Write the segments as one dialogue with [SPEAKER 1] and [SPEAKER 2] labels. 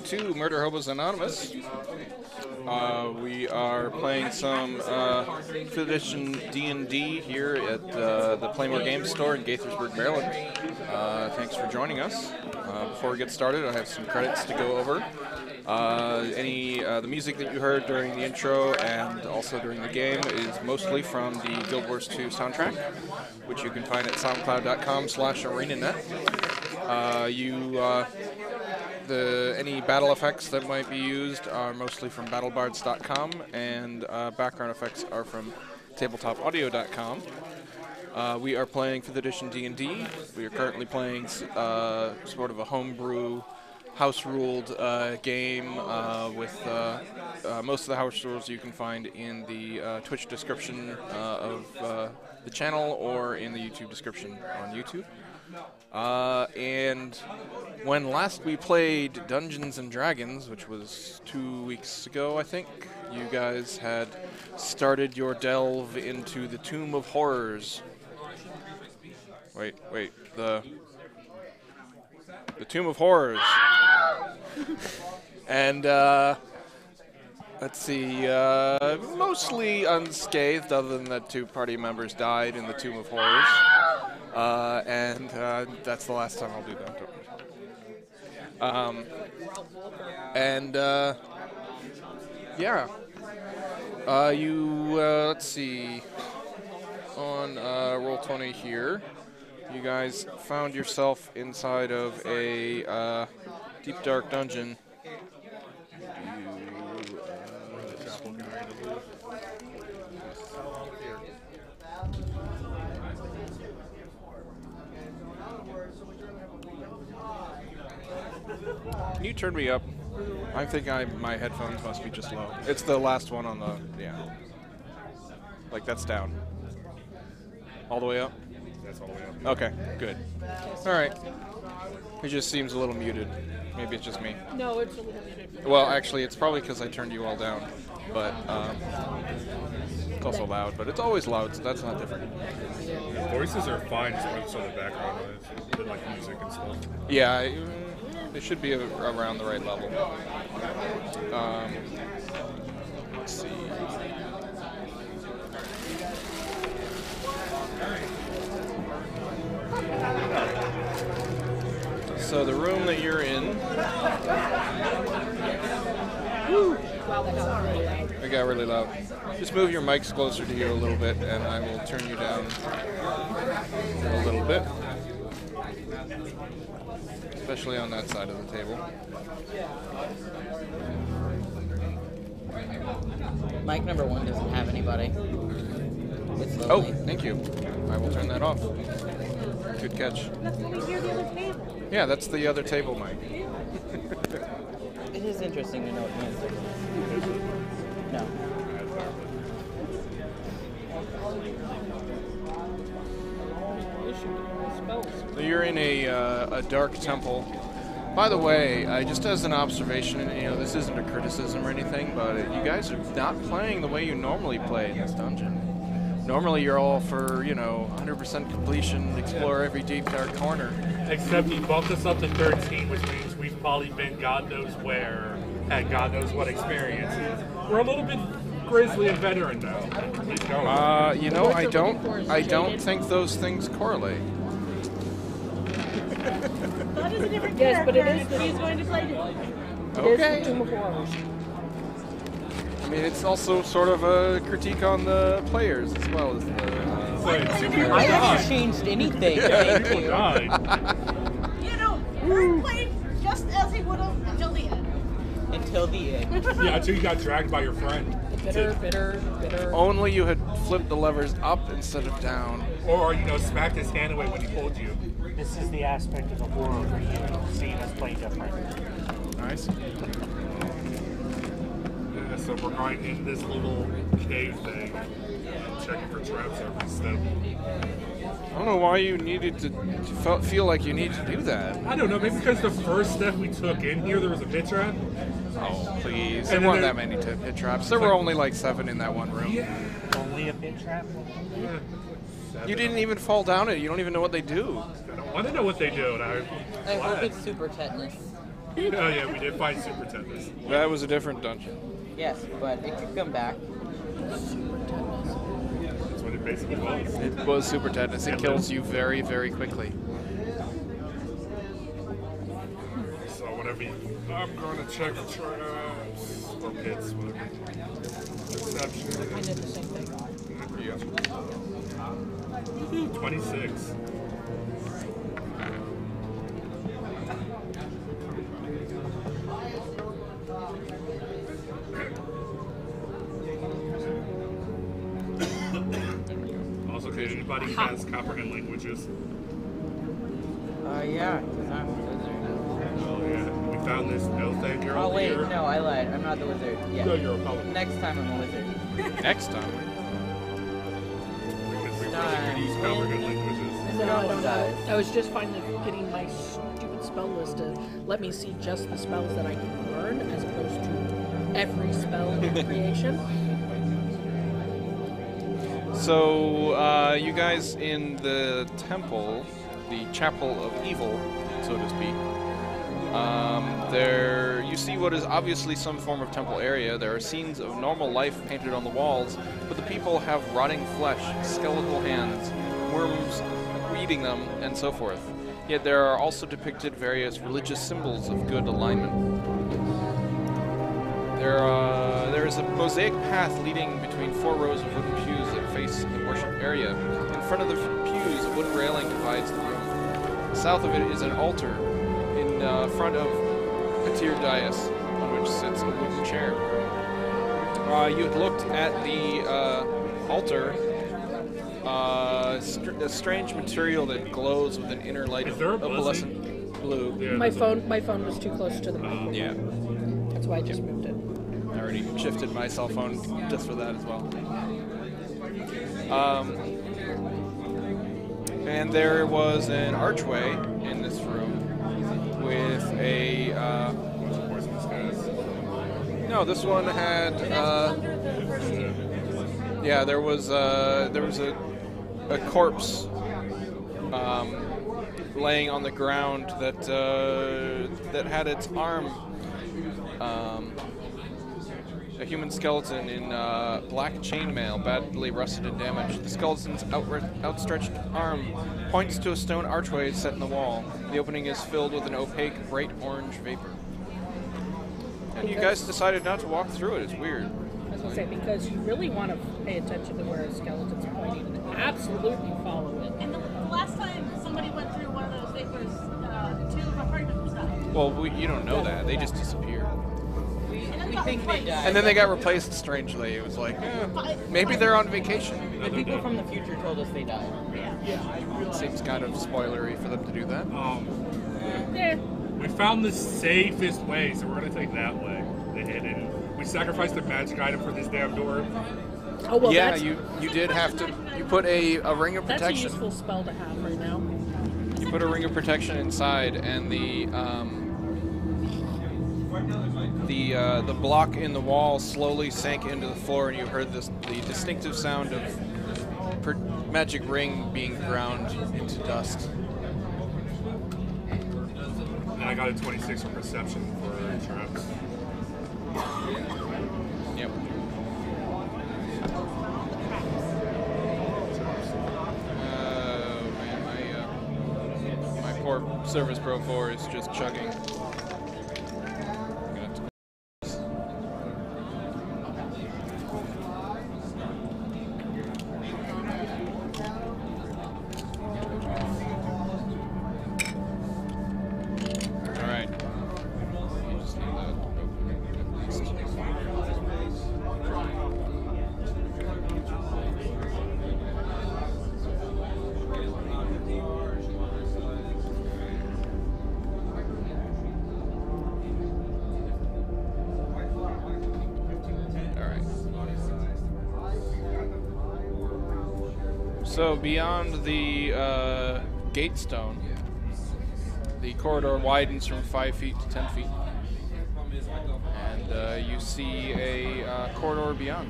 [SPEAKER 1] to Murderhobos Anonymous. We are playing some 5th edition D&D here at the Playmore Games Store in Gaithersburg, Maryland. Thanks for joining us. Before we get started, I have some credits to go over. The music that you heard during the intro and also during the game is mostly from the Guild Wars 2 soundtrack, which you can find at soundcloud.com/arenanet. Any battle effects that might be used are mostly from battlebards.com, and background effects are from tabletopaudio.com. We are playing 5th edition D&D. We are currently playing sort of a homebrew, house-ruled game with most of the house rules you can find in the Twitch description of the channel or in the YouTube description on YouTube. And when last we played Dungeons and Dragons, which was 2 weeks ago, I think, you guys had started your delve into the Tomb of Horrors. Wait, the Tomb of Horrors. And, let's see, mostly unscathed, other than that 2 party members died in the Tomb of Horrors. That's the last time I'll do that. Let's see, on Roll20 here, you guys found yourself inside of a deep dark dungeon. Can you turn me up? I think my headphones must be just low. It's the last one on the, yeah. Like, that's down. All the way up?
[SPEAKER 2] That's all the way up.
[SPEAKER 1] Okay, good. All right. It just seems a little muted. Maybe it's just me.
[SPEAKER 3] No, it's a little muted.
[SPEAKER 1] Well, actually, it's probably because I turned you all down. But it's also loud. But it's always loud, so that's not different.
[SPEAKER 2] Voices are fine, just more so the background noise, like music and stuff.
[SPEAKER 1] Yeah, it should be around the right level. Let's see. So the room that you're in. Woo! It got really loud. Just move your mics closer to you a little bit, and I will turn you down a little bit. Especially on that side of the table.
[SPEAKER 4] Mic number 1 doesn't have anybody. It's
[SPEAKER 1] Oh,
[SPEAKER 4] lonely.
[SPEAKER 1] thank you. I will turn that off. Good catch.
[SPEAKER 3] That's when we hear the other table.
[SPEAKER 1] Yeah, that's the other table mic.
[SPEAKER 4] It is interesting to know what means. No.
[SPEAKER 1] So you're in a dark temple. By the way, just as an observation, this isn't a criticism or anything, but you guys are not playing the way you normally play in this dungeon. Normally you're all for, 100% completion, explore every deep, dark corner.
[SPEAKER 2] Except he bumped us up to 13, which means we've probably been God knows where, had God knows what experiences. We're a little bit grizzly and veteran now. Keep going.
[SPEAKER 1] I don't think those things correlate.
[SPEAKER 3] That is a different character. Yes, but it is. He's going to play
[SPEAKER 1] Okay.
[SPEAKER 3] It is the Tomb of Horrors.
[SPEAKER 1] I mean, it's also sort of a critique on the players as well as the...
[SPEAKER 4] I haven't changed anything. Thank you.
[SPEAKER 3] Ern played just as he would have until the end.
[SPEAKER 4] Until the end.
[SPEAKER 2] Yeah, until you got dragged by your friend.
[SPEAKER 3] Bitter.
[SPEAKER 1] Only you had flipped the levers up instead of down.
[SPEAKER 2] Or, smacked his hand away when he pulled you.
[SPEAKER 5] This is the aspect of the horror where you see us play different.
[SPEAKER 1] Nice.
[SPEAKER 2] Yeah, so we're going in this little cave thing, checking for traps every step.
[SPEAKER 1] I don't know why you needed to feel like you need to do that.
[SPEAKER 2] I don't know, maybe because the first step we took in here, there was a pit trap.
[SPEAKER 1] Oh, please. There weren't that many pit traps. There were only like 7 in that one room.
[SPEAKER 2] Yeah.
[SPEAKER 5] Only a pit trap?
[SPEAKER 2] Yeah.
[SPEAKER 1] You didn't even fall down it. You don't even know what they do.
[SPEAKER 2] I don't want to know what they do.
[SPEAKER 4] I hope it's super tetanus.
[SPEAKER 2] Oh yeah, we did find super tetanus.
[SPEAKER 1] That was a different dungeon.
[SPEAKER 4] Yes, but it could come back.
[SPEAKER 2] That's what it basically was.
[SPEAKER 1] It was super tetanus. It kills you very, very quickly.
[SPEAKER 2] So whatever you, I'm going to check the traps or pits, whatever. Perception.
[SPEAKER 3] I did the same thing.
[SPEAKER 1] Yeah.
[SPEAKER 2] 26. Also, did anybody has comprehend languages?
[SPEAKER 4] Yeah, because I'm a wizard.
[SPEAKER 2] Oh yeah, we found this. No, thank you.
[SPEAKER 4] Oh wait, no, I lied. I'm not the wizard. Yeah.
[SPEAKER 2] No, you're a paladin.
[SPEAKER 4] Next time I'm a wizard.
[SPEAKER 1] Next time.
[SPEAKER 2] Because we really could use comprehend languages.
[SPEAKER 3] No, I don't know.
[SPEAKER 4] Guys.
[SPEAKER 3] I was just finally getting my stupid spell list to let me see just the spells that I can learn as opposed to every spell in creation.
[SPEAKER 1] So, you guys in the temple, the Chapel of Evil, so to speak, there you see what is obviously some form of temple area. There are scenes of normal life painted on the walls, but the people have rotting flesh, skeletal hands, worms eating them, and so forth. Yet there are also depicted various religious symbols of good alignment. There is a mosaic path leading between 4 rows of wooden pews that face the worship area. In front of the pews, a wooden railing divides the room. South of it is an altar in front of a tiered dais on which sits a wooden chair. You had looked at the altar, a strange material that glows with an inner light
[SPEAKER 2] Is
[SPEAKER 1] of
[SPEAKER 2] there a
[SPEAKER 1] opalescent blue.
[SPEAKER 2] Yeah,
[SPEAKER 3] My
[SPEAKER 2] there's
[SPEAKER 3] phone was too close to the mic.
[SPEAKER 1] Yeah.
[SPEAKER 3] That's why I just moved it.
[SPEAKER 1] I already shifted my cell phone just for that as well. And there was an archway in this room with a. No, this one had. Yeah, there was a corpse laying on the ground that had its arm. A human skeleton in black chainmail, badly rusted and damaged. The skeleton's outstretched arm points to a stone archway set in the wall. The opening is filled with an opaque, bright orange vapor. And you guys decided not to walk through it. It's weird.
[SPEAKER 3] I was going to say, because you really want to pay attention to where a skeleton's pointing and absolutely follow it.
[SPEAKER 6] And the last time somebody went through one of those vapors, 2 of our party members died.
[SPEAKER 1] Well, you don't know that. They just disappear.
[SPEAKER 4] We think they died.
[SPEAKER 1] And then they got replaced strangely. It was like, maybe they're on vacation.
[SPEAKER 4] The people from the future told us they died.
[SPEAKER 1] It seems kind of spoilery for them to do that.
[SPEAKER 3] Yeah.
[SPEAKER 2] We found the safest way, so we're gonna take that way. The hidden. We sacrificed a magic item for this damn door.
[SPEAKER 3] Oh, well,
[SPEAKER 1] Yeah,
[SPEAKER 3] that's,
[SPEAKER 1] you did have to. You put a ring of
[SPEAKER 3] that's a
[SPEAKER 1] protection.
[SPEAKER 3] useful spell to have right now.
[SPEAKER 1] You put a ring of protection inside, and the block in the wall slowly sank into the floor, and you heard the distinctive sound of magic ring being ground into dust.
[SPEAKER 2] And I got a 26 for perception for traps.
[SPEAKER 1] Yep. Man, my poor Service Pro 4 is just chugging. So beyond the gate stone, the corridor widens from 5 feet to 10 feet. And you see a corridor beyond.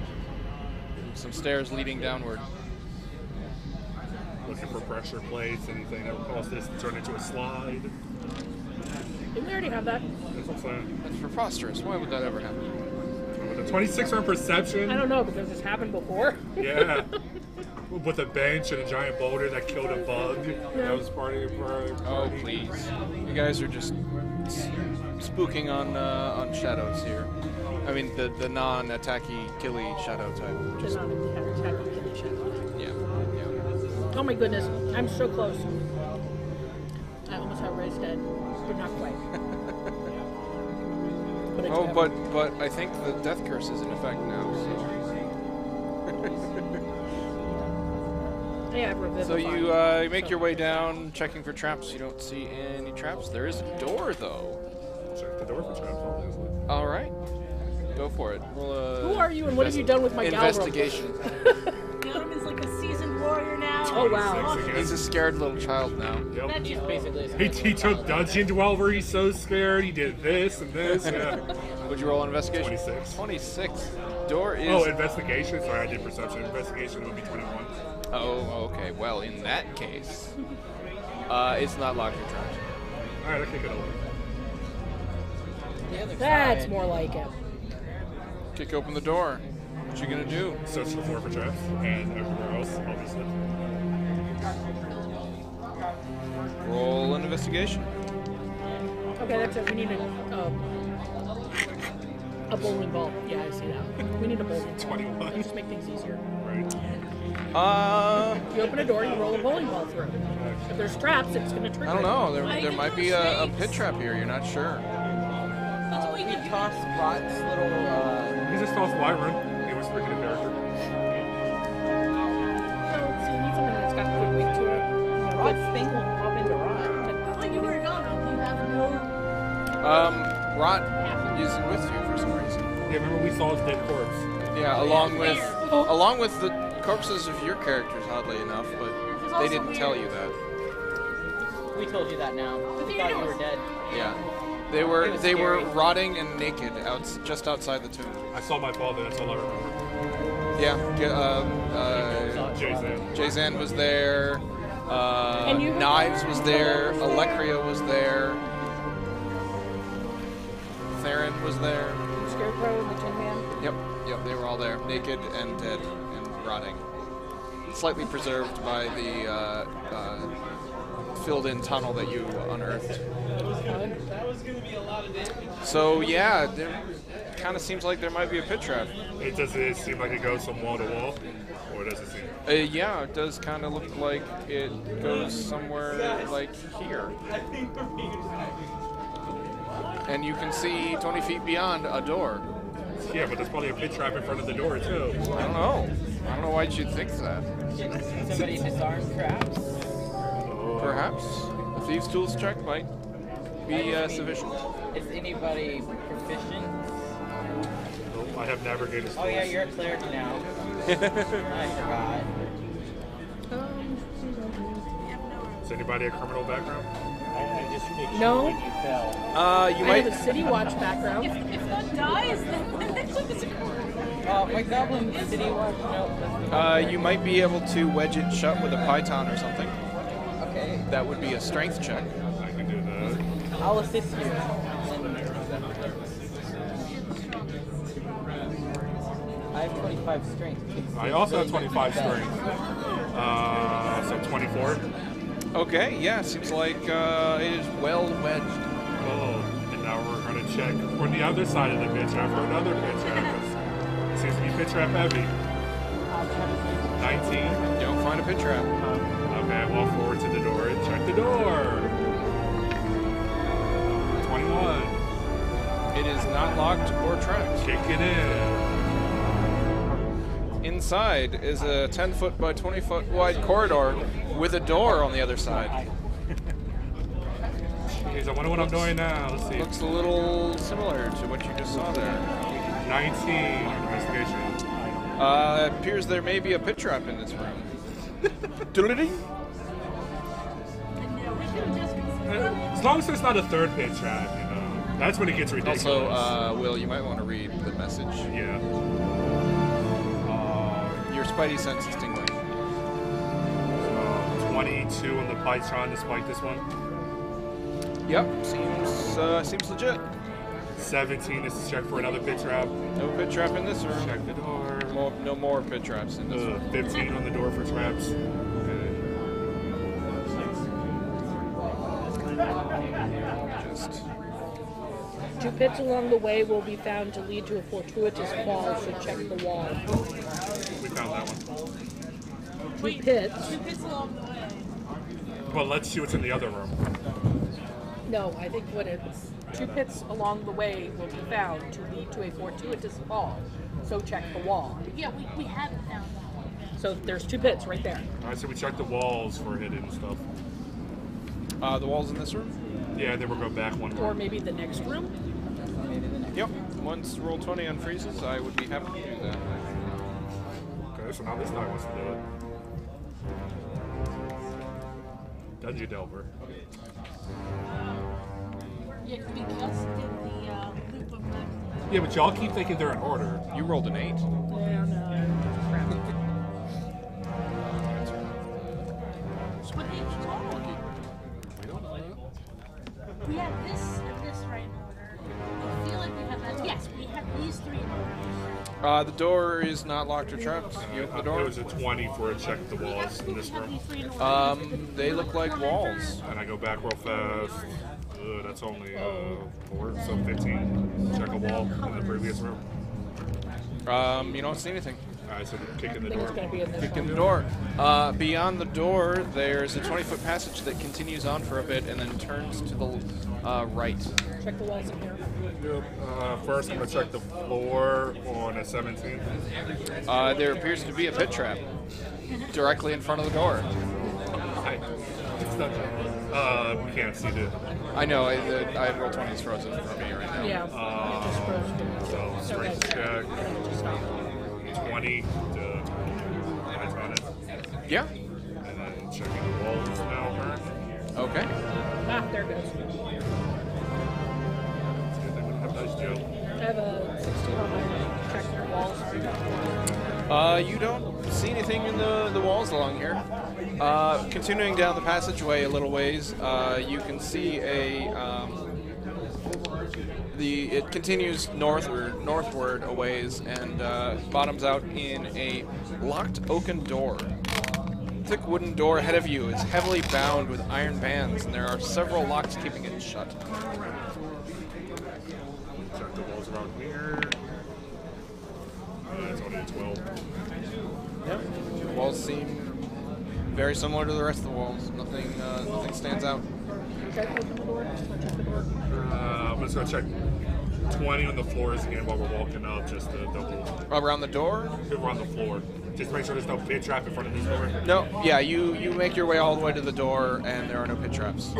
[SPEAKER 1] Some stairs leading downward.
[SPEAKER 2] Looking for pressure plates, anything that would cause this to turn into a slide.
[SPEAKER 3] Didn't we already have that?
[SPEAKER 2] what I'm saying.
[SPEAKER 1] That's preposterous. Why would that ever happen?
[SPEAKER 2] With a 26 on perception.
[SPEAKER 3] I don't know, because it's happened before.
[SPEAKER 2] Yeah. With a bench and a giant boulder that killed a bug. That was part of your party.
[SPEAKER 1] Oh, please. You guys are just spooking on shadows here. I mean, the non-attacky, killy shadow type.
[SPEAKER 3] Just not attacking killing shadow.
[SPEAKER 1] Yeah, yeah.
[SPEAKER 3] Oh my goodness, I'm so close. I almost have Ray's dead, but not quite. But it's
[SPEAKER 1] Oh, but I think the death curse is in effect now.
[SPEAKER 3] yeah,
[SPEAKER 1] So you make your way down, checking for traps. You don't see any traps. There is a door, though.
[SPEAKER 2] Check the door for traps, obviously.
[SPEAKER 1] All right, go for it.
[SPEAKER 3] Who are you, and what have you done with my
[SPEAKER 1] investigation?
[SPEAKER 6] Adam is like a seasoned warrior now.
[SPEAKER 3] Oh wow.
[SPEAKER 1] He's a scared little child now.
[SPEAKER 2] Yep.
[SPEAKER 4] He's basically.
[SPEAKER 2] He took Dungeon Dweller. He's so scared. He did this and this. Yeah.
[SPEAKER 1] Would you roll an investigation?
[SPEAKER 2] 26.
[SPEAKER 1] 26. Door is.
[SPEAKER 2] Oh, investigation. Sorry, I did perception. Investigation would be 21.
[SPEAKER 1] Oh, okay. Well, in that case, it's not locked or trapped.
[SPEAKER 2] All right, I kick it over.
[SPEAKER 4] The other
[SPEAKER 3] That's
[SPEAKER 4] side.
[SPEAKER 3] more like it.
[SPEAKER 1] Kick open the door. What you gonna do?
[SPEAKER 2] Search the floor for traps and everywhere else, obviously.
[SPEAKER 1] Roll an investigation.
[SPEAKER 3] Okay, that's it. We need a bowling ball. Yeah, I see that. We need a bowling ball.
[SPEAKER 2] 21.
[SPEAKER 3] Let's just make things easier.
[SPEAKER 2] Right.
[SPEAKER 3] You open a door, you roll a bowling ball through. If there's traps, it's going to trigger.
[SPEAKER 1] I don't know. There might be a pit trap here. You're not sure.
[SPEAKER 4] We tossed Rot's little.
[SPEAKER 2] He just tossed Wyvern. He was freaking a character.
[SPEAKER 3] No, see, you need something that's got a good weight to it.
[SPEAKER 4] Rot's thing will pop into Rot.
[SPEAKER 6] Well, you were gone. You have no.
[SPEAKER 1] Rot isn't with you for some reason.
[SPEAKER 2] Yeah, remember we saw his dead corpse.
[SPEAKER 1] Yeah, along with the corpses of your characters, oddly enough, but they didn't tell you that.
[SPEAKER 4] We told you that now. We thought you were dead.
[SPEAKER 1] Yeah, they
[SPEAKER 4] It
[SPEAKER 1] were
[SPEAKER 4] was
[SPEAKER 1] they were
[SPEAKER 4] scary.
[SPEAKER 1] rotting and naked just outside the tomb.
[SPEAKER 2] I saw my father. That's all I remember.
[SPEAKER 1] Yeah,
[SPEAKER 2] Jason.
[SPEAKER 1] Jazan was there.
[SPEAKER 3] And you-
[SPEAKER 1] Knives was there. Alecria was there. Theron was there.
[SPEAKER 3] Scarecrow and the Tin Man.
[SPEAKER 1] Yep, they were all there, naked and dead and rotting. Slightly preserved by the filled-in tunnel that you unearthed. So yeah, there kind of seems like there might be a pit trap.
[SPEAKER 2] Does it seem like it goes from wall to wall? Or does it seem?
[SPEAKER 1] Yeah, it does kind of look like it goes somewhere like here. And you can see 20 feet beyond a door.
[SPEAKER 2] Yeah, but there's probably a pit trap in front of the door, too.
[SPEAKER 1] I don't know. I don't know why you'd think that.
[SPEAKER 4] Somebody disarmed traps.
[SPEAKER 1] Perhaps a thieves' tools check might be sufficient.
[SPEAKER 4] Is anybody proficient?
[SPEAKER 2] I have navigator's
[SPEAKER 4] Oh yeah,
[SPEAKER 2] tools.
[SPEAKER 4] you're a cleric now. I forgot.
[SPEAKER 2] Is anybody a criminal background?
[SPEAKER 5] I just figured
[SPEAKER 3] No.
[SPEAKER 5] when you fell.
[SPEAKER 1] You
[SPEAKER 3] I
[SPEAKER 1] might.
[SPEAKER 3] have a City Watch background.
[SPEAKER 6] If one dies, then
[SPEAKER 4] My goblin city watch. No.
[SPEAKER 1] You might be able to wedge it shut with a python or something.
[SPEAKER 4] Okay.
[SPEAKER 1] That would be a strength check.
[SPEAKER 2] I can do that.
[SPEAKER 4] I'll assist you. I have 25 strength.
[SPEAKER 2] I also have 25 strength. So 24.
[SPEAKER 1] Okay, yeah, seems like it is well wedged.
[SPEAKER 2] Oh, and now we're going to check for the other side of the pit trap for another pit trap. It seems to be pit trap heavy. 19.
[SPEAKER 1] Don't find a pit trap.
[SPEAKER 2] Okay, I walk forward to the door and check the door. 21.
[SPEAKER 1] It is not locked or trapped.
[SPEAKER 2] Kick it in.
[SPEAKER 1] Inside is a 10-foot by 20-foot wide corridor with a door on the other side.
[SPEAKER 2] Okay, so I wonder what I'm doing now. Let's see.
[SPEAKER 1] Looks a little similar to what you just saw there.
[SPEAKER 2] 19 investigation.
[SPEAKER 1] It appears there may be a pit trap in this room. Doodle-ding.
[SPEAKER 2] As long as there's not a third pit trap, you know, that's when it gets ridiculous.
[SPEAKER 1] Also, Will, you might want to read the message.
[SPEAKER 2] Yeah.
[SPEAKER 1] Your spidey sense is tingling.
[SPEAKER 2] 22 on the Python despite this one.
[SPEAKER 1] Yep, seems legit.
[SPEAKER 2] 17 is to check for another pit trap.
[SPEAKER 1] No pit trap in this room.
[SPEAKER 2] Check the door.
[SPEAKER 1] No more pit traps in this room.
[SPEAKER 2] 15 on the door for traps.
[SPEAKER 1] Just
[SPEAKER 3] 2 pits along the way will be found to lead to a fortuitous fall, so check the wall.
[SPEAKER 2] We found that one.
[SPEAKER 3] 2 pits.
[SPEAKER 6] 2 pits along the way.
[SPEAKER 2] But let's see what's in the other room.
[SPEAKER 3] No, I think what it's 2 pits along the way will be found to lead to a fortuitous fall, so check the wall.
[SPEAKER 6] Yeah, we haven't found that one yet.
[SPEAKER 3] So there's 2 pits right there.
[SPEAKER 2] Alright, so we checked the walls for hidden stuff.
[SPEAKER 1] the walls in this room.
[SPEAKER 2] Yeah, then we'll go back one
[SPEAKER 3] Or
[SPEAKER 2] more.
[SPEAKER 3] maybe the next room.
[SPEAKER 1] Yep. Once roll 20 unfreezes, I would be happy to do that.
[SPEAKER 2] Okay, so now this guy wants to do it. Dungeon Delver.
[SPEAKER 6] Yeah, 'cause we just did the loop of that.
[SPEAKER 2] Yeah, but y'all keep thinking they're in order.
[SPEAKER 1] You rolled an 8.
[SPEAKER 3] Yeah, no. Crap.
[SPEAKER 6] What each total? We have this and this right in order. I feel like we have that. Yes, we have these 3 in order.
[SPEAKER 1] The door is not locked or trapped. You open the
[SPEAKER 2] It
[SPEAKER 1] door.
[SPEAKER 2] was a 20 for a check the walls in this
[SPEAKER 6] We have
[SPEAKER 2] room.
[SPEAKER 6] these 3 in order.
[SPEAKER 1] They look like walls.
[SPEAKER 2] And I go back real fast. That's only 4, so 15. Check a wall in the previous room.
[SPEAKER 1] You don't see anything.
[SPEAKER 2] Alright, so kick in the
[SPEAKER 3] I think it's
[SPEAKER 2] door.
[SPEAKER 3] going to be in this
[SPEAKER 1] Kick in
[SPEAKER 3] one.
[SPEAKER 1] the door. Beyond the door, there's a 20-foot passage that continues on for a bit and then turns to the right.
[SPEAKER 3] Check the walls in here.
[SPEAKER 2] First, I'm going to check the floor on a 17.
[SPEAKER 1] There appears to be a pit trap directly in front of the door.
[SPEAKER 2] Hi. We can't see the.
[SPEAKER 1] I know, I had roll 20s frozen for me right now.
[SPEAKER 3] Yeah. it just froze.
[SPEAKER 2] So, strength check.
[SPEAKER 3] Just stop.
[SPEAKER 2] 20 to eyes on it.
[SPEAKER 1] Yeah.
[SPEAKER 2] And then checking the walls now, first.
[SPEAKER 1] Okay.
[SPEAKER 3] Ah, there it goes.
[SPEAKER 2] Let's get them with a nice Joe.
[SPEAKER 3] I have a 16 on my check your walls.
[SPEAKER 1] You don't see anything in the walls along here. Continuing down the passageway a little ways, you can see it continues northward a ways and bottoms out in a locked oaken door. Thick wooden door ahead of you is heavily bound with iron bands, and there are several locks keeping it shut.
[SPEAKER 2] Check the walls around here. It's only a 12.
[SPEAKER 1] Yep. The walls seem very similar to the rest of the walls. Nothing stands out.
[SPEAKER 3] Check open the door. Check the door.
[SPEAKER 2] I'm just going to check 20 on the floors again while we're walking up, just to double.
[SPEAKER 1] Around the door?
[SPEAKER 2] We're on the floor. Just make sure there's no pit trap in front of this door.
[SPEAKER 1] No. Yeah, you make your way all the way to the door, and there are no pit traps.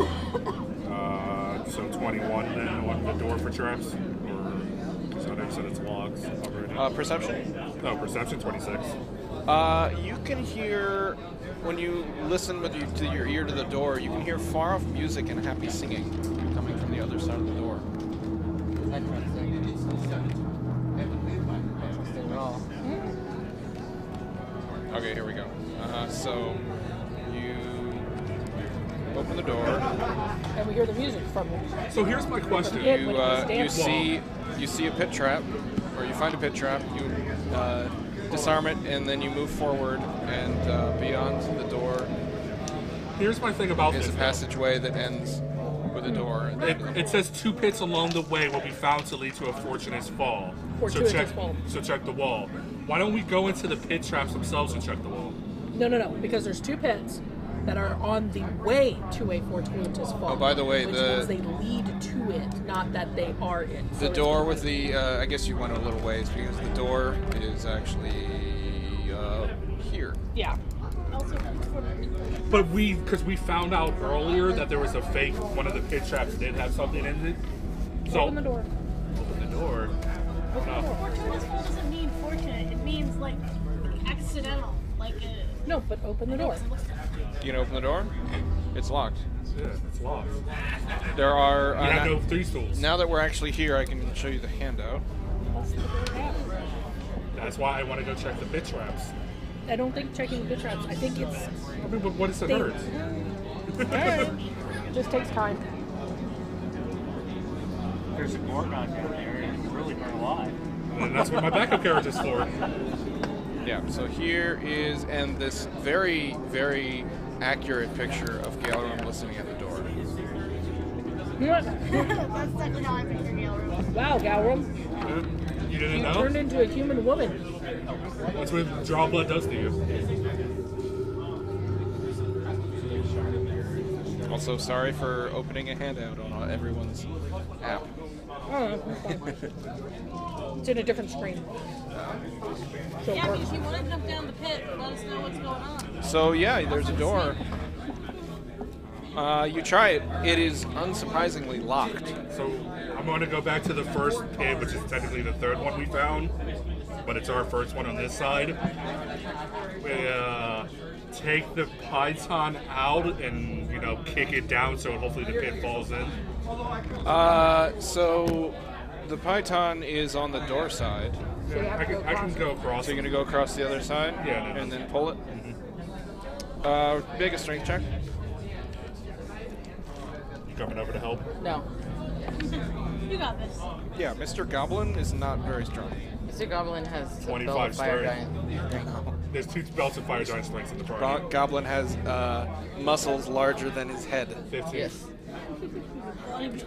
[SPEAKER 2] So 21 then on the door for traps? Or, so they said it's locks already.
[SPEAKER 1] Perception?
[SPEAKER 2] No, perception 26.
[SPEAKER 1] You can hear, when you listen to your ear to the door, you can hear far off music and happy singing coming from the other side of the door.
[SPEAKER 4] I trust it all.
[SPEAKER 1] Okay, here we go. So you open the door.
[SPEAKER 3] And we hear the music from it.
[SPEAKER 2] So here's my question.
[SPEAKER 3] Yeah.
[SPEAKER 1] You see a pit trap, or you find a pit trap. You disarm it, and then you move forward, and beyond the door
[SPEAKER 2] Here's my thing about
[SPEAKER 1] is
[SPEAKER 2] this.
[SPEAKER 1] a passageway that ends with a door.
[SPEAKER 2] It says 2 pits along the way will be found to lead to a fortuitous fall.
[SPEAKER 3] Fortuitous fall.
[SPEAKER 2] So check the wall. Why don't we go into the pit traps themselves and check the wall?
[SPEAKER 3] No, because there's 2 pits that are on the way to a fortuitous fall.
[SPEAKER 1] Oh, by the way,
[SPEAKER 3] which means they lead to it, not that they are it. So
[SPEAKER 1] The
[SPEAKER 3] it's
[SPEAKER 1] door
[SPEAKER 3] both.
[SPEAKER 1] with the, I guess you went a little ways, because the door is actually here.
[SPEAKER 3] Yeah.
[SPEAKER 6] Also,
[SPEAKER 2] But because we found out earlier that there was a fake, one of the pit traps did have something in it. So
[SPEAKER 3] Open the door.
[SPEAKER 2] Open the door.
[SPEAKER 6] fortuitous fall doesn't mean fortunate. It means like accidental. Like a.
[SPEAKER 3] No, but open the door.
[SPEAKER 1] You can open the door. It's locked.
[SPEAKER 2] Yeah, it's locked.
[SPEAKER 1] There are.
[SPEAKER 2] You have no 3 stools.
[SPEAKER 1] Now that we're actually here, I can show you the handout.
[SPEAKER 3] What's the door have?
[SPEAKER 2] That's why I want to go check the pit traps.
[SPEAKER 3] I don't think checking the pit traps. I think it's.
[SPEAKER 2] I mean, but what does it
[SPEAKER 3] They-
[SPEAKER 2] hurt?
[SPEAKER 3] Alright. Just takes time.
[SPEAKER 5] there's a Gorgon down there, and you really burn alive.
[SPEAKER 2] And that's what my backup character's for.
[SPEAKER 1] Yeah, so here is, and this very, very accurate picture of Galrum listening at the door.
[SPEAKER 6] That's exactly how I picture Gale Room.
[SPEAKER 3] Wow, Galrum.
[SPEAKER 2] You didn't
[SPEAKER 3] You
[SPEAKER 2] know?
[SPEAKER 3] turned into a human woman.
[SPEAKER 2] That's what draw blood does to you.
[SPEAKER 1] Also, sorry for opening a handout on everyone's app.
[SPEAKER 3] Oh, that's fine. It's in a different screen. So
[SPEAKER 6] Yeah,
[SPEAKER 3] we're-
[SPEAKER 6] because you want to come down the pit, let us know what's going on.
[SPEAKER 1] So yeah, there's a door. You try it. It is unsurprisingly locked.
[SPEAKER 2] So I'm going to go back to the first pit, which is technically the third one we found, but it's our first one on this side. We take the python out and kick it down so hopefully the pit falls in.
[SPEAKER 1] So the python is on the door side.
[SPEAKER 2] Yeah, I can go across.
[SPEAKER 1] So you're gonna go across the other side,
[SPEAKER 2] Yeah, no,
[SPEAKER 1] and
[SPEAKER 2] no.
[SPEAKER 1] then pull it. Make a strength check.
[SPEAKER 2] You coming over to help?
[SPEAKER 3] No.
[SPEAKER 6] You got this.
[SPEAKER 1] Yeah, Mr. Goblin is not very strong.
[SPEAKER 4] Mr. Goblin has a
[SPEAKER 2] 25
[SPEAKER 4] belt of fire
[SPEAKER 2] strength.
[SPEAKER 4] giant.
[SPEAKER 2] There's 2 belts of fire giant strengths in the party.
[SPEAKER 1] Goblin has muscles larger than his head.
[SPEAKER 2] 15.
[SPEAKER 4] Yes.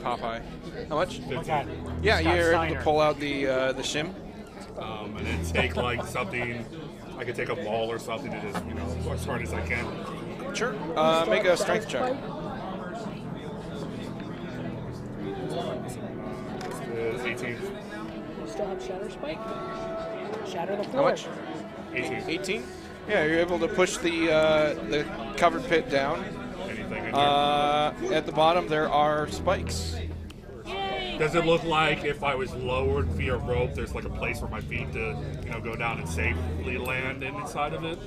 [SPEAKER 1] Popeye. How much?
[SPEAKER 2] 15.
[SPEAKER 1] Yeah,
[SPEAKER 5] Scott
[SPEAKER 1] you're able
[SPEAKER 5] Steiner.
[SPEAKER 1] to pull out the shim.
[SPEAKER 2] And then take like something. I could take a ball or something to just as hard as I can.
[SPEAKER 1] Sure. Make a strength check.
[SPEAKER 2] It's 18.
[SPEAKER 3] You still have Shatter Spike? Shatter the
[SPEAKER 1] How
[SPEAKER 3] floor.
[SPEAKER 1] much?
[SPEAKER 2] 18.
[SPEAKER 1] 18. Yeah, you're able to push the covered pit down.
[SPEAKER 2] Anything in there?
[SPEAKER 1] At the bottom there are spikes.
[SPEAKER 6] Yay!
[SPEAKER 2] Does it look like if I was lowered via rope, there's like a place for my feet to, go down and safely land inside of it?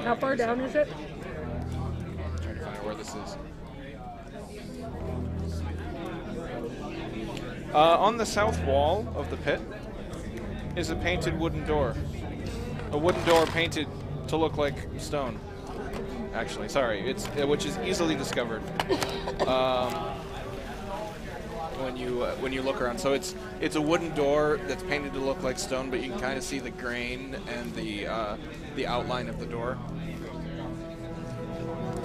[SPEAKER 3] How far down is it?
[SPEAKER 1] Trying to find out where this is. On the south wall of the pit is a painted wooden door. A wooden door painted to look like stone. Actually, sorry, which is easily discovered when you look around. So it's a wooden door that's painted to look like stone, but you can kind of see the grain and the outline of the door.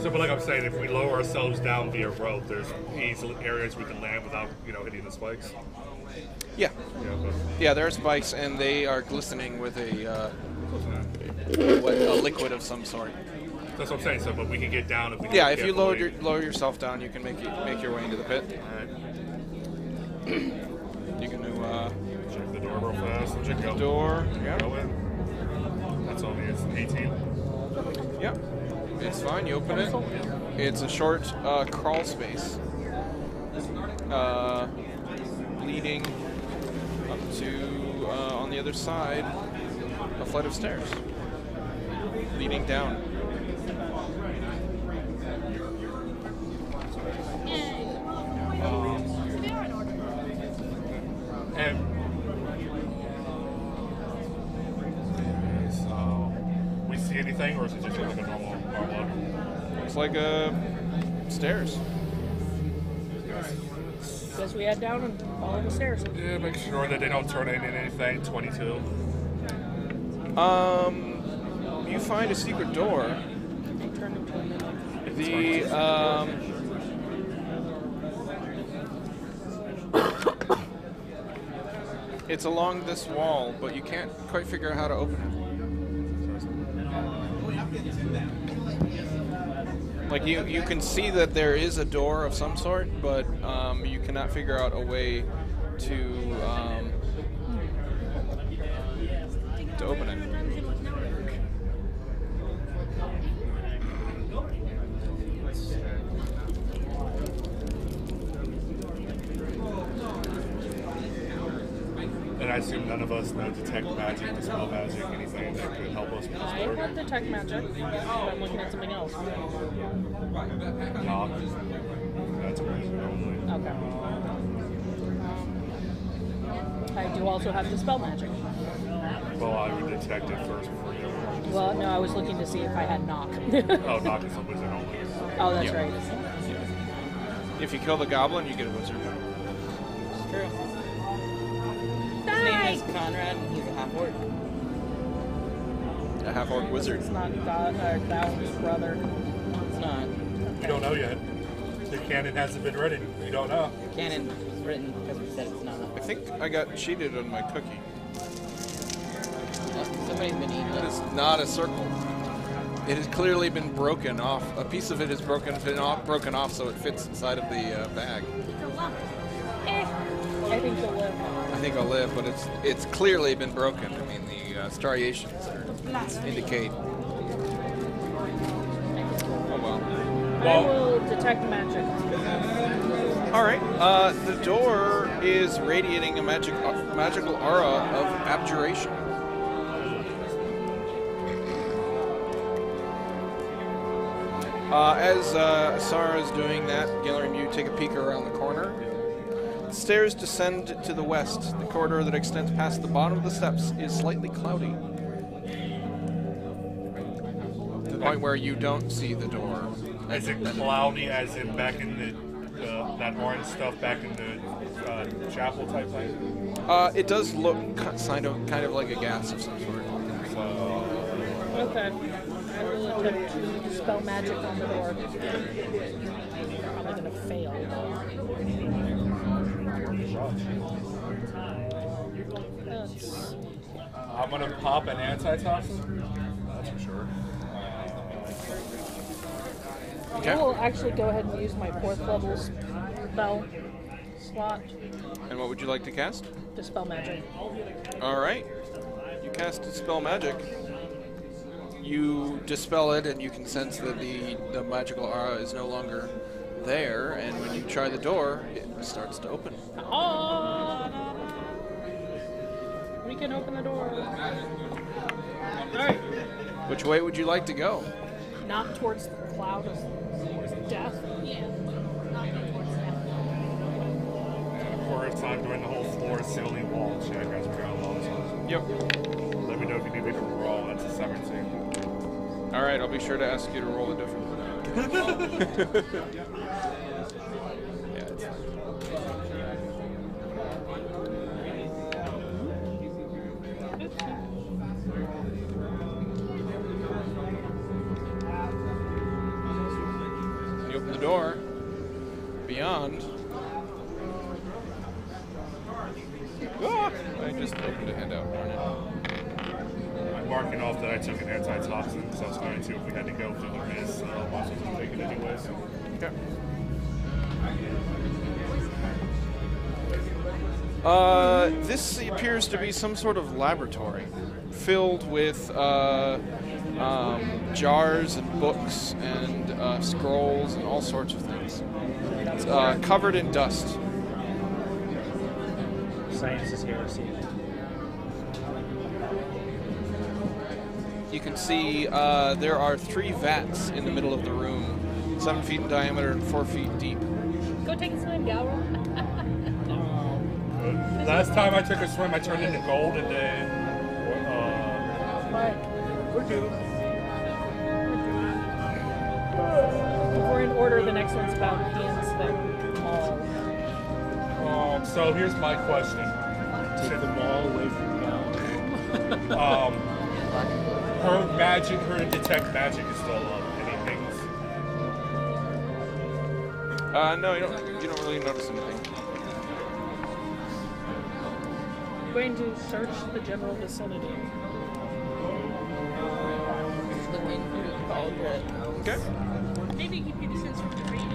[SPEAKER 2] So, but like I'm saying, if we lower ourselves down via rope, there's easily areas we can land without, hitting the spikes.
[SPEAKER 1] Yeah,
[SPEAKER 2] Yeah, but
[SPEAKER 1] yeah, there are spikes, and they are glistening with a liquid of some sort.
[SPEAKER 2] that's what I'm saying. So, but we can get down if we.
[SPEAKER 1] Yeah,
[SPEAKER 2] do
[SPEAKER 1] if you
[SPEAKER 2] carefully.
[SPEAKER 1] lower yourself down, you can make your way into the pit.
[SPEAKER 2] Alright,
[SPEAKER 1] You can
[SPEAKER 2] check the door real fast.
[SPEAKER 1] check the
[SPEAKER 2] Go.
[SPEAKER 1] door. Yeah,
[SPEAKER 2] Go in. That's all it is. 18.
[SPEAKER 1] yeah, it's fine. You open it. It's a short crawl space, leading up to on the other side a flight of stairs leading down.
[SPEAKER 6] Yay! They are in order.
[SPEAKER 2] And so, we see anything, or is it just like a normal look?
[SPEAKER 1] Looks like stairs.
[SPEAKER 3] Guess we head down and follow the stairs.
[SPEAKER 2] Yeah, make sure that they don't turn into anything. 22.
[SPEAKER 1] You find a secret door.
[SPEAKER 3] Turn into a mimic.
[SPEAKER 1] The it's along this wall, but you can't quite figure out how to open it. Like you can see that there is a door of some sort, but you cannot figure out a way to open it.
[SPEAKER 2] And I assume none of us know detect magic, dispel magic, anything that could help us with this
[SPEAKER 3] I
[SPEAKER 2] door.
[SPEAKER 3] have detect magic. I'm looking at something else.
[SPEAKER 2] Knock. That's magic only.
[SPEAKER 3] Okay. I do also have dispel magic.
[SPEAKER 2] Well, I would detect it first before you ever.
[SPEAKER 3] Well, no, I was looking to see if I had knock.
[SPEAKER 2] Oh, knock is a wizard only.
[SPEAKER 3] Oh, that's
[SPEAKER 1] Yeah.
[SPEAKER 3] right.
[SPEAKER 1] If you kill the goblin, you get a wizard.
[SPEAKER 4] It's true. His name is Conrad, and he's a half-orc.
[SPEAKER 1] A half-orc wizard.
[SPEAKER 3] It's not Dow's brother.
[SPEAKER 4] It's not.
[SPEAKER 2] You don't know yet. The canon hasn't been written. You don't know.
[SPEAKER 4] Canon was written because we said it's not.
[SPEAKER 1] I think I got cheated on my cookie.
[SPEAKER 4] Somebody's been eating
[SPEAKER 1] It
[SPEAKER 4] it.
[SPEAKER 1] is not a circle. It has clearly been broken off. A piece of it is broken off, so it fits inside of the bag.
[SPEAKER 3] I think you'll live.
[SPEAKER 1] I think I'll live, but it's clearly been broken. I mean, the striations indicate. Oh well.
[SPEAKER 3] I will detect magic.
[SPEAKER 1] All right. The door is radiating a magical aura of abjuration. As Asara is doing that, Gilliam, you take a peek around the corner. The stairs descend to the west. The corridor that extends past the bottom of the steps is slightly cloudy. To the point where you don't see the door.
[SPEAKER 2] Is it cloudy as in back in the that orange stuff back in the chapel type thing?
[SPEAKER 1] It does look kind of like a gas of some sort.
[SPEAKER 3] Okay. I will attempt to dispel magic on the door. Probably gonna fail.
[SPEAKER 2] I'm gonna pop an antitoxin. That's for sure.
[SPEAKER 1] Okay.
[SPEAKER 3] I will actually go ahead and use my 4th level spell slot.
[SPEAKER 1] And what would you like to cast?
[SPEAKER 3] Dispel magic.
[SPEAKER 1] All right. You cast Dispel Magic. You dispel it, and you can sense that the magical aura is no longer there. And when you try the door, it starts to open.
[SPEAKER 3] Oh! We can open the door. Alright.
[SPEAKER 1] Which way would you like to go?
[SPEAKER 3] Not towards the cloud of death.
[SPEAKER 6] Yeah. Not go towards that.
[SPEAKER 2] Or if I'm doing the whole floor ceiling wall check as we go along.
[SPEAKER 1] Yep.
[SPEAKER 2] Let me know if you need me to roll. That's a 17.
[SPEAKER 1] All right, I'll be sure to ask you to roll a different one. Yeah, it's you open the door. Beyond. Ah, I just opened a handout. Darn it.
[SPEAKER 2] I'm marking off that I took an antitoxin because I was going to if we had to go through the mist. I was going to take it anyways.
[SPEAKER 1] Okay. This appears to be some sort of laboratory filled with jars and books and scrolls and all sorts of things. It's covered in dust.
[SPEAKER 5] Science is heresy.
[SPEAKER 1] You can see there are 3 vats in the middle of the room, 7 feet in diameter and 4 feet deep.
[SPEAKER 3] Go take a swim, Galro.
[SPEAKER 2] Last time I took a swim, I turned into gold and then.
[SPEAKER 3] We're due. We're in order. The next one's about hands that all.
[SPEAKER 2] So here's my question.
[SPEAKER 5] Take the wall away from now.
[SPEAKER 2] Her magic, her detect magic is still up. Anything?
[SPEAKER 1] No, you don't really notice anything.
[SPEAKER 3] I'm going to search the general vicinity.
[SPEAKER 4] It's the wing for the ball grit.
[SPEAKER 1] Okay.
[SPEAKER 6] Maybe you can get a sense of the range.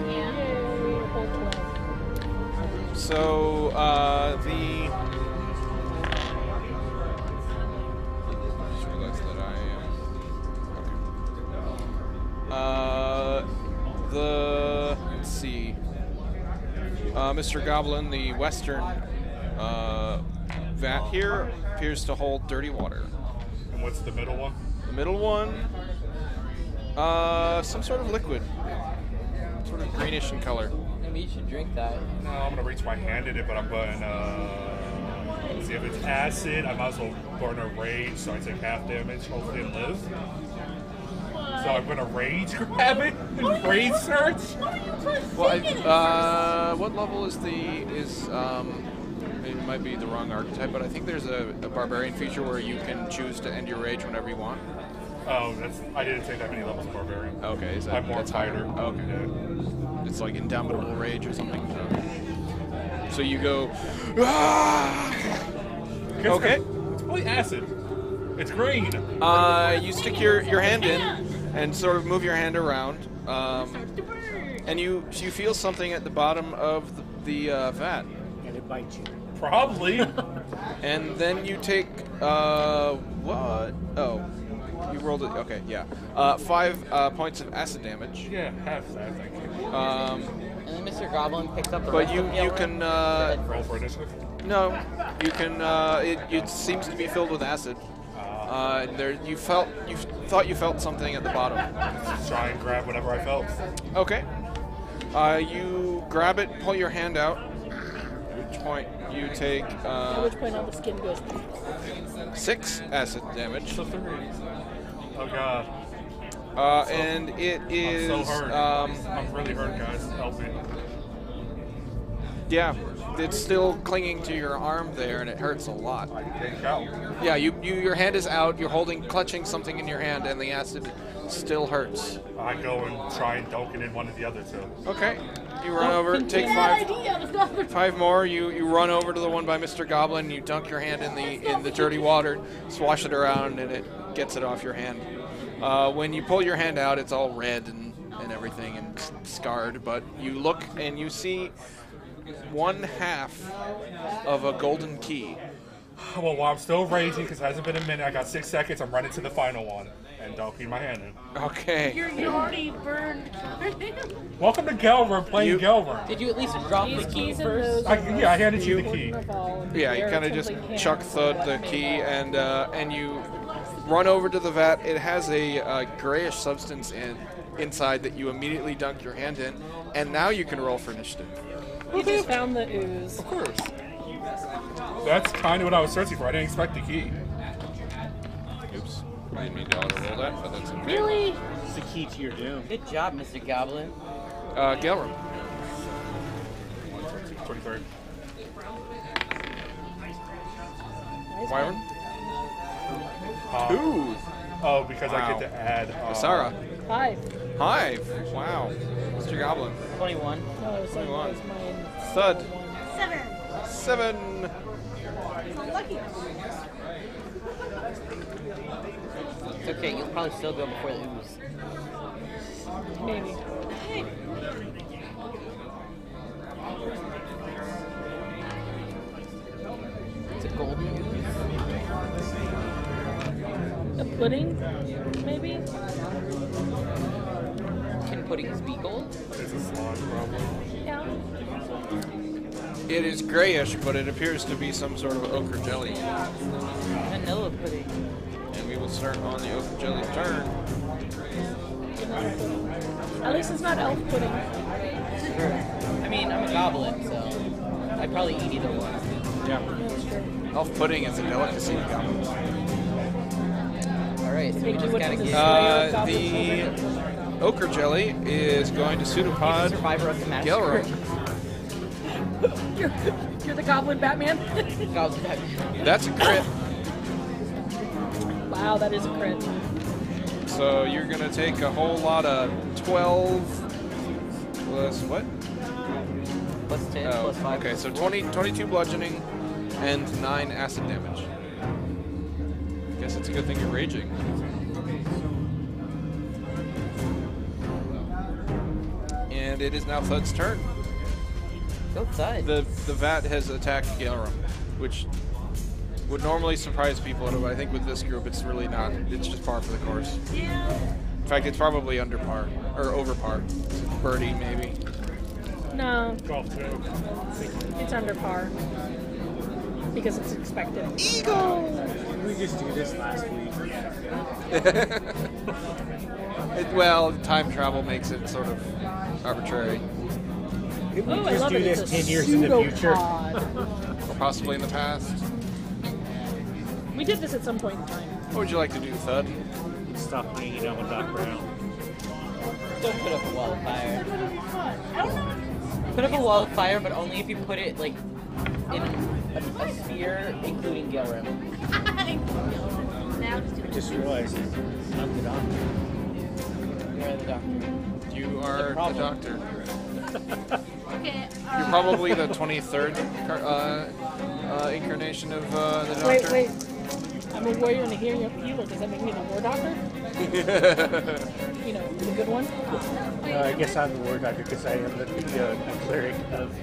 [SPEAKER 6] Yeah.
[SPEAKER 3] Yay, whole 12.
[SPEAKER 1] So just realized that I am. Okay. Let's see. Mr. Goblin, the western vat here appears to hold dirty water.
[SPEAKER 2] And what's the middle one?
[SPEAKER 1] The middle one, some sort of liquid, sort of greenish in color.
[SPEAKER 4] Maybe you should drink that.
[SPEAKER 2] No, I'm gonna reach my hand in it, but I'm going. Let's see if it's acid. I might as well burn a rage, so I take half damage, hopefully and live. So I'm gonna rage grab it and rage search.
[SPEAKER 1] Well, what level is it might be the wrong archetype, but I think there's a barbarian feature where you can choose to end your rage whenever you want.
[SPEAKER 2] Oh, I didn't take that many levels of barbarian.
[SPEAKER 1] Okay, is
[SPEAKER 2] I'm more
[SPEAKER 1] that's
[SPEAKER 2] tighter.
[SPEAKER 1] Okay.
[SPEAKER 2] Yeah.
[SPEAKER 1] It's like indomitable rage or something. So you go. Ah! Okay.
[SPEAKER 2] It's probably acid. It's green.
[SPEAKER 1] You stick your hand in and sort of move your hand around, and you feel something at the bottom of the vat.
[SPEAKER 5] And it bites you.
[SPEAKER 2] Probably.
[SPEAKER 1] And then you take what? Oh, you rolled it. Okay, yeah. 5 points of acid damage.
[SPEAKER 2] Yeah, half that, thank you.
[SPEAKER 4] And then Mr. Goblin picks up the
[SPEAKER 1] But
[SPEAKER 4] rest
[SPEAKER 1] you
[SPEAKER 4] of the
[SPEAKER 1] can
[SPEAKER 2] Roll for initiative.
[SPEAKER 1] no, you can. It seems to be filled with acid. You thought you felt something at the bottom.
[SPEAKER 2] Just try and grab whatever I felt.
[SPEAKER 1] Okay. You grab it, pull your hand out. At which point you take
[SPEAKER 3] At which point all the skin goes.
[SPEAKER 1] 6 acid damage.
[SPEAKER 2] So 3. Oh god.
[SPEAKER 1] And it is.
[SPEAKER 2] I'm so hurt. I'm really hurt, guys. Help me.
[SPEAKER 1] Yeah, it's still clinging to your arm there, and it hurts a lot.
[SPEAKER 2] I can't count.
[SPEAKER 1] Yeah, your hand is out. You're clutching something in your hand, and the acid still hurts.
[SPEAKER 2] I go and try and dunk it in one of the other two.
[SPEAKER 1] Okay, you run over, take 5 more. You run over to the one by Mr. Goblin. You dunk your hand in the dirty water, swash it around, and it gets it off your hand. When you pull your hand out, it's all red and everything and scarred. But you look and you see 1/2 of a golden key.
[SPEAKER 2] Well, while I'm still raging, because it hasn't been a minute, I got 6 seconds, I'm running to the final one. And dunking my hand in.
[SPEAKER 1] Okay.
[SPEAKER 6] You already burned.
[SPEAKER 2] Welcome to Gelver, playing Gelver.
[SPEAKER 4] Did you at least drop the key first?
[SPEAKER 2] I handed you the key.
[SPEAKER 1] Yeah, you kind of just chuck thud the key, and you run over to the vat. It has a grayish substance inside that you immediately dunk your hand in, and now you can roll for initiative.
[SPEAKER 3] You just found the ooze.
[SPEAKER 2] Of course. That's kind of what I was searching for. I didn't expect the key.
[SPEAKER 1] Oops, I didn't mean to auto-roll that, but that's okay.
[SPEAKER 3] Really?
[SPEAKER 5] It's the key to your doom.
[SPEAKER 4] Good job, Mr. Goblin.
[SPEAKER 1] Gelram.
[SPEAKER 2] 23rd.
[SPEAKER 1] Wyron. 2.
[SPEAKER 2] Oh, because I
[SPEAKER 1] Wow.
[SPEAKER 2] get to add.
[SPEAKER 1] Sarah.
[SPEAKER 3] 5.
[SPEAKER 1] 5. Wow. Mr. Goblin.
[SPEAKER 4] 21.
[SPEAKER 3] No, it was
[SPEAKER 1] 21.
[SPEAKER 3] mine.
[SPEAKER 1] Thud.
[SPEAKER 6] 7.
[SPEAKER 1] 7.
[SPEAKER 6] Lucky.
[SPEAKER 4] It's okay, you'll probably still go before the ooze.
[SPEAKER 3] Maybe.
[SPEAKER 4] It's a golden ooze.
[SPEAKER 3] A pudding? Maybe?
[SPEAKER 4] Can puddings be gold?
[SPEAKER 2] It's a slog, probably.
[SPEAKER 3] Yeah.
[SPEAKER 1] It is grayish, but it appears to be some sort of ochre jelly.
[SPEAKER 4] Vanilla pudding.
[SPEAKER 1] And we will start on the ochre jelly turn.
[SPEAKER 3] At least it's not elf pudding.
[SPEAKER 4] I mean, I'm a goblin, so I'd probably eat either one.
[SPEAKER 1] Yeah. Elf pudding is a delicacy.
[SPEAKER 4] Alright, so we
[SPEAKER 3] Make you
[SPEAKER 4] just
[SPEAKER 3] what
[SPEAKER 4] gotta
[SPEAKER 3] is
[SPEAKER 4] get
[SPEAKER 3] this?
[SPEAKER 1] The ochre jelly is going to pseudopod
[SPEAKER 4] Survivor of the Massacre.
[SPEAKER 1] Gelram.
[SPEAKER 3] You're the goblin Batman?
[SPEAKER 4] Goblin.
[SPEAKER 1] That's a crit.
[SPEAKER 3] Wow, that is a crit.
[SPEAKER 1] So you're going to take a whole lot of 12 plus what?
[SPEAKER 4] Plus 10,
[SPEAKER 1] Oh,
[SPEAKER 4] plus 5.
[SPEAKER 1] okay, so 22 bludgeoning and 9 acid damage. Guess it's a good thing you're raging. And it is now Thud's turn.
[SPEAKER 4] Go Thud.
[SPEAKER 1] The vat has attacked Gelram, which would normally surprise people, but I think with this group it's really not. It's just par for the course. In fact, it's probably under par, or over par. Birdie, maybe.
[SPEAKER 3] No,
[SPEAKER 2] Golf too.
[SPEAKER 3] it's under par. Because it's expected.
[SPEAKER 5] Didn't we just do this last week?
[SPEAKER 1] Well, time travel makes it sort of arbitrary.
[SPEAKER 5] Didn't we
[SPEAKER 3] Oh, I
[SPEAKER 5] just
[SPEAKER 3] love
[SPEAKER 5] do
[SPEAKER 3] it.
[SPEAKER 5] this
[SPEAKER 3] It's
[SPEAKER 5] 10
[SPEAKER 3] a
[SPEAKER 5] years in the future?
[SPEAKER 3] pseudopod.
[SPEAKER 1] Or possibly in the past.
[SPEAKER 3] We did this at some point in time.
[SPEAKER 1] What would you like to do, Thud?
[SPEAKER 5] Stop hanging out with Doc Brown.
[SPEAKER 4] Don't put up a wall of fire.
[SPEAKER 6] I don't know.
[SPEAKER 4] Put up a wall of fire, but only if you put it like in a sphere, including Gilrim.
[SPEAKER 6] Now just do
[SPEAKER 5] I
[SPEAKER 6] it.
[SPEAKER 5] just realized I'm the doctor.
[SPEAKER 4] You're the doctor.
[SPEAKER 1] You are the
[SPEAKER 4] problem.
[SPEAKER 1] doctor.
[SPEAKER 6] Okay.
[SPEAKER 1] You're probably the 23rd incarnation of the doctor.
[SPEAKER 3] Wait, wait. I'm a warrior and a healer. Does that make me the war doctor? You know, the good one?
[SPEAKER 5] I guess I'm the war doctor because I am the cleric of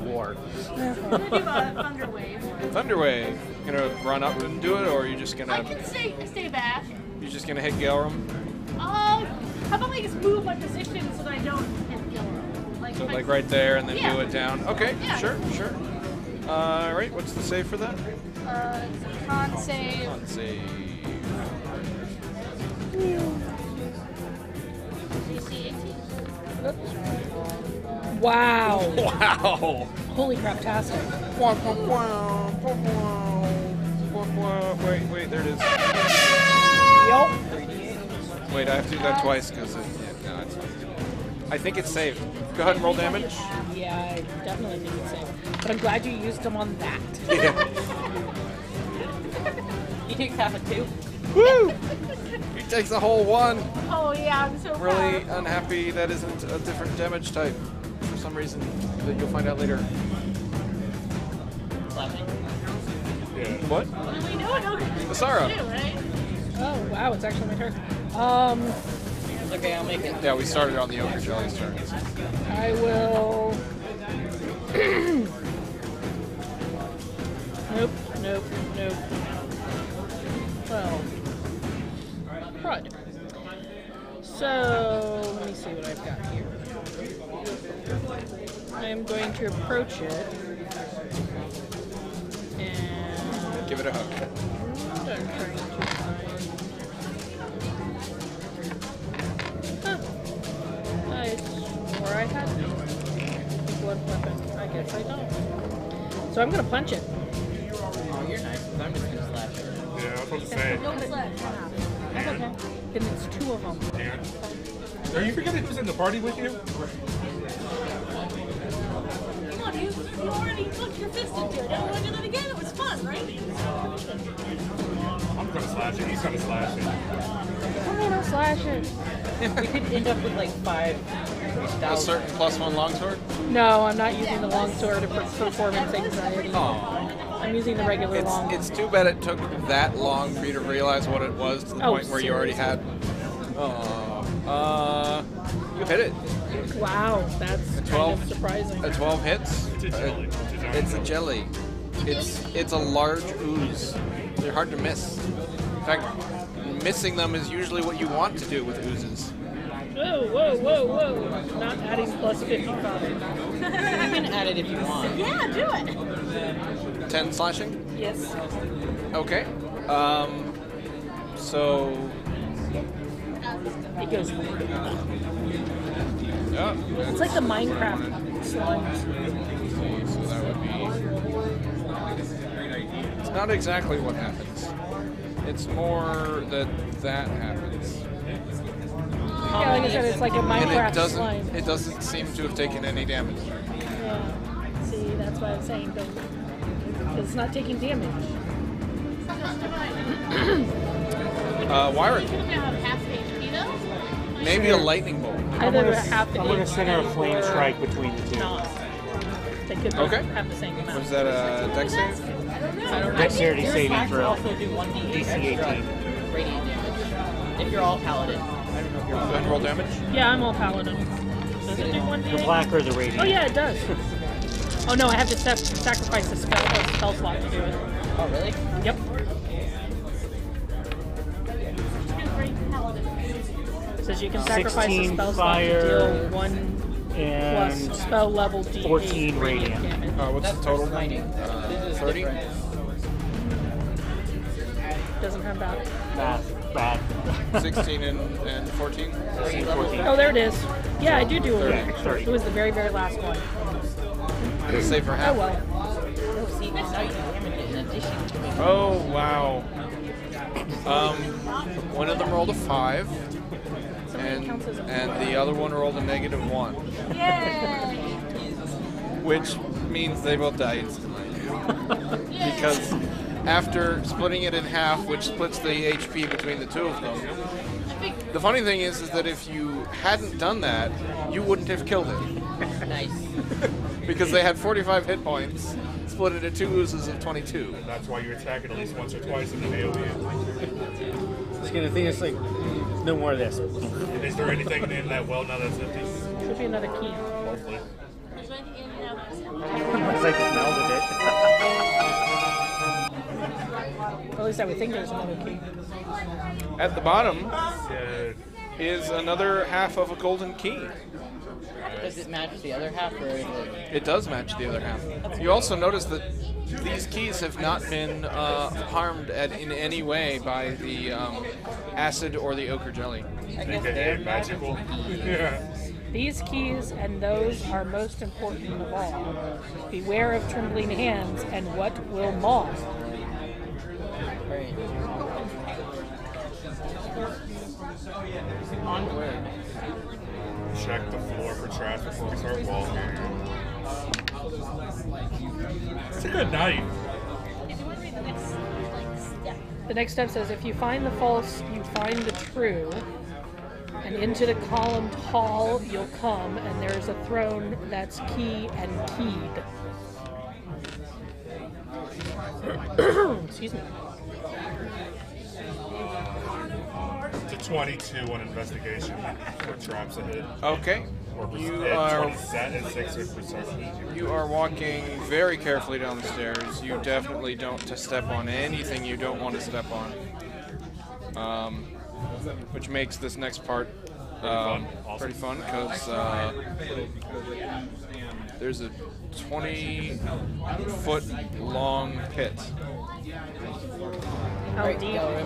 [SPEAKER 5] war.
[SPEAKER 6] I'm gonna do a thunder wave.
[SPEAKER 1] Thunderwave. You gonna run up and do it, or are you just
[SPEAKER 6] I
[SPEAKER 1] gonna
[SPEAKER 6] can stay back.
[SPEAKER 1] you just gonna hit Galrum?
[SPEAKER 6] How about I just move my position so that I don't hit Gilroy?
[SPEAKER 1] So like right there, and then
[SPEAKER 6] Yeah.
[SPEAKER 1] do it down. Okay,
[SPEAKER 6] Yeah.
[SPEAKER 1] sure. All right. What's the save for that?
[SPEAKER 6] Con save.
[SPEAKER 1] Con save.
[SPEAKER 6] DC 18.
[SPEAKER 3] Wow.
[SPEAKER 1] Wow.
[SPEAKER 3] Holy crap-tastic.
[SPEAKER 1] Wait, there it is.
[SPEAKER 3] Yup.
[SPEAKER 1] Wait, I have to do that twice because no, it's fine. I think it's saved. Go ahead and roll damage.
[SPEAKER 3] Yeah, I definitely think it's safe. But I'm glad you used them on that.
[SPEAKER 1] Yeah.
[SPEAKER 4] You take half of 2.
[SPEAKER 1] Woo! He takes the whole one.
[SPEAKER 6] Oh yeah, I'm so
[SPEAKER 1] Really
[SPEAKER 6] proud.
[SPEAKER 1] unhappy that isn't a different damage type for some reason that you'll find out later.
[SPEAKER 4] Slashing.
[SPEAKER 2] Yeah.
[SPEAKER 1] What?
[SPEAKER 6] We know it.
[SPEAKER 1] Sarah.
[SPEAKER 6] Right?
[SPEAKER 3] Oh, wow, it's actually my turn.
[SPEAKER 4] It's okay, I'll make it.
[SPEAKER 1] Yeah, we started on the Ogre Jelly's turn.
[SPEAKER 3] I will... Nope. Well, crud. So, let me see what I've got here. I am going to approach it. And...
[SPEAKER 1] Give it a hug.
[SPEAKER 3] I'm trying to find... I swore I had one weapon. I guess I don't. So I'm gonna punch it.
[SPEAKER 4] Oh, you're nice. I'm just gonna slash it.
[SPEAKER 2] Yeah, I was about to say.
[SPEAKER 6] No slash.
[SPEAKER 3] That's okay. Then it's 2 of them.
[SPEAKER 2] And are you forgetting who's in the party with you?
[SPEAKER 6] Come on, you already put your fist into it. Don't want to do that again? It was fun, right?
[SPEAKER 2] I'm gonna slash it. He's gonna slash it.
[SPEAKER 3] I'm gonna slash it.
[SPEAKER 4] We could end up with like 5
[SPEAKER 1] A certain +1 longsword?
[SPEAKER 3] No, I'm not using the longsword for performance anxiety. I'm using the regular long.
[SPEAKER 1] It's too bad it took that long for you to realize what it was to the
[SPEAKER 3] Oh,
[SPEAKER 1] point where you already had. You hit it.
[SPEAKER 3] Wow, that's kind
[SPEAKER 1] 12.
[SPEAKER 3] of surprising.
[SPEAKER 1] A 12 hits.
[SPEAKER 2] It's a jelly.
[SPEAKER 1] It's a jelly. It's a large ooze. They're hard to miss. In fact, missing them is usually what you want to do with oozes.
[SPEAKER 3] Whoa. Not adding plus 55.
[SPEAKER 4] You can add it if you want.
[SPEAKER 6] Yeah, do it.
[SPEAKER 1] 10 slashing?
[SPEAKER 3] Yes.
[SPEAKER 1] Okay. So.
[SPEAKER 3] It goes.
[SPEAKER 1] Yeah.
[SPEAKER 3] It's like the Minecraft slimes.
[SPEAKER 1] So that would be. It's not exactly what happens. It's more that happens.
[SPEAKER 3] Yeah, like I said, it's like a
[SPEAKER 1] And
[SPEAKER 3] Minecraft slime.
[SPEAKER 1] it doesn't seem to have taken any damage.
[SPEAKER 3] Yeah. See, that's why I'm saying don't. It's not taking damage.
[SPEAKER 1] Wyron,
[SPEAKER 6] You're gonna have half HP though?
[SPEAKER 1] maybe a lightning bolt.
[SPEAKER 3] Either a half
[SPEAKER 5] I'm gonna center a flame
[SPEAKER 3] or
[SPEAKER 5] strike between the two.
[SPEAKER 3] not. They could
[SPEAKER 1] Okay.
[SPEAKER 3] have the same amount.
[SPEAKER 1] Was that a dex save?
[SPEAKER 3] I don't know.
[SPEAKER 5] Dexterity
[SPEAKER 4] Your
[SPEAKER 5] saving
[SPEAKER 4] attacks
[SPEAKER 5] throw.
[SPEAKER 4] also do 1d8
[SPEAKER 5] DC
[SPEAKER 4] extra
[SPEAKER 5] 18.
[SPEAKER 4] radiant damage. If you're all paladin. I don't know if you're all
[SPEAKER 1] Go ahead and roll damage.
[SPEAKER 3] Yeah, I'm all paladin. Does it do 1d8?
[SPEAKER 5] The black or the radiant?
[SPEAKER 3] Oh yeah, it does. Oh no, I have to sacrifice a spell slot to do it.
[SPEAKER 4] Oh, really?
[SPEAKER 3] Yep. It says you can sacrifice a
[SPEAKER 5] 16
[SPEAKER 3] spell slot to
[SPEAKER 5] fire
[SPEAKER 3] deal 1
[SPEAKER 5] and
[SPEAKER 3] plus spell level D8
[SPEAKER 5] 14 radiant.
[SPEAKER 3] damage.
[SPEAKER 1] What's
[SPEAKER 4] That's
[SPEAKER 1] the total?
[SPEAKER 4] fighting. This is
[SPEAKER 1] 30?
[SPEAKER 4] different.
[SPEAKER 3] Doesn't have that.
[SPEAKER 5] Bad.
[SPEAKER 1] 16 and 14?
[SPEAKER 5] 14.
[SPEAKER 3] Oh, there it is. Yeah, I do a
[SPEAKER 1] 30.
[SPEAKER 5] 30.
[SPEAKER 3] It was the very, very last one.
[SPEAKER 1] Save for
[SPEAKER 3] Oh
[SPEAKER 1] half.
[SPEAKER 3] well.
[SPEAKER 4] Oh, see, that's how you damage it in addition to making
[SPEAKER 1] Oh, wow. One of them rolled a 5. and
[SPEAKER 3] counts as a
[SPEAKER 1] the other one rolled a -1,
[SPEAKER 6] Yay!
[SPEAKER 1] which means they both die instantly. Because after splitting it in half, which splits the HP between the two of them, the funny thing is that if you hadn't done that, you wouldn't have killed it.
[SPEAKER 4] Nice.
[SPEAKER 1] Because they had 45 hit points, split into 2 oozes of 22.
[SPEAKER 2] That's why you attack it at least once or twice and then AoE.
[SPEAKER 5] Just gonna think it's like, no more of this.
[SPEAKER 2] Is there anything in that well now that's empty?
[SPEAKER 3] Should be another key.
[SPEAKER 2] Hopefully.
[SPEAKER 6] There's one in and out that's
[SPEAKER 5] It's like it melded it.
[SPEAKER 3] At least I would think there's another key.
[SPEAKER 1] At the bottom
[SPEAKER 2] Yeah.
[SPEAKER 1] is another half of a golden key.
[SPEAKER 4] Does it match the other half, or is it?
[SPEAKER 1] It does match the other half. You also notice that these keys have not been harmed in any way by the acid or the ochre jelly.
[SPEAKER 4] I guess
[SPEAKER 2] AKA
[SPEAKER 4] they're
[SPEAKER 2] magical. Yeah.
[SPEAKER 3] These keys and those are most important of all. Beware of trembling hands and what will maul.
[SPEAKER 4] Right. Onward.
[SPEAKER 2] Check the floor for trash before we start walking. It's a good night.
[SPEAKER 6] If you want to read the next step.
[SPEAKER 3] The next step says, if you find the false, you find the true. And into the columned hall you'll come, and there's a throne that's key and keyed. Excuse me.
[SPEAKER 2] It's a 22 on investigation for traps ahead.
[SPEAKER 1] Okay.
[SPEAKER 2] Or
[SPEAKER 1] You
[SPEAKER 2] and
[SPEAKER 1] are
[SPEAKER 2] 27 and 6 with perception.
[SPEAKER 1] you are walking very carefully down the stairs. You definitely don't to step on anything you don't want to step on. Which makes this next part pretty fun because there's a 20-foot long pit.
[SPEAKER 3] How
[SPEAKER 4] Right,
[SPEAKER 3] deep?
[SPEAKER 4] go.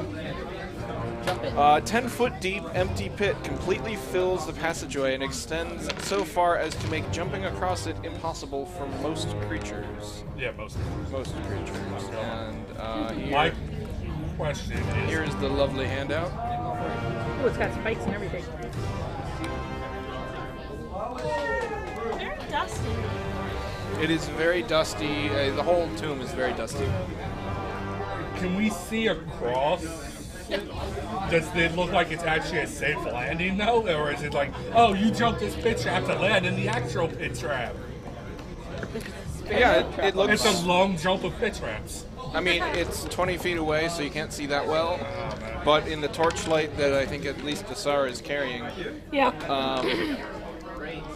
[SPEAKER 4] Jump it.
[SPEAKER 1] 10-foot deep empty pit completely fills the passageway and extends so far as to make jumping across it impossible for most creatures.
[SPEAKER 2] Yeah, most.
[SPEAKER 1] Most creatures. And
[SPEAKER 2] My
[SPEAKER 1] here,
[SPEAKER 2] question is,
[SPEAKER 1] here is the lovely handout.
[SPEAKER 3] Oh, it's got spikes and everything.
[SPEAKER 6] Very dusty.
[SPEAKER 1] It is very dusty. The whole tomb is very dusty.
[SPEAKER 2] can we see across? Does it look like it's actually a safe landing though? Or is it like, oh, you jumped this pit trap to land in the actual pit trap?
[SPEAKER 1] Yeah, it looks.
[SPEAKER 2] It's a long jump of pit traps.
[SPEAKER 1] I mean, it's 20 feet away, so you can't see that well. But in the torchlight that I think at least Asara is carrying,
[SPEAKER 3] Yeah.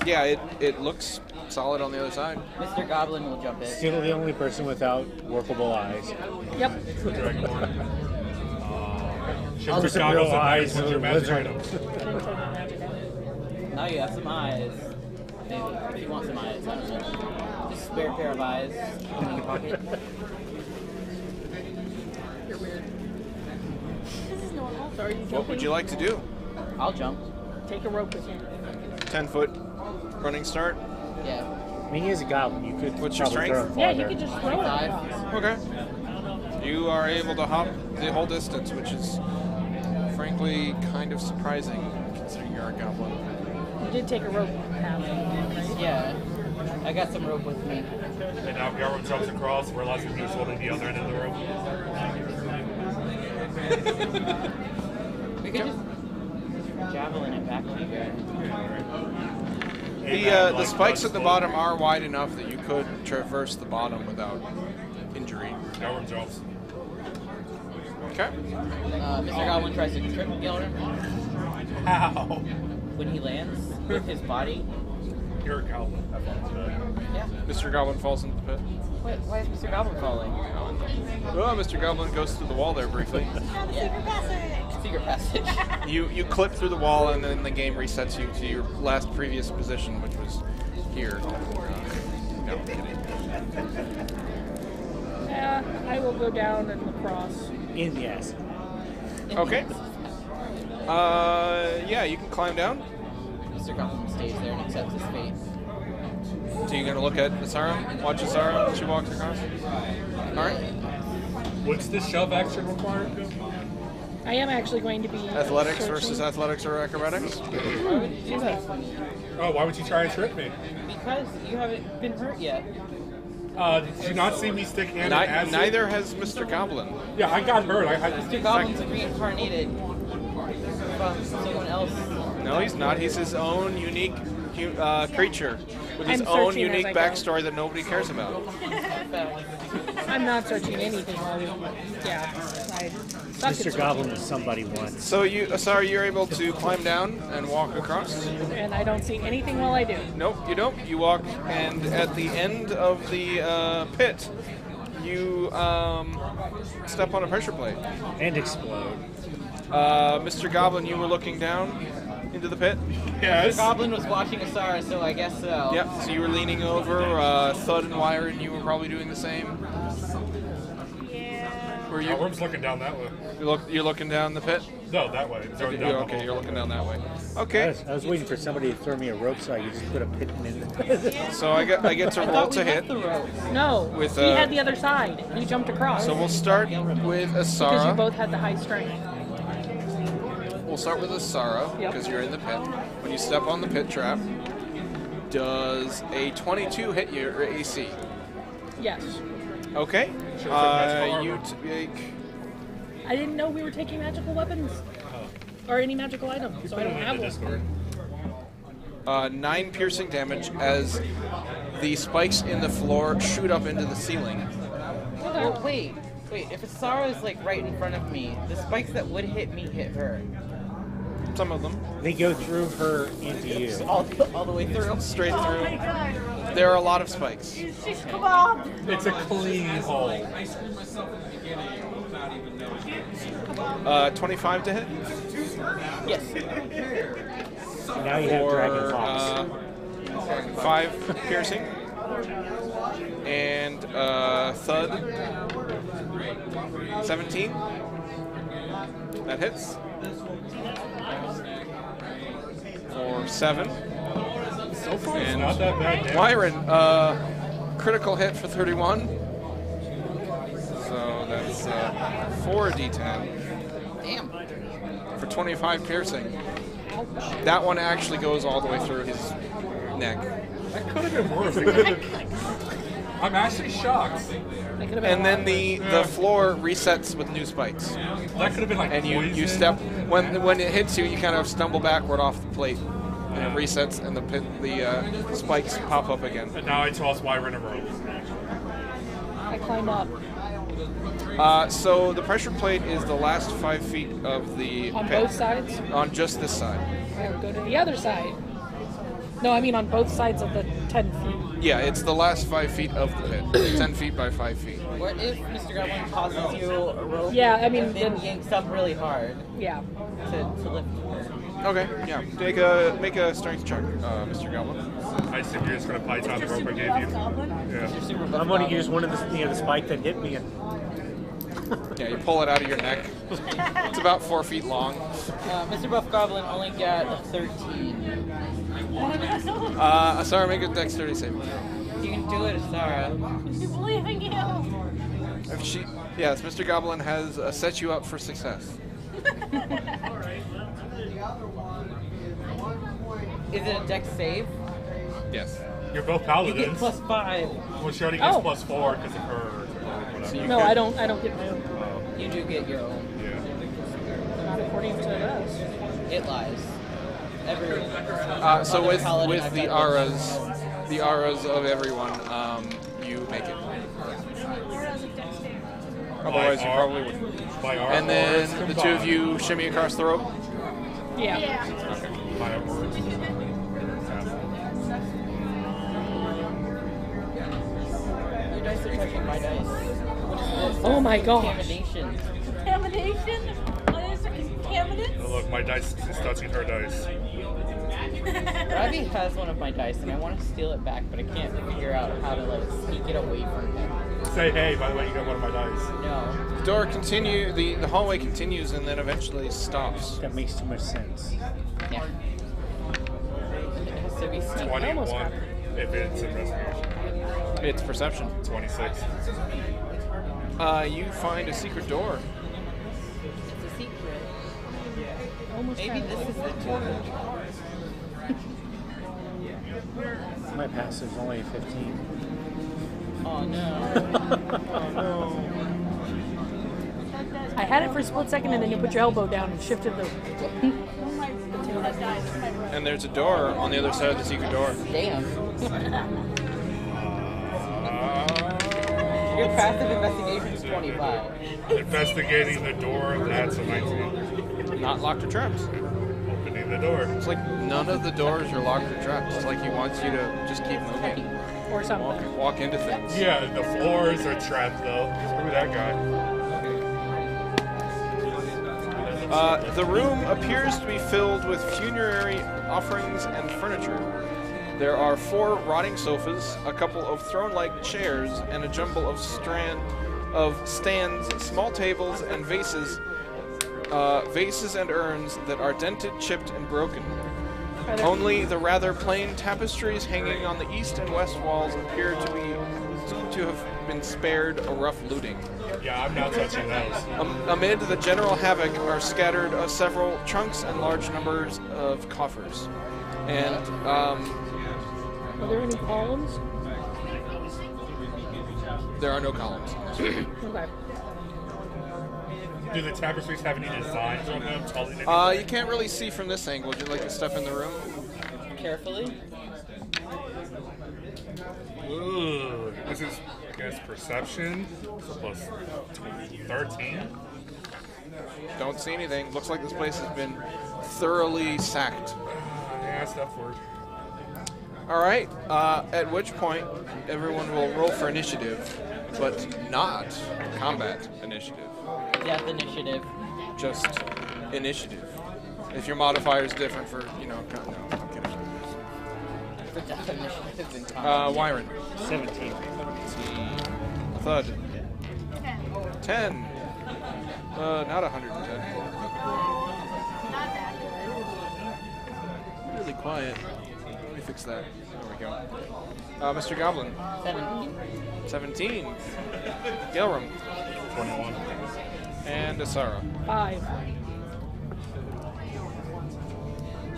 [SPEAKER 1] yeah, it looks solid on the other side.
[SPEAKER 4] Mr. Goblin will jump it.
[SPEAKER 5] Still the only person without workable eyes.
[SPEAKER 3] Yep.
[SPEAKER 2] Dragonborn.
[SPEAKER 5] Just
[SPEAKER 2] Shipper
[SPEAKER 5] real
[SPEAKER 2] goggles and
[SPEAKER 5] eyes
[SPEAKER 2] magic
[SPEAKER 5] of
[SPEAKER 2] magic
[SPEAKER 5] lizard.
[SPEAKER 2] items.
[SPEAKER 4] Now you have some eyes. Maybe, if you want some eyes, I don't know. Just a spare pair of eyes in your pocket.
[SPEAKER 3] You're weird.
[SPEAKER 6] This is normal.
[SPEAKER 3] So are you
[SPEAKER 1] What
[SPEAKER 3] jumping?
[SPEAKER 1] would you like to do?
[SPEAKER 4] I'll jump.
[SPEAKER 3] Take a rope with you.
[SPEAKER 1] 10-foot running start?
[SPEAKER 4] Yeah.
[SPEAKER 5] I mean, he is a goblin. You could
[SPEAKER 1] What's your
[SPEAKER 5] probably
[SPEAKER 1] strength?
[SPEAKER 5] throw him
[SPEAKER 3] Yeah, you
[SPEAKER 5] farther.
[SPEAKER 3] can just throw it across.
[SPEAKER 1] Okay. You are able to hop the whole distance, which is frankly kind of surprising considering you're a goblin.
[SPEAKER 3] You did take a rope path, right?
[SPEAKER 4] Yeah. I got some rope with me.
[SPEAKER 2] And now Garrow jumps across, realizing he was holding the other end of the rope.
[SPEAKER 4] We could just javelin it back to you guys.
[SPEAKER 1] The spikes at the bottom are wide enough that you could traverse the bottom without injury.
[SPEAKER 2] Garrow jumps.
[SPEAKER 1] Okay.
[SPEAKER 4] Mr. Goblin tries to trip Gilder
[SPEAKER 2] How?
[SPEAKER 4] when he lands with his body.
[SPEAKER 2] You're a goblin. Have fun with that.
[SPEAKER 4] Yeah.
[SPEAKER 1] Mr. Goblin falls into the pit.
[SPEAKER 4] Why is Mr. Goblin falling?
[SPEAKER 1] Oh, Mr. Goblin goes through the wall there briefly.
[SPEAKER 6] Secret passage.
[SPEAKER 4] Secret passage.
[SPEAKER 1] You clip through the wall and then the game resets you to your last previous position, which was here. No, I'm kidding.
[SPEAKER 3] Yeah, I will go down and across.
[SPEAKER 5] In the ass.
[SPEAKER 1] Okay. Yeah, you can climb down.
[SPEAKER 4] Mr. Goblin stays there and accepts his fate.
[SPEAKER 1] So you're gonna look at Asara? Watch Asara when she walks across? Alright.
[SPEAKER 2] What's the shove action required?
[SPEAKER 3] I am actually going to be
[SPEAKER 1] Athletics
[SPEAKER 3] searching.
[SPEAKER 1] versus athletics or acrobatics?
[SPEAKER 4] Why would you do that?
[SPEAKER 2] Oh, why would you try and trip me?
[SPEAKER 4] Because you haven't been hurt yet.
[SPEAKER 2] Did you not see me stick hand in acid?
[SPEAKER 1] Neither has Mr. Goblin.
[SPEAKER 2] Yeah, I got hurt.
[SPEAKER 4] Mr. Goblin's reincarnated from someone else.
[SPEAKER 1] No, he's not. He's his own unique creature with his
[SPEAKER 3] I'm
[SPEAKER 1] own
[SPEAKER 3] searching as
[SPEAKER 1] unique
[SPEAKER 3] I go.
[SPEAKER 1] backstory that nobody cares about.
[SPEAKER 3] I'm not searching anything. Yeah. I suck at
[SPEAKER 5] Mr.
[SPEAKER 3] searching.
[SPEAKER 5] Goblin was somebody once.
[SPEAKER 1] So you're able to climb down and walk across?
[SPEAKER 3] And I don't see anything while I do.
[SPEAKER 1] Nope, you don't. You walk, and at the end of the pit, you step on a pressure plate.
[SPEAKER 5] And explode.
[SPEAKER 1] Mr. Goblin, you were looking down into the pit?
[SPEAKER 2] Yes.
[SPEAKER 4] Goblin was watching Asara, so I guess so.
[SPEAKER 1] Yep, so you were leaning over. Thud and Wyron, you were probably doing the same.
[SPEAKER 6] Yeah.
[SPEAKER 1] Were you?
[SPEAKER 2] Worm's looking down that way.
[SPEAKER 1] You're looking down the pit?
[SPEAKER 2] No, that way. It's going down the
[SPEAKER 1] Okay,
[SPEAKER 2] hole.
[SPEAKER 1] you're looking down that way.
[SPEAKER 5] I
[SPEAKER 1] Okay,
[SPEAKER 5] was waiting for somebody to throw me a rope so I could just put a pit in it.
[SPEAKER 1] so I get to roll to hit.
[SPEAKER 3] No,
[SPEAKER 1] With,
[SPEAKER 3] he had the other side. He jumped across.
[SPEAKER 1] So we'll start with
[SPEAKER 3] because you
[SPEAKER 1] Asara.
[SPEAKER 3] both had the high strength.
[SPEAKER 1] We'll start with Asara
[SPEAKER 3] Yep.
[SPEAKER 1] because you're in the pit. When you step on the pit trap, does a 22 hit your AC?
[SPEAKER 3] Yes.
[SPEAKER 1] Okay.
[SPEAKER 2] Sure, magical
[SPEAKER 1] You
[SPEAKER 2] armor.
[SPEAKER 1] take.
[SPEAKER 3] I didn't know we were taking magical weapons. Or any magical items, so I don't have one.
[SPEAKER 2] Discord.
[SPEAKER 1] 9 piercing damage as the spikes in the floor shoot up into the ceiling.
[SPEAKER 4] Well, wait. If Asara is like right in front of me, the spikes that would hit me hit her.
[SPEAKER 1] Some of them.
[SPEAKER 5] They go through her into you.
[SPEAKER 4] All the way through.
[SPEAKER 1] Straight
[SPEAKER 6] Oh my
[SPEAKER 1] through.
[SPEAKER 6] god.
[SPEAKER 1] There are a lot of spikes.
[SPEAKER 6] It's just kebab.
[SPEAKER 2] It's a clean hole.
[SPEAKER 1] 25 to hit?
[SPEAKER 4] Yes.
[SPEAKER 5] Now you have dragon
[SPEAKER 1] Or
[SPEAKER 5] hawks.
[SPEAKER 1] 5 piercing. And Thud. 17. That hits. For 7.
[SPEAKER 2] So far, it's
[SPEAKER 1] And
[SPEAKER 2] not that bad damage.
[SPEAKER 1] Wyron, critical hit for 31. So that's 4d10
[SPEAKER 4] Damn.
[SPEAKER 1] for 25 piercing. That one actually goes all the way through his neck.
[SPEAKER 2] That could have been worse. I'm actually shocked.
[SPEAKER 3] That could have been
[SPEAKER 1] And
[SPEAKER 3] a
[SPEAKER 1] then
[SPEAKER 3] lot
[SPEAKER 1] the floor resets with new spikes.
[SPEAKER 2] That could have been like
[SPEAKER 1] And you
[SPEAKER 2] poison.
[SPEAKER 1] step when it hits you, you kind of stumble backward off the plate, and it resets, and the spikes pop up again.
[SPEAKER 2] And now I toss Wyvern a rope.
[SPEAKER 3] I climb up.
[SPEAKER 1] So the pressure plate is the last 5 feet of the
[SPEAKER 3] On
[SPEAKER 1] pit.
[SPEAKER 3] both sides?
[SPEAKER 1] On just this side.
[SPEAKER 3] I would go to the other side. No, I mean on both sides of the 10 feet.
[SPEAKER 1] Yeah, it's the last 5 feet of the pit. 10 feet by 5 feet.
[SPEAKER 4] What if Mr. Goblin tosses you a rope?
[SPEAKER 3] Yeah, I mean,
[SPEAKER 4] and then
[SPEAKER 3] then-
[SPEAKER 4] yanks up really hard
[SPEAKER 3] Yeah.
[SPEAKER 4] to lift you.
[SPEAKER 1] Okay, yeah. Make a strength check, Mr. Goblin.
[SPEAKER 2] I assume you're just going to python the rope I gave you. Yeah.
[SPEAKER 4] Super buff
[SPEAKER 5] I'm going to
[SPEAKER 4] goblin.
[SPEAKER 5] use one of the spike that hit me.
[SPEAKER 1] Yeah, you pull it out of your neck. It's about 4 feet long.
[SPEAKER 4] Mr. Buff Goblin only got a 13.
[SPEAKER 1] Sorry, make a dexterity save.
[SPEAKER 4] You can do it, Asara.
[SPEAKER 6] I believe in you.
[SPEAKER 1] If yes, Mr. Goblin has set you up for success.
[SPEAKER 4] Is it a dex save?
[SPEAKER 1] Yes.
[SPEAKER 2] You're both
[SPEAKER 4] You
[SPEAKER 2] paladins.
[SPEAKER 4] get +5.
[SPEAKER 2] Well, she already gets
[SPEAKER 3] Oh.
[SPEAKER 2] +4 because of her. Whatever.
[SPEAKER 3] No, I don't get my own.
[SPEAKER 4] You do get your own.
[SPEAKER 2] Yeah.
[SPEAKER 3] Not according to us.
[SPEAKER 4] It lies. Every
[SPEAKER 1] So
[SPEAKER 4] other
[SPEAKER 1] with
[SPEAKER 4] paladin I've
[SPEAKER 1] the
[SPEAKER 4] done
[SPEAKER 1] the auras of everyone, you make it. Otherwise, you
[SPEAKER 2] By
[SPEAKER 1] probably wouldn't.
[SPEAKER 2] By our
[SPEAKER 1] And
[SPEAKER 2] auras
[SPEAKER 1] then the two of
[SPEAKER 2] combined.
[SPEAKER 1] you shimmy across the rope.
[SPEAKER 3] Yeah.
[SPEAKER 6] Yeah.
[SPEAKER 2] By our auras.
[SPEAKER 4] Your dice are touching my dice. What is this?
[SPEAKER 3] Oh my gosh.
[SPEAKER 4] Contamination.
[SPEAKER 6] Contamination? What is a contaminant?
[SPEAKER 2] Oh, look, my dice is touching her dice.
[SPEAKER 4] Ravi has one of my dice and I want to steal it back, but I can't figure out how to like sneak it away from him.
[SPEAKER 2] Say, hey, by the way, you got one of my dice.
[SPEAKER 4] No.
[SPEAKER 1] The door the hallway continues and then eventually stops.
[SPEAKER 5] That makes too much sense.
[SPEAKER 4] Yeah. It has to be sneaky.
[SPEAKER 2] 21 if it's investigation.
[SPEAKER 1] It's perception.
[SPEAKER 2] 26.
[SPEAKER 1] You find a secret door.
[SPEAKER 4] It's a secret.
[SPEAKER 3] almost
[SPEAKER 4] Maybe
[SPEAKER 3] had
[SPEAKER 4] this
[SPEAKER 3] it.
[SPEAKER 4] is the corner.
[SPEAKER 5] My passive's only 15.
[SPEAKER 4] Oh no.
[SPEAKER 3] I had it for a split second, and then you put your elbow down and shifted the.
[SPEAKER 1] And there's a door on the other side of the secret door.
[SPEAKER 4] Damn. Your passive investigation is 25.
[SPEAKER 2] Investigating the door, that's a 19.
[SPEAKER 1] Not locked or trapped.
[SPEAKER 2] Opening the door.
[SPEAKER 1] It's like none of the doors are locked or trapped. It's like he wants you to just keep moving.
[SPEAKER 3] Or something.
[SPEAKER 1] Walk into things.
[SPEAKER 2] Yeah, the floors are trapped though. Screw that guy.
[SPEAKER 1] The room appears to be filled with funerary offerings and furniture. There are 4 rotting sofas, a couple of throne-like chairs, and a jumble of stands, small tables, and vases and urns that are dented, chipped, and broken. Only the rather plain tapestries hanging on the east and west walls appear to have been spared a rough looting.
[SPEAKER 2] Yeah, I'm not touching those.
[SPEAKER 1] Amid the general havoc are scattered several trunks and large numbers of coffers. And
[SPEAKER 3] Are there any columns?
[SPEAKER 1] there are no columns.
[SPEAKER 3] Okay.
[SPEAKER 2] Do the tapestries have any designs on them? Telling
[SPEAKER 1] You can't really see from this angle. Do you like the stuff in the room?
[SPEAKER 4] Carefully.
[SPEAKER 2] Ooh, this is, I guess, perception. So plus 13.
[SPEAKER 1] Don't see anything. Looks like this place has been thoroughly sacked.
[SPEAKER 2] Yeah, stuff work.
[SPEAKER 1] All right. At which point, everyone will roll for initiative, but not combat initiative.
[SPEAKER 4] Death initiative.
[SPEAKER 1] Just initiative. If your modifier is different for, no, I'm kidding.
[SPEAKER 4] For death initiative in combat.
[SPEAKER 1] Wyron.
[SPEAKER 5] 17.
[SPEAKER 1] Thud. 10. Not 110.
[SPEAKER 6] Not that
[SPEAKER 1] Really quiet. Let me fix that. There we go. Mr. Goblin.
[SPEAKER 4] 17.
[SPEAKER 1] 17. Gilram.
[SPEAKER 2] 21.
[SPEAKER 1] And Asara.
[SPEAKER 3] 5.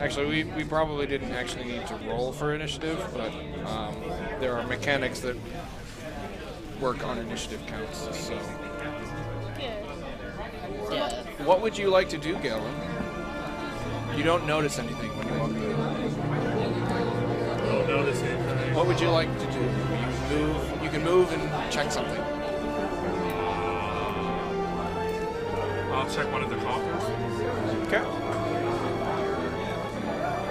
[SPEAKER 1] Actually, we probably didn't actually need to roll for initiative, but there are mechanics that work on initiative counts. So,
[SPEAKER 4] Yeah.
[SPEAKER 1] what would you like to do, Gilram? You don't notice anything when you walk in.
[SPEAKER 2] Don't notice anything.
[SPEAKER 1] What would you like to do? You can move and check something.
[SPEAKER 2] I'll check one of the coffers.
[SPEAKER 1] Okay.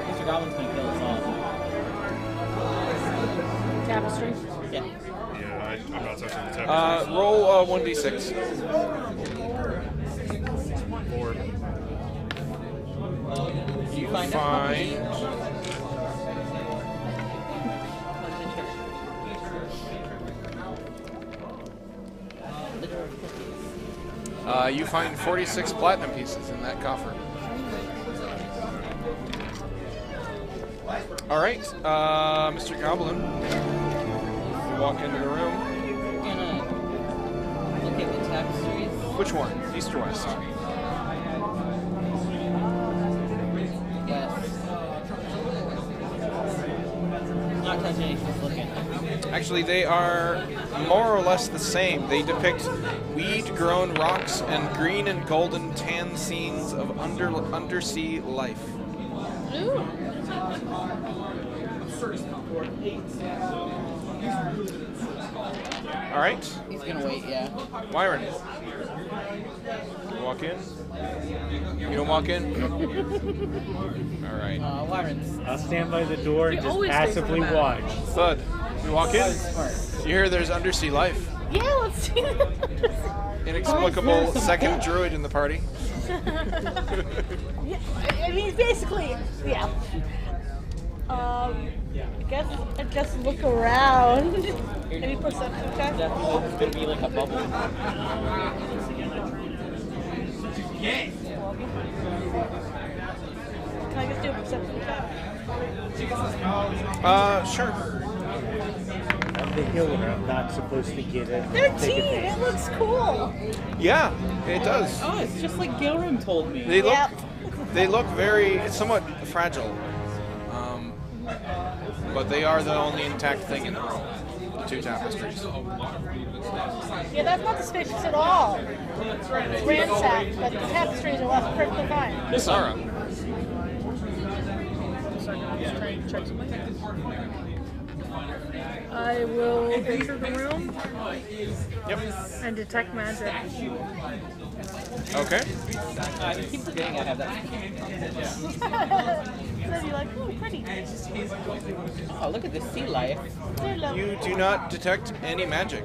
[SPEAKER 4] Mr. Goblin's gonna kill us all.
[SPEAKER 3] Tapestry.
[SPEAKER 4] Yeah.
[SPEAKER 2] Yeah, I'm not touching the tapestries.
[SPEAKER 1] Roll 1d6.
[SPEAKER 2] 4.
[SPEAKER 1] You
[SPEAKER 4] Find
[SPEAKER 1] find you find 46 platinum pieces in that coffer. All right, Mr. Goblin, you walk into the room.
[SPEAKER 4] Gonna look at the tapestries.
[SPEAKER 1] Which one? East or west?
[SPEAKER 4] Yes. Not touching anything, just looking.
[SPEAKER 1] Actually, they are more or less the same. They depict weed-grown rocks and green and golden tan scenes of undersea life.
[SPEAKER 6] Ooh.
[SPEAKER 1] All right,
[SPEAKER 4] He's gonna wait, yeah.
[SPEAKER 1] Wyron. You walk in? You don't walk in? All right.
[SPEAKER 4] Wyron's.
[SPEAKER 5] I'll stand by the door and
[SPEAKER 3] He
[SPEAKER 5] just
[SPEAKER 3] always stays
[SPEAKER 5] passively
[SPEAKER 3] on the
[SPEAKER 5] watch.
[SPEAKER 1] Thud. You walk in?
[SPEAKER 4] Smart.
[SPEAKER 1] You hear there's undersea life.
[SPEAKER 6] Yeah, let's see that.
[SPEAKER 1] Inexplicable second druid in the party.
[SPEAKER 6] Yeah, I mean, basically, yeah. I guess I just look around. Any perception check?
[SPEAKER 4] Definitely it's gonna be like a bubble.
[SPEAKER 6] Can I just do a perception check?
[SPEAKER 1] Sure.
[SPEAKER 5] I'm the healer. I'm not supposed to get it.
[SPEAKER 6] 13! It looks cool!
[SPEAKER 1] Yeah, it does.
[SPEAKER 4] Oh, it's just like Gilram told me.
[SPEAKER 1] They look
[SPEAKER 6] Yep.
[SPEAKER 1] They look somewhat fragile, but they are the only intact thing in the room. The two tapestries.
[SPEAKER 6] Yeah, that's not suspicious at all. It's ransacked, but the tapestries are left perfectly fine.
[SPEAKER 1] Sarah.
[SPEAKER 3] I will enter the room
[SPEAKER 1] Yep.
[SPEAKER 3] and detect magic.
[SPEAKER 1] Okay.
[SPEAKER 4] I keep forgetting I have that.
[SPEAKER 6] So you're like, ooh, pretty.
[SPEAKER 4] Oh, look at this sea life.
[SPEAKER 6] They're lovely.
[SPEAKER 1] You do not detect any magic.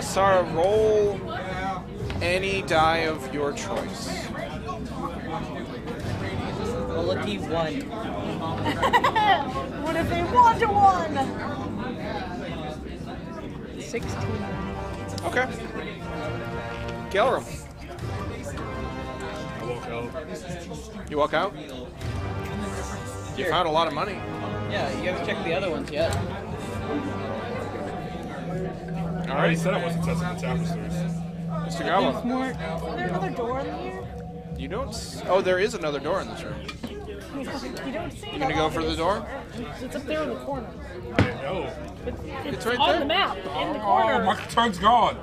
[SPEAKER 1] Sarah, roll any die of your choice.
[SPEAKER 4] Well, lucky one.
[SPEAKER 6] What if they want to one?
[SPEAKER 3] 16.
[SPEAKER 1] Okay. Gelram.
[SPEAKER 2] I walk out.
[SPEAKER 1] You walk out? You found a lot of money.
[SPEAKER 4] Yeah, you haven't checked the other ones yet.
[SPEAKER 2] I already said I wasn't testing the tapestries.
[SPEAKER 1] Mr. Goblin.
[SPEAKER 6] Is there another door in here?
[SPEAKER 1] You don't. Oh, there is another door in this room.
[SPEAKER 6] You don't see
[SPEAKER 1] You gonna go for the door?
[SPEAKER 3] It's up there in the corner.
[SPEAKER 2] No.
[SPEAKER 1] It's right
[SPEAKER 3] On
[SPEAKER 1] there.
[SPEAKER 3] the map, in the
[SPEAKER 2] Oh,
[SPEAKER 3] corner.
[SPEAKER 2] my turn's gone.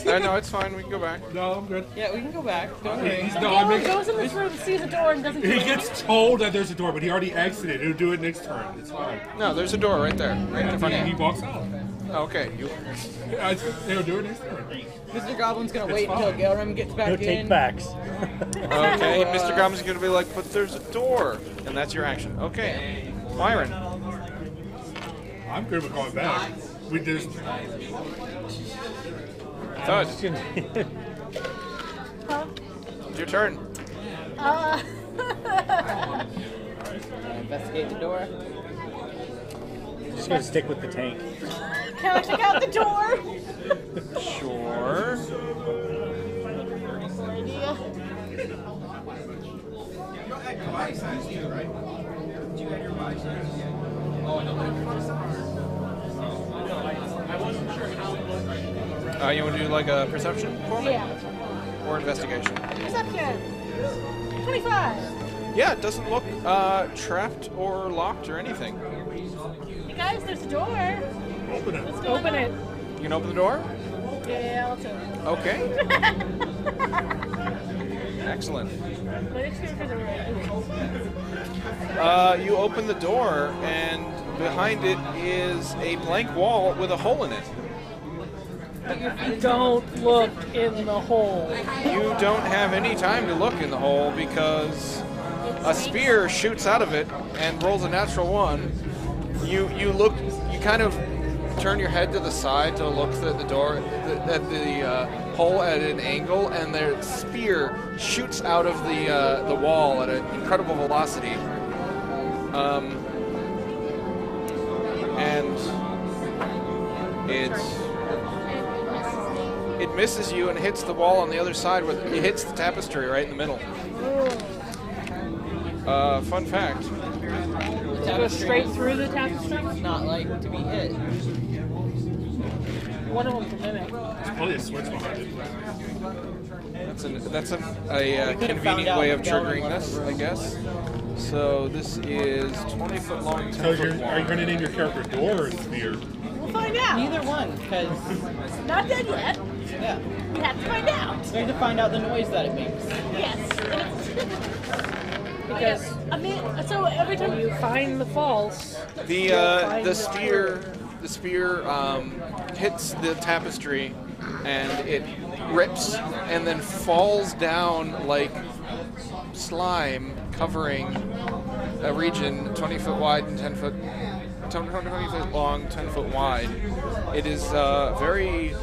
[SPEAKER 1] No, it's fine. We can go back.
[SPEAKER 2] No, I'm good.
[SPEAKER 4] Yeah, we can go back. Don't worry.
[SPEAKER 2] No, I
[SPEAKER 6] Galen
[SPEAKER 2] make
[SPEAKER 6] goes in this room, sees a door, and doesn't do
[SPEAKER 2] He
[SPEAKER 6] anything.
[SPEAKER 2] gets told that there's a door, but he already exited. He'll do it next turn. It's fine.
[SPEAKER 1] No, there's a door right there, right in front of
[SPEAKER 2] He
[SPEAKER 1] you.
[SPEAKER 2] walks out.
[SPEAKER 1] Okay. You.
[SPEAKER 2] He'll do it next turn.
[SPEAKER 4] Mr. Goblin's gonna
[SPEAKER 2] It's
[SPEAKER 4] wait until
[SPEAKER 2] fine.
[SPEAKER 4] Galram gets back
[SPEAKER 5] No
[SPEAKER 4] in.
[SPEAKER 5] take backs.
[SPEAKER 1] Okay. Mr. Goblin's gonna be like, but there's a door, and that's your action. Okay. Myron.
[SPEAKER 2] I'm good with going back. We just
[SPEAKER 1] Thud.
[SPEAKER 6] Huh?
[SPEAKER 1] It's your turn.
[SPEAKER 4] Investigate the door.
[SPEAKER 5] Just gonna stick with the tank.
[SPEAKER 6] Can I check out the door?
[SPEAKER 1] Sure.
[SPEAKER 6] Idea.
[SPEAKER 1] You want to do like a perception for me?
[SPEAKER 6] Yeah.
[SPEAKER 1] Or investigation?
[SPEAKER 6] Perception. 25.
[SPEAKER 1] Yeah, it doesn't look trapped or locked or anything.
[SPEAKER 6] Hey guys, there's a door.
[SPEAKER 2] open it.
[SPEAKER 6] What's going
[SPEAKER 3] Open
[SPEAKER 6] on?
[SPEAKER 3] it.
[SPEAKER 1] You can open the door?
[SPEAKER 6] Yeah, I'll tell you.
[SPEAKER 1] Okay. Excellent.
[SPEAKER 6] My experience for the room.
[SPEAKER 1] You open the door, and behind it is a blank wall with a hole in it.
[SPEAKER 3] Don't look in the hole.
[SPEAKER 1] You don't have any time to look in the hole because a spear shoots out of it and rolls a natural one. You look. You kind of turn your head to the side to look at the door, at the hole at an angle, and the spear shoots out of the wall at an incredible velocity. And it misses you and hits the wall on the other side. Where it hits the tapestry right in the middle. Fun fact.
[SPEAKER 3] Go straight through the tapestry.
[SPEAKER 4] Not like to be hit.
[SPEAKER 3] One of them's a mimic.
[SPEAKER 2] There's probably a switch behind it.
[SPEAKER 1] That's a
[SPEAKER 4] could've
[SPEAKER 1] convenient
[SPEAKER 4] found out
[SPEAKER 1] way of
[SPEAKER 4] if Galvin
[SPEAKER 1] triggering
[SPEAKER 4] left
[SPEAKER 1] this,
[SPEAKER 4] the
[SPEAKER 1] I
[SPEAKER 4] room.
[SPEAKER 1] guess. So this is 20 foot long, 10
[SPEAKER 2] So
[SPEAKER 1] foot
[SPEAKER 2] are you
[SPEAKER 1] wide.
[SPEAKER 2] going to name your character Door or Spear?
[SPEAKER 6] We'll find out.
[SPEAKER 4] Neither one, because
[SPEAKER 6] Not dead yet.
[SPEAKER 4] yeah,
[SPEAKER 6] We have to find out.
[SPEAKER 4] we have to find out the noise that it makes.
[SPEAKER 6] Yes.
[SPEAKER 3] Because
[SPEAKER 6] I mean, so every
[SPEAKER 3] when
[SPEAKER 6] time
[SPEAKER 3] you find the false,
[SPEAKER 1] The spear hits the tapestry, and it rips and then falls down like slime, covering a region 20 foot wide and 20 foot long, 10 foot wide. It is very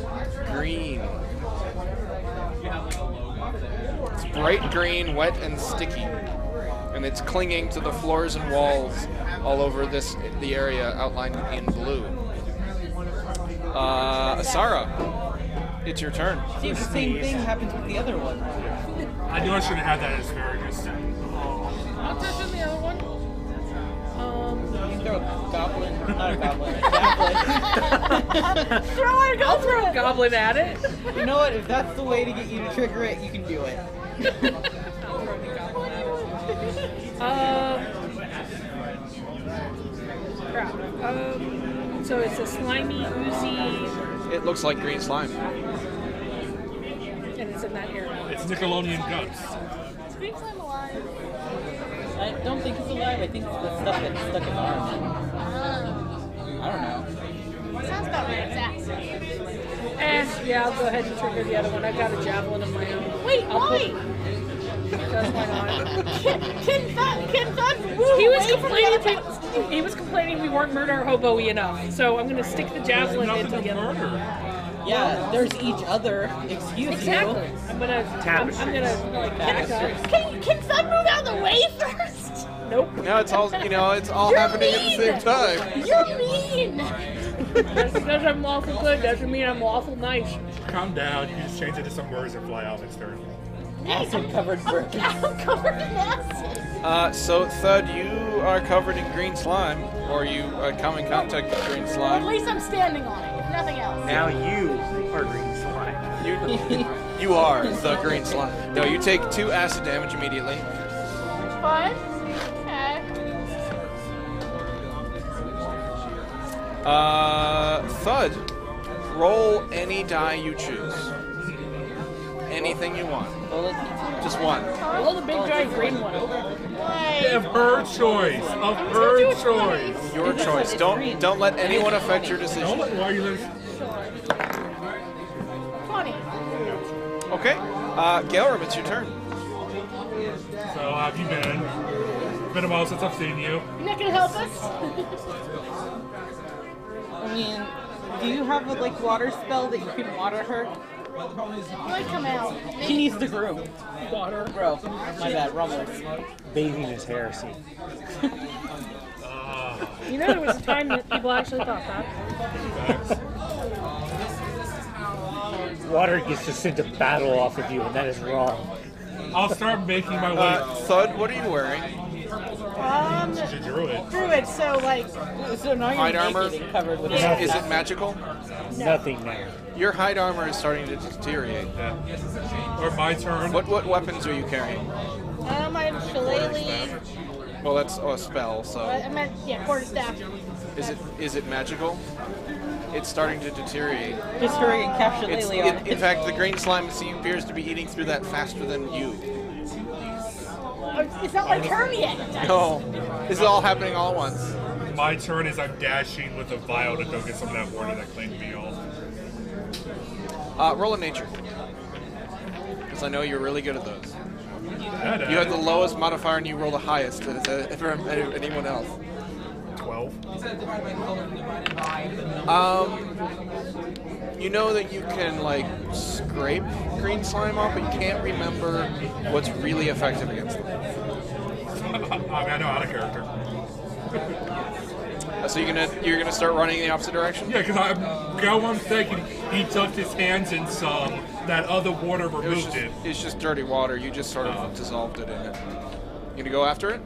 [SPEAKER 1] green. It's bright green, wet and sticky, and it's clinging to the floors and walls all over the area outlined in blue. Sarah, it's your turn.
[SPEAKER 4] See, the same thing happens with the other one.
[SPEAKER 2] I knew I shouldn't have had that asparagus.
[SPEAKER 3] I'll touch on the other one.
[SPEAKER 4] You can throw a goblin, not a goblin, a javelin.
[SPEAKER 6] Throw it, go
[SPEAKER 3] I'll
[SPEAKER 6] through
[SPEAKER 3] throw a
[SPEAKER 6] it.
[SPEAKER 3] goblin at it.
[SPEAKER 4] You know what? If that's the way to get you to trigger it, you can do it.
[SPEAKER 3] Crap. So it's a slimy, oozy,
[SPEAKER 1] It looks like green slime.
[SPEAKER 3] and it's in that area.
[SPEAKER 2] It's Nickelodeon guts.
[SPEAKER 6] Is green slime alive?
[SPEAKER 4] I don't think it's alive. I think it's the stuff that's stuck in the arm. I don't know.
[SPEAKER 6] Sounds about right. It's acid.
[SPEAKER 3] Yeah, I'll go ahead and trigger the other one. I've got a javelin of my own.
[SPEAKER 6] Wait,
[SPEAKER 3] I'll
[SPEAKER 6] why?
[SPEAKER 3] Because why not?
[SPEAKER 6] Can Thud move
[SPEAKER 3] He was
[SPEAKER 6] away from the other
[SPEAKER 3] complaining. He was complaining we weren't murder hobo-y enough. So I'm gonna stick the javelin
[SPEAKER 2] Nothing
[SPEAKER 3] into
[SPEAKER 2] to
[SPEAKER 3] the other.
[SPEAKER 2] murder.
[SPEAKER 4] Yeah, there's each other. Excuse
[SPEAKER 3] Exactly.
[SPEAKER 4] you.
[SPEAKER 3] I'm gonna like back up.
[SPEAKER 6] Can Thud move out of the way first?
[SPEAKER 3] Nope.
[SPEAKER 1] No, it's all it's all
[SPEAKER 6] You're
[SPEAKER 1] happening at the same
[SPEAKER 6] mean.
[SPEAKER 1] time.
[SPEAKER 6] You're mean.
[SPEAKER 3] Just because I'm lawful good doesn't mean I'm lawful nice.
[SPEAKER 2] Calm down. You just change it to some birds and fly out next turn.
[SPEAKER 4] Acid-covered bird.
[SPEAKER 6] I'm covered in acid.
[SPEAKER 1] So Thud, you are covered in green slime, or you come in contact with green
[SPEAKER 6] At
[SPEAKER 1] slime.
[SPEAKER 6] least I'm standing on it, if nothing else.
[SPEAKER 5] Now you are green slime.
[SPEAKER 1] You are the green slime. No, you take 2 acid damage immediately.
[SPEAKER 6] Fun. Okay.
[SPEAKER 1] Thud, roll any die you choose. Anything you want. Just one.
[SPEAKER 3] Roll the big giant green one.
[SPEAKER 2] Of her choice. Of her choice.
[SPEAKER 1] Your choice. Don't let anyone affect your decision.
[SPEAKER 2] Why are you letting...
[SPEAKER 6] 20.
[SPEAKER 1] Okay. Gelram, it's your turn.
[SPEAKER 2] So how have you been? It's been a while since I've seen you.
[SPEAKER 6] You're not gonna help us?
[SPEAKER 4] I mean, do you have a water spell that you can water her?
[SPEAKER 6] Might come out.
[SPEAKER 4] She needs the groom.
[SPEAKER 3] Water.
[SPEAKER 4] Bro, my bad, wrong words.
[SPEAKER 5] Bathing is heresy.
[SPEAKER 3] You know, there was a time that people actually thought that.
[SPEAKER 5] Water gets to send a battle off of you, and that is wrong.
[SPEAKER 2] I'll start making my way.
[SPEAKER 1] Thud, what are you wearing?
[SPEAKER 2] She's a druid.
[SPEAKER 6] Druid, so
[SPEAKER 4] So now you're
[SPEAKER 1] Hide armor?
[SPEAKER 4] naked and covered with
[SPEAKER 1] Is it magical?
[SPEAKER 5] Nothing now.
[SPEAKER 1] Your hide armor is starting to deteriorate.
[SPEAKER 2] Yeah. Or my turn.
[SPEAKER 1] What weapons are you carrying?
[SPEAKER 6] I have shillelagh.
[SPEAKER 1] Well, that's a spell, so
[SPEAKER 6] I meant, quarterstaff.
[SPEAKER 1] is it magical? It's starting to deteriorate.
[SPEAKER 4] Just hurry and capture Lily on
[SPEAKER 1] In fact, the green slime appears to be eating through that faster than you.
[SPEAKER 6] It's not my turn yet.
[SPEAKER 1] No, this is all happening all at once.
[SPEAKER 2] My turn is I'm dashing with a vial to go get some of that water that claimed me off.
[SPEAKER 1] Roll a nature. Because I know you're really good at those.
[SPEAKER 2] Yeah,
[SPEAKER 1] You had the lowest modifier and you roll the highest for anyone else.
[SPEAKER 2] 12.
[SPEAKER 1] You know that you can scrape green slime off, but you can't remember what's really effective against them.
[SPEAKER 2] I mean, I know out of character.
[SPEAKER 1] So you're gonna start running in the opposite direction?
[SPEAKER 2] Yeah, because I'm thinking he took his hands in some, that other water removed it.
[SPEAKER 1] It's just dirty water. You just sort of dissolved it in it. You gonna go after it?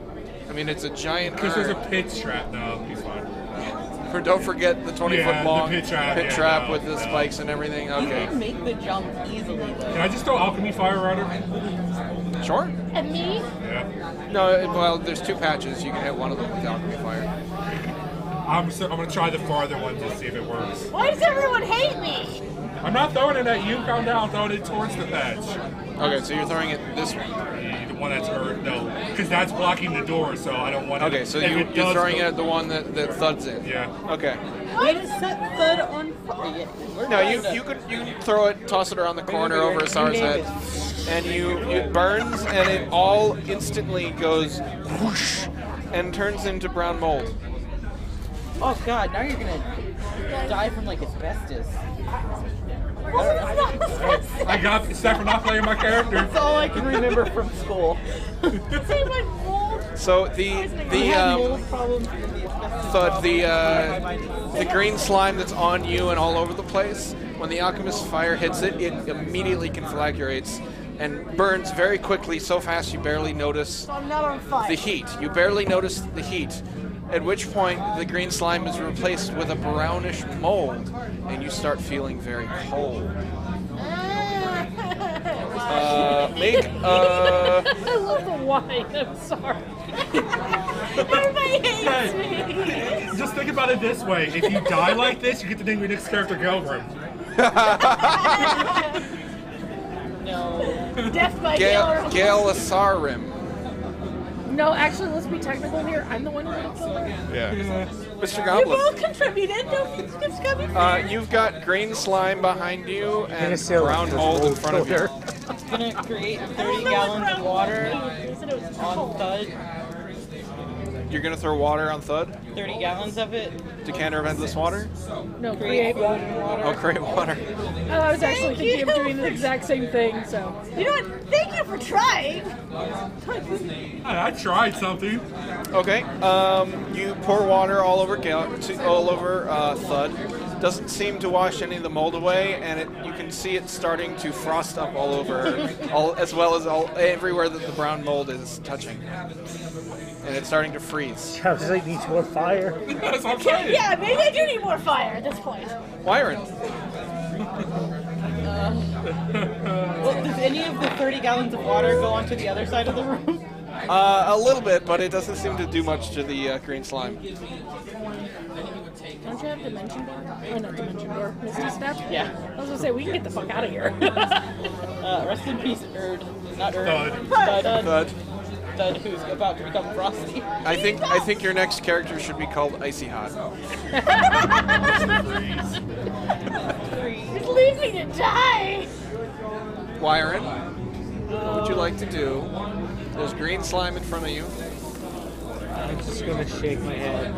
[SPEAKER 1] I mean, it's a giant.
[SPEAKER 2] Because there's a pit trap. No, he's fine.
[SPEAKER 1] Don't forget the 20-foot long
[SPEAKER 2] the pit trap,
[SPEAKER 1] with the spikes and everything.
[SPEAKER 4] You
[SPEAKER 1] Okay.
[SPEAKER 4] can make the jump easily, though.
[SPEAKER 2] Can I just throw alchemy fire at her?
[SPEAKER 1] Sure.
[SPEAKER 6] And me?
[SPEAKER 2] Yeah.
[SPEAKER 1] No, well, there's 2 patches. You can hit one of them with alchemy fire.
[SPEAKER 2] I'm going to try the farther one to see if it works.
[SPEAKER 6] Why does everyone hate me?
[SPEAKER 2] I'm not throwing it at you. Calm down. I'm throwing it towards the patch.
[SPEAKER 1] Okay, so you're throwing it this way.
[SPEAKER 2] The one that's no, because that's blocking the door, so I don't want it.
[SPEAKER 1] Okay, so
[SPEAKER 2] if
[SPEAKER 1] you're
[SPEAKER 2] does
[SPEAKER 1] throwing
[SPEAKER 2] go-
[SPEAKER 1] it at the one that Thud's in.
[SPEAKER 2] Yeah.
[SPEAKER 1] Okay.
[SPEAKER 4] Way to set Thud on fire.
[SPEAKER 1] No, you can throw it, toss it around the corner over Asar's head, and it burns, and it all instantly goes whoosh, and turns into brown mold.
[SPEAKER 4] Oh god, now you're gonna die from asbestos.
[SPEAKER 2] I got except for not playing my character.
[SPEAKER 4] That's all I can remember from school.
[SPEAKER 6] Say my mold.
[SPEAKER 1] So
[SPEAKER 4] I had mold problems and the asbestos
[SPEAKER 1] Thud,
[SPEAKER 4] problem.
[SPEAKER 1] the green slime that's on you and all over the place, when the alchemist's fire hits it, it immediately conflagrates and burns very quickly, so fast you barely notice
[SPEAKER 6] So I'm not on fire.
[SPEAKER 1] the heat. You barely notice the heat, At which point, the green slime is replaced with a brownish mold, and you start feeling very cold. Make
[SPEAKER 3] I love the wine. I'm sorry.
[SPEAKER 6] Everybody hates me.
[SPEAKER 2] Just think about it this way: if you die like this, you get to name your next character Gelgrim.
[SPEAKER 4] No.
[SPEAKER 6] Death by Gale.
[SPEAKER 1] Gaithersburg.
[SPEAKER 3] No, actually, let's be technical here. I'm the one who got killed.
[SPEAKER 1] Yeah. Mr.
[SPEAKER 6] You
[SPEAKER 1] Goblin.
[SPEAKER 6] both contributed. It's gonna be fair.
[SPEAKER 1] You've got green slime behind you and
[SPEAKER 5] His seal
[SPEAKER 1] brown
[SPEAKER 5] is
[SPEAKER 1] mold in
[SPEAKER 5] mold
[SPEAKER 1] front of you.
[SPEAKER 5] killer.
[SPEAKER 4] It's gonna create
[SPEAKER 6] I
[SPEAKER 4] 30
[SPEAKER 6] don't know
[SPEAKER 4] gallons
[SPEAKER 6] what
[SPEAKER 4] of
[SPEAKER 6] brown
[SPEAKER 4] water
[SPEAKER 6] means. It was
[SPEAKER 4] on
[SPEAKER 6] cold.
[SPEAKER 4] Thud.
[SPEAKER 1] You're gonna throw water on Thud?
[SPEAKER 4] 30 gallons of it.
[SPEAKER 1] Decanter of endless water?
[SPEAKER 3] No,
[SPEAKER 4] Create
[SPEAKER 3] create.
[SPEAKER 4] water.
[SPEAKER 1] Oh, create water.
[SPEAKER 3] Oh, I was actually
[SPEAKER 6] Thank
[SPEAKER 3] thinking of
[SPEAKER 6] you.
[SPEAKER 3] doing the exact same thing, so.
[SPEAKER 6] You know what? Thank you for trying.
[SPEAKER 2] I tried something.
[SPEAKER 1] Okay. You pour water all over Thud. Doesn't seem to wash any of the mold away, and you can see it starting to frost up all over, as well as everywhere that the brown mold is touching, and it's starting to freeze.
[SPEAKER 5] Sounds like needs more fire.
[SPEAKER 2] That's what I'm saying.
[SPEAKER 6] Yeah, maybe I do need more fire at this point.
[SPEAKER 1] Wyron.
[SPEAKER 4] Well, does any of the 30 gallons of water go onto the other side of the room?
[SPEAKER 1] A little bit, but it doesn't seem to do much to the green slime.
[SPEAKER 3] Don't you have dimension door? Oh, not dimension door. Misty step?
[SPEAKER 4] Yeah.
[SPEAKER 3] I was gonna say, we can get the fuck out of here.
[SPEAKER 4] Rest in peace, Erd. Not Erd.
[SPEAKER 2] Thud.
[SPEAKER 1] Thud.
[SPEAKER 4] Thud, who's about to become frosty.
[SPEAKER 1] I think your next character should be called Icy Hot.
[SPEAKER 6] Just leave me to die.
[SPEAKER 1] Wyron, what would you like to do? There's green slime in front of you.
[SPEAKER 5] I'm just gonna shake my head.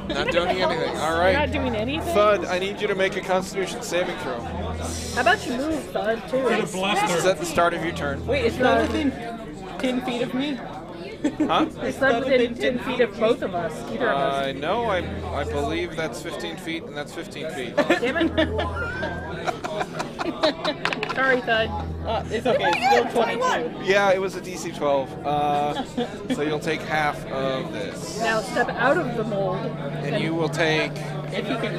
[SPEAKER 1] Not doing anything. All
[SPEAKER 3] We're not
[SPEAKER 1] right.
[SPEAKER 3] doing anything?
[SPEAKER 1] Thud, I need you to make a Constitution saving throw.
[SPEAKER 3] How about you move, Thud, too?
[SPEAKER 2] Gonna
[SPEAKER 1] This
[SPEAKER 2] blast
[SPEAKER 1] is
[SPEAKER 2] her.
[SPEAKER 1] at the start of your turn.
[SPEAKER 4] Wait, is Thud within 10 feet of me?
[SPEAKER 1] Huh?
[SPEAKER 3] It's Thud within 10 feet of both of us, either of us.
[SPEAKER 1] No, I believe that's 15 feet, and that's 15 feet.
[SPEAKER 3] Damn it. Sorry, Thud.
[SPEAKER 4] It's okay, it's still 22.
[SPEAKER 1] Yeah, it was a DC 12. So you'll take half of this.
[SPEAKER 3] Now step out of the mold.
[SPEAKER 1] And you will take
[SPEAKER 4] If you can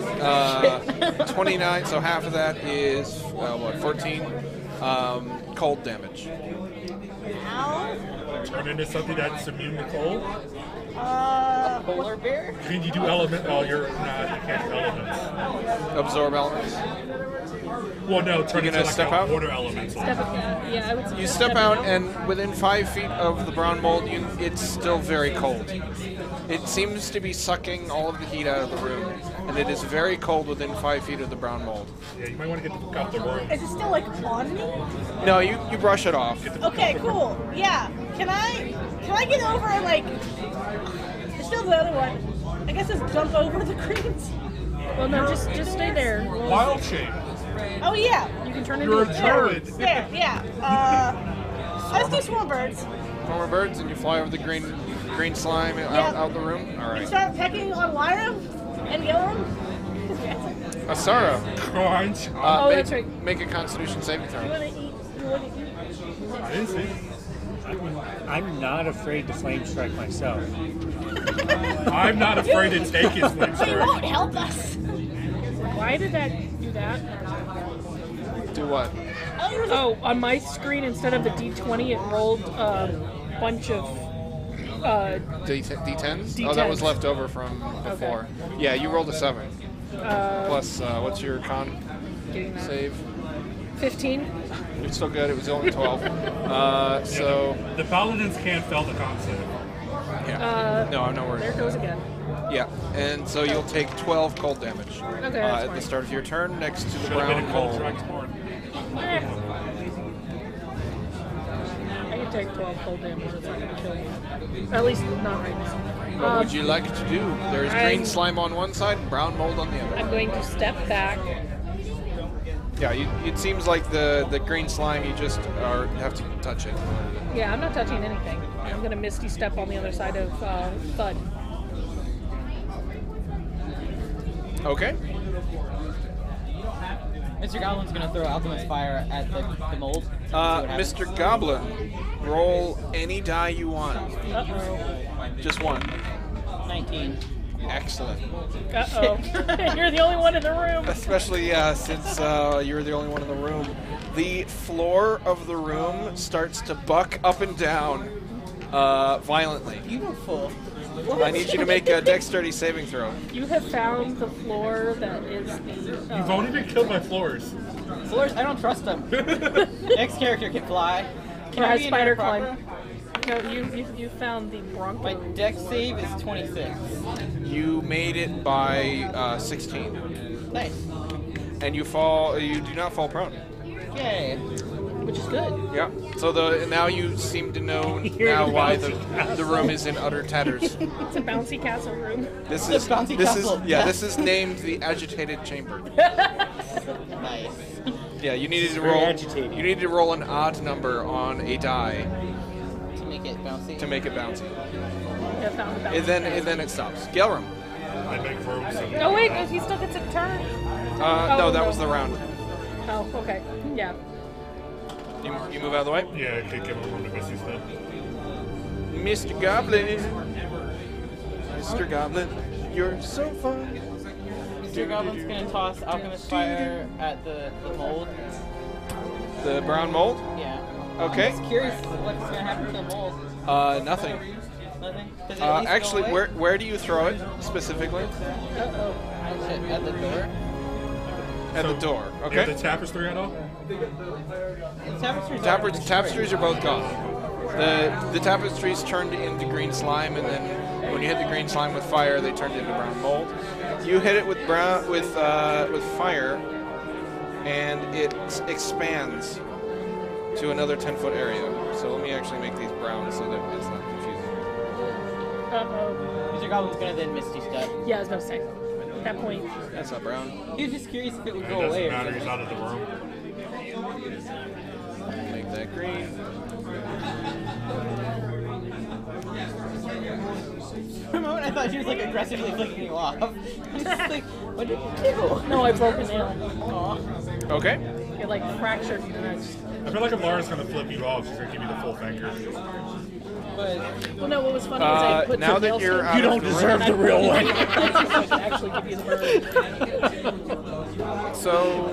[SPEAKER 4] just
[SPEAKER 1] 29, so half of that is, 14 cold damage.
[SPEAKER 6] Ow.
[SPEAKER 2] Turn into something that's immune to cold.
[SPEAKER 4] polar bear?
[SPEAKER 2] Can you do element? Oh, you're not. You can't do elements.
[SPEAKER 1] Absorb elements.
[SPEAKER 2] Well, no. Turn
[SPEAKER 1] You
[SPEAKER 2] into
[SPEAKER 1] gonna
[SPEAKER 2] like
[SPEAKER 1] step
[SPEAKER 2] a
[SPEAKER 1] out?
[SPEAKER 2] water element.
[SPEAKER 3] Step up. Yeah, I would say
[SPEAKER 1] You step out, and within 5 feet of the brown mold, it's still very cold. It seems to be sucking all of the heat out of the room, and it is very cold within 5 feet of the brown mold.
[SPEAKER 2] Yeah, you might want to get the fuck out the room.
[SPEAKER 6] Is it still like on me?
[SPEAKER 1] No, you brush it off.
[SPEAKER 6] Okay, cool. Yeah. Can I get over and like? There's still the other one. I guess just jump over the greens.
[SPEAKER 3] Well, no, just stay there.
[SPEAKER 2] Wild shape.
[SPEAKER 6] Oh yeah.
[SPEAKER 3] You can turn into
[SPEAKER 2] You're
[SPEAKER 3] a
[SPEAKER 2] a
[SPEAKER 3] bird.
[SPEAKER 2] druid.
[SPEAKER 6] There. Yeah. Let's do swarm birds.
[SPEAKER 1] Former birds, and you fly over the green slime out the room. All
[SPEAKER 6] And
[SPEAKER 1] right.
[SPEAKER 6] start pecking on Lyra and Gilram.
[SPEAKER 1] Asara,
[SPEAKER 2] Crunch.
[SPEAKER 3] Oh,
[SPEAKER 1] make,
[SPEAKER 3] that's right.
[SPEAKER 1] make a Constitution saving
[SPEAKER 6] You
[SPEAKER 1] throw.
[SPEAKER 6] wanna eat? You wanna eat?
[SPEAKER 2] I didn't see.
[SPEAKER 5] I'm not afraid to flame strike myself.
[SPEAKER 2] I'm not afraid to take his flame
[SPEAKER 6] But you
[SPEAKER 2] strike.
[SPEAKER 6] won't help us.
[SPEAKER 3] Why did that do that?
[SPEAKER 1] Do what?
[SPEAKER 3] Oh, on my screen, instead of the D20, it rolled a bunch of.
[SPEAKER 1] D10s? Oh, that was
[SPEAKER 3] D10s.
[SPEAKER 1] left over from before. Yeah, you rolled a 7. Plus, what's your con
[SPEAKER 3] Getting that.
[SPEAKER 1] save?
[SPEAKER 3] 15.
[SPEAKER 1] It's still good. It was only 12. So,
[SPEAKER 2] The paladins can't fail the concept.
[SPEAKER 1] yeah. No, I'm not
[SPEAKER 3] There it
[SPEAKER 1] worried.
[SPEAKER 3] goes again.
[SPEAKER 1] Yeah, and so you'll take 12 cold damage
[SPEAKER 3] Okay, that's
[SPEAKER 1] at the
[SPEAKER 3] fine.
[SPEAKER 1] start of your turn next to the
[SPEAKER 2] Should have been
[SPEAKER 1] brown
[SPEAKER 2] a cold
[SPEAKER 1] mold.
[SPEAKER 2] strike more.
[SPEAKER 3] Eh. I can take 12 cold damage. It's not going to kill me. At least not right now.
[SPEAKER 1] What would you like to do? There's green
[SPEAKER 3] I'm-
[SPEAKER 1] slime on one side and brown mold on the other.
[SPEAKER 3] I'm going to step back.
[SPEAKER 1] Yeah, it seems like the green slime, you just have to touch it.
[SPEAKER 3] Yeah, I'm not touching anything. I'm going to Misty Step on the other side of Thud.
[SPEAKER 1] Okay.
[SPEAKER 4] Mr. Goblin's gonna throw Alchemist Fire at the mold. See what happens.
[SPEAKER 1] Mr. Goblin, roll any die you want.
[SPEAKER 3] Uh-oh.
[SPEAKER 1] Just one.
[SPEAKER 4] 19.
[SPEAKER 1] Excellent.
[SPEAKER 3] Uh-oh. You're the only one in the room.
[SPEAKER 1] Especially since you're the only one in the room. The floor of the room starts to buck up and down violently.
[SPEAKER 4] Beautiful.
[SPEAKER 1] I need you to make a dexterity saving throw.
[SPEAKER 3] You have found the floor that is the...
[SPEAKER 2] You've only been killed by floors.
[SPEAKER 4] Floors, I don't trust them. Next character can fly. Can
[SPEAKER 3] Or
[SPEAKER 4] I
[SPEAKER 3] a
[SPEAKER 4] be in
[SPEAKER 3] spider
[SPEAKER 4] there proper?
[SPEAKER 3] climb. No, you found the Bronco.
[SPEAKER 4] My dex save is 26.
[SPEAKER 1] You made it by 16.
[SPEAKER 4] Nice.
[SPEAKER 1] And you fall. You do not fall prone.
[SPEAKER 4] Yay.
[SPEAKER 3] Which is good.
[SPEAKER 1] Yeah. So now you seem to know now why the room is in utter tatters.
[SPEAKER 3] It's a bouncy castle room.
[SPEAKER 1] This
[SPEAKER 4] The
[SPEAKER 1] is
[SPEAKER 4] bouncy
[SPEAKER 1] this
[SPEAKER 4] castle,
[SPEAKER 1] is yeah.
[SPEAKER 4] yeah.
[SPEAKER 1] This is named the agitated chamber.
[SPEAKER 4] Nice.
[SPEAKER 1] Yeah. You needed to
[SPEAKER 5] very
[SPEAKER 1] roll.
[SPEAKER 5] agitating.
[SPEAKER 1] You needed to roll an odd number on a die
[SPEAKER 4] To make it bouncy.
[SPEAKER 1] to make it bouncy.
[SPEAKER 3] You have found the bouncy
[SPEAKER 1] And then
[SPEAKER 3] castle.
[SPEAKER 1] it stops. Gelram.
[SPEAKER 2] I make verbs. And,
[SPEAKER 3] Oh wait, he still gets a turn.
[SPEAKER 1] No, that
[SPEAKER 3] no.
[SPEAKER 1] was the round.
[SPEAKER 3] Oh, okay. Yeah.
[SPEAKER 1] You move out of the way.
[SPEAKER 2] yeah, I could give him one to Missy stuff.
[SPEAKER 1] Mr. Goblin. Mr. Goblin, you're so fun.
[SPEAKER 4] Mr. Goblin's gonna toss Alchemist Fire at the mold.
[SPEAKER 1] The brown mold?
[SPEAKER 4] Yeah.
[SPEAKER 1] Okay.
[SPEAKER 4] I'm just curious what's gonna happen to the mold.
[SPEAKER 1] Nothing.
[SPEAKER 4] Nothing? Does it at least
[SPEAKER 1] Actually,
[SPEAKER 4] go away?
[SPEAKER 1] where do you throw it specifically?
[SPEAKER 3] Uh-oh.
[SPEAKER 4] At the door?
[SPEAKER 1] At the door.
[SPEAKER 2] You have
[SPEAKER 1] Okay.
[SPEAKER 2] the tapestry at all?
[SPEAKER 1] Tapestries are both gone. The tapestries turned into green slime, and then when you hit the green slime with fire, they turned into brown mold. You hit it with fire, and it expands to another 10-foot area. So let me actually make these brown so that it's not confusing.
[SPEAKER 3] Uh-oh.
[SPEAKER 4] Mr. Goblin's gonna then Misty Step.
[SPEAKER 3] Yeah, I was about to say. At that point.
[SPEAKER 1] That's not brown.
[SPEAKER 4] He was just curious if it would
[SPEAKER 2] It
[SPEAKER 4] go
[SPEAKER 2] doesn't
[SPEAKER 4] away.
[SPEAKER 2] matter, he's out of the room.
[SPEAKER 1] Make that green.
[SPEAKER 4] For a moment, I thought she was like aggressively flicking you off. I'm just like, what did you do?
[SPEAKER 3] No, I broke a nail.
[SPEAKER 4] Aw.
[SPEAKER 1] Okay.
[SPEAKER 3] It like fractured and I just...
[SPEAKER 2] I feel like if Laura's gonna flip you off, she's gonna give you the full finger.
[SPEAKER 4] But
[SPEAKER 3] Well, no, what was funny was I put
[SPEAKER 1] now
[SPEAKER 3] some
[SPEAKER 1] that
[SPEAKER 3] nail
[SPEAKER 1] you're
[SPEAKER 3] stains
[SPEAKER 1] out
[SPEAKER 5] You don't
[SPEAKER 1] of the
[SPEAKER 5] deserve
[SPEAKER 1] room,
[SPEAKER 5] the real one.
[SPEAKER 3] so I could actually give you the bird.
[SPEAKER 1] so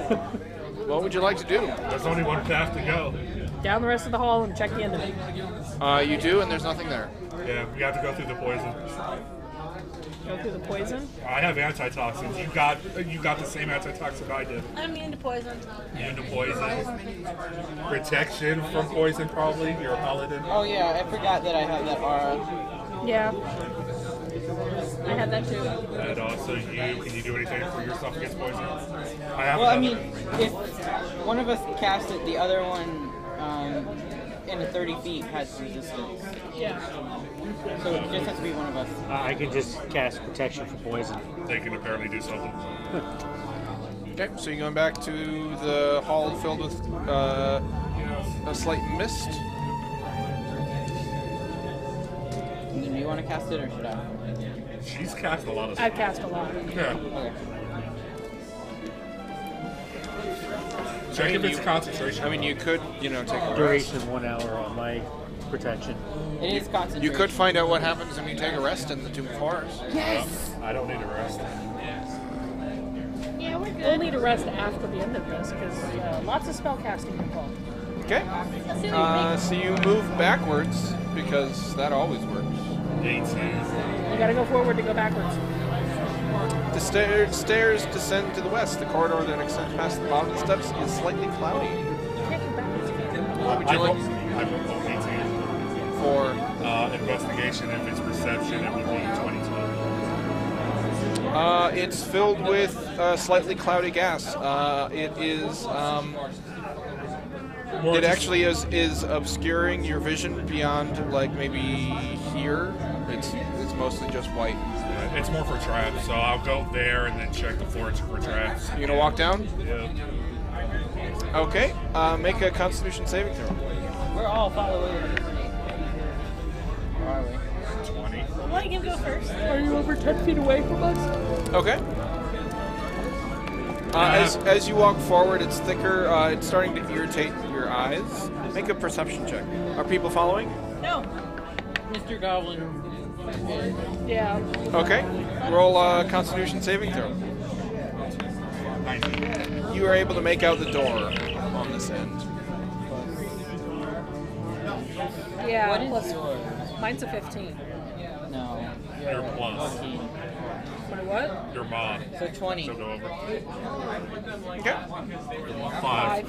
[SPEAKER 1] what would you like to do?
[SPEAKER 2] There's only one path to go.
[SPEAKER 3] Down the rest of the hall and check the end of it.
[SPEAKER 1] You do, and there's nothing there.
[SPEAKER 2] Yeah, we have to go through the poison.
[SPEAKER 3] Go through the poison.
[SPEAKER 2] I have antitoxins. You got the same antitoxin I did.
[SPEAKER 6] I'm immune to poison.
[SPEAKER 2] Immune to poison. Protection from poison, probably. You're a paladin.
[SPEAKER 4] oh yeah, I forgot that I have that aura.
[SPEAKER 3] Yeah. I had that too.
[SPEAKER 2] And also, can you do anything for yourself against poison? I have.
[SPEAKER 4] Well, I mean, if one of us cast it, the other one in 30 feet has resistance.
[SPEAKER 3] Yeah.
[SPEAKER 4] So it just has to be one of us.
[SPEAKER 5] I can just cast protection for poison.
[SPEAKER 2] They can apparently do something.
[SPEAKER 1] Okay, so you're going back to the hall filled with a slight mist.
[SPEAKER 4] Do you want to cast it or should I?
[SPEAKER 2] She's cast a lot of
[SPEAKER 3] I've
[SPEAKER 2] stuff.
[SPEAKER 3] cast a lot.
[SPEAKER 2] Yeah.
[SPEAKER 4] Okay.
[SPEAKER 2] Check if it's concentration.
[SPEAKER 1] I mean, you could, take a rest.
[SPEAKER 5] Duration of 1 hour on my protection.
[SPEAKER 4] It is concentration.
[SPEAKER 1] You could find out what happens when you take a rest in the Tomb of Horrors.
[SPEAKER 4] Yes!
[SPEAKER 2] I don't need a rest.
[SPEAKER 6] Yeah, we're good.
[SPEAKER 3] We'll need a rest after the end of this because lots of spell casting involved.
[SPEAKER 1] Okay.
[SPEAKER 6] Let's see what we
[SPEAKER 1] So you move backwards because that always works.
[SPEAKER 2] 18.
[SPEAKER 3] You gotta go forward to go backwards.
[SPEAKER 1] The stairs descend to the west. The corridor that extends past the bottom of the steps is slightly cloudy.
[SPEAKER 3] You can't go backwards.
[SPEAKER 1] What would you like
[SPEAKER 2] I rolled 18.
[SPEAKER 1] for?
[SPEAKER 2] Investigation, if it's perception, it would be 22.
[SPEAKER 1] It's filled with slightly cloudy gas. It is. It actually is obscuring your vision beyond like maybe here. It's mostly just white.
[SPEAKER 2] It's more for traps, so I'll go there and then check the floor for traps.
[SPEAKER 1] You gonna walk down?
[SPEAKER 2] Yeah.
[SPEAKER 1] Okay. Make a Constitution saving throw.
[SPEAKER 4] We're all following. Where are we?
[SPEAKER 2] 20.
[SPEAKER 6] We'll let him go first.
[SPEAKER 3] Are you over 10 feet away from us?
[SPEAKER 1] Okay. As you walk forward, it's thicker. It's starting to irritate your eyes. Make a perception check. Are people following?
[SPEAKER 6] No.
[SPEAKER 4] Mr. Goblin
[SPEAKER 3] Yeah.
[SPEAKER 1] Okay. Roll a Constitution saving throw.
[SPEAKER 2] 19.
[SPEAKER 1] You are able to make out the door on this end.
[SPEAKER 3] Yeah.
[SPEAKER 4] What is
[SPEAKER 3] plus,
[SPEAKER 4] yours?
[SPEAKER 3] mine's a 15.
[SPEAKER 4] No.
[SPEAKER 2] Your plus.
[SPEAKER 4] 14.
[SPEAKER 3] My what?
[SPEAKER 2] Your mod.
[SPEAKER 4] So 20.
[SPEAKER 2] So go over.
[SPEAKER 1] Okay.
[SPEAKER 2] 5.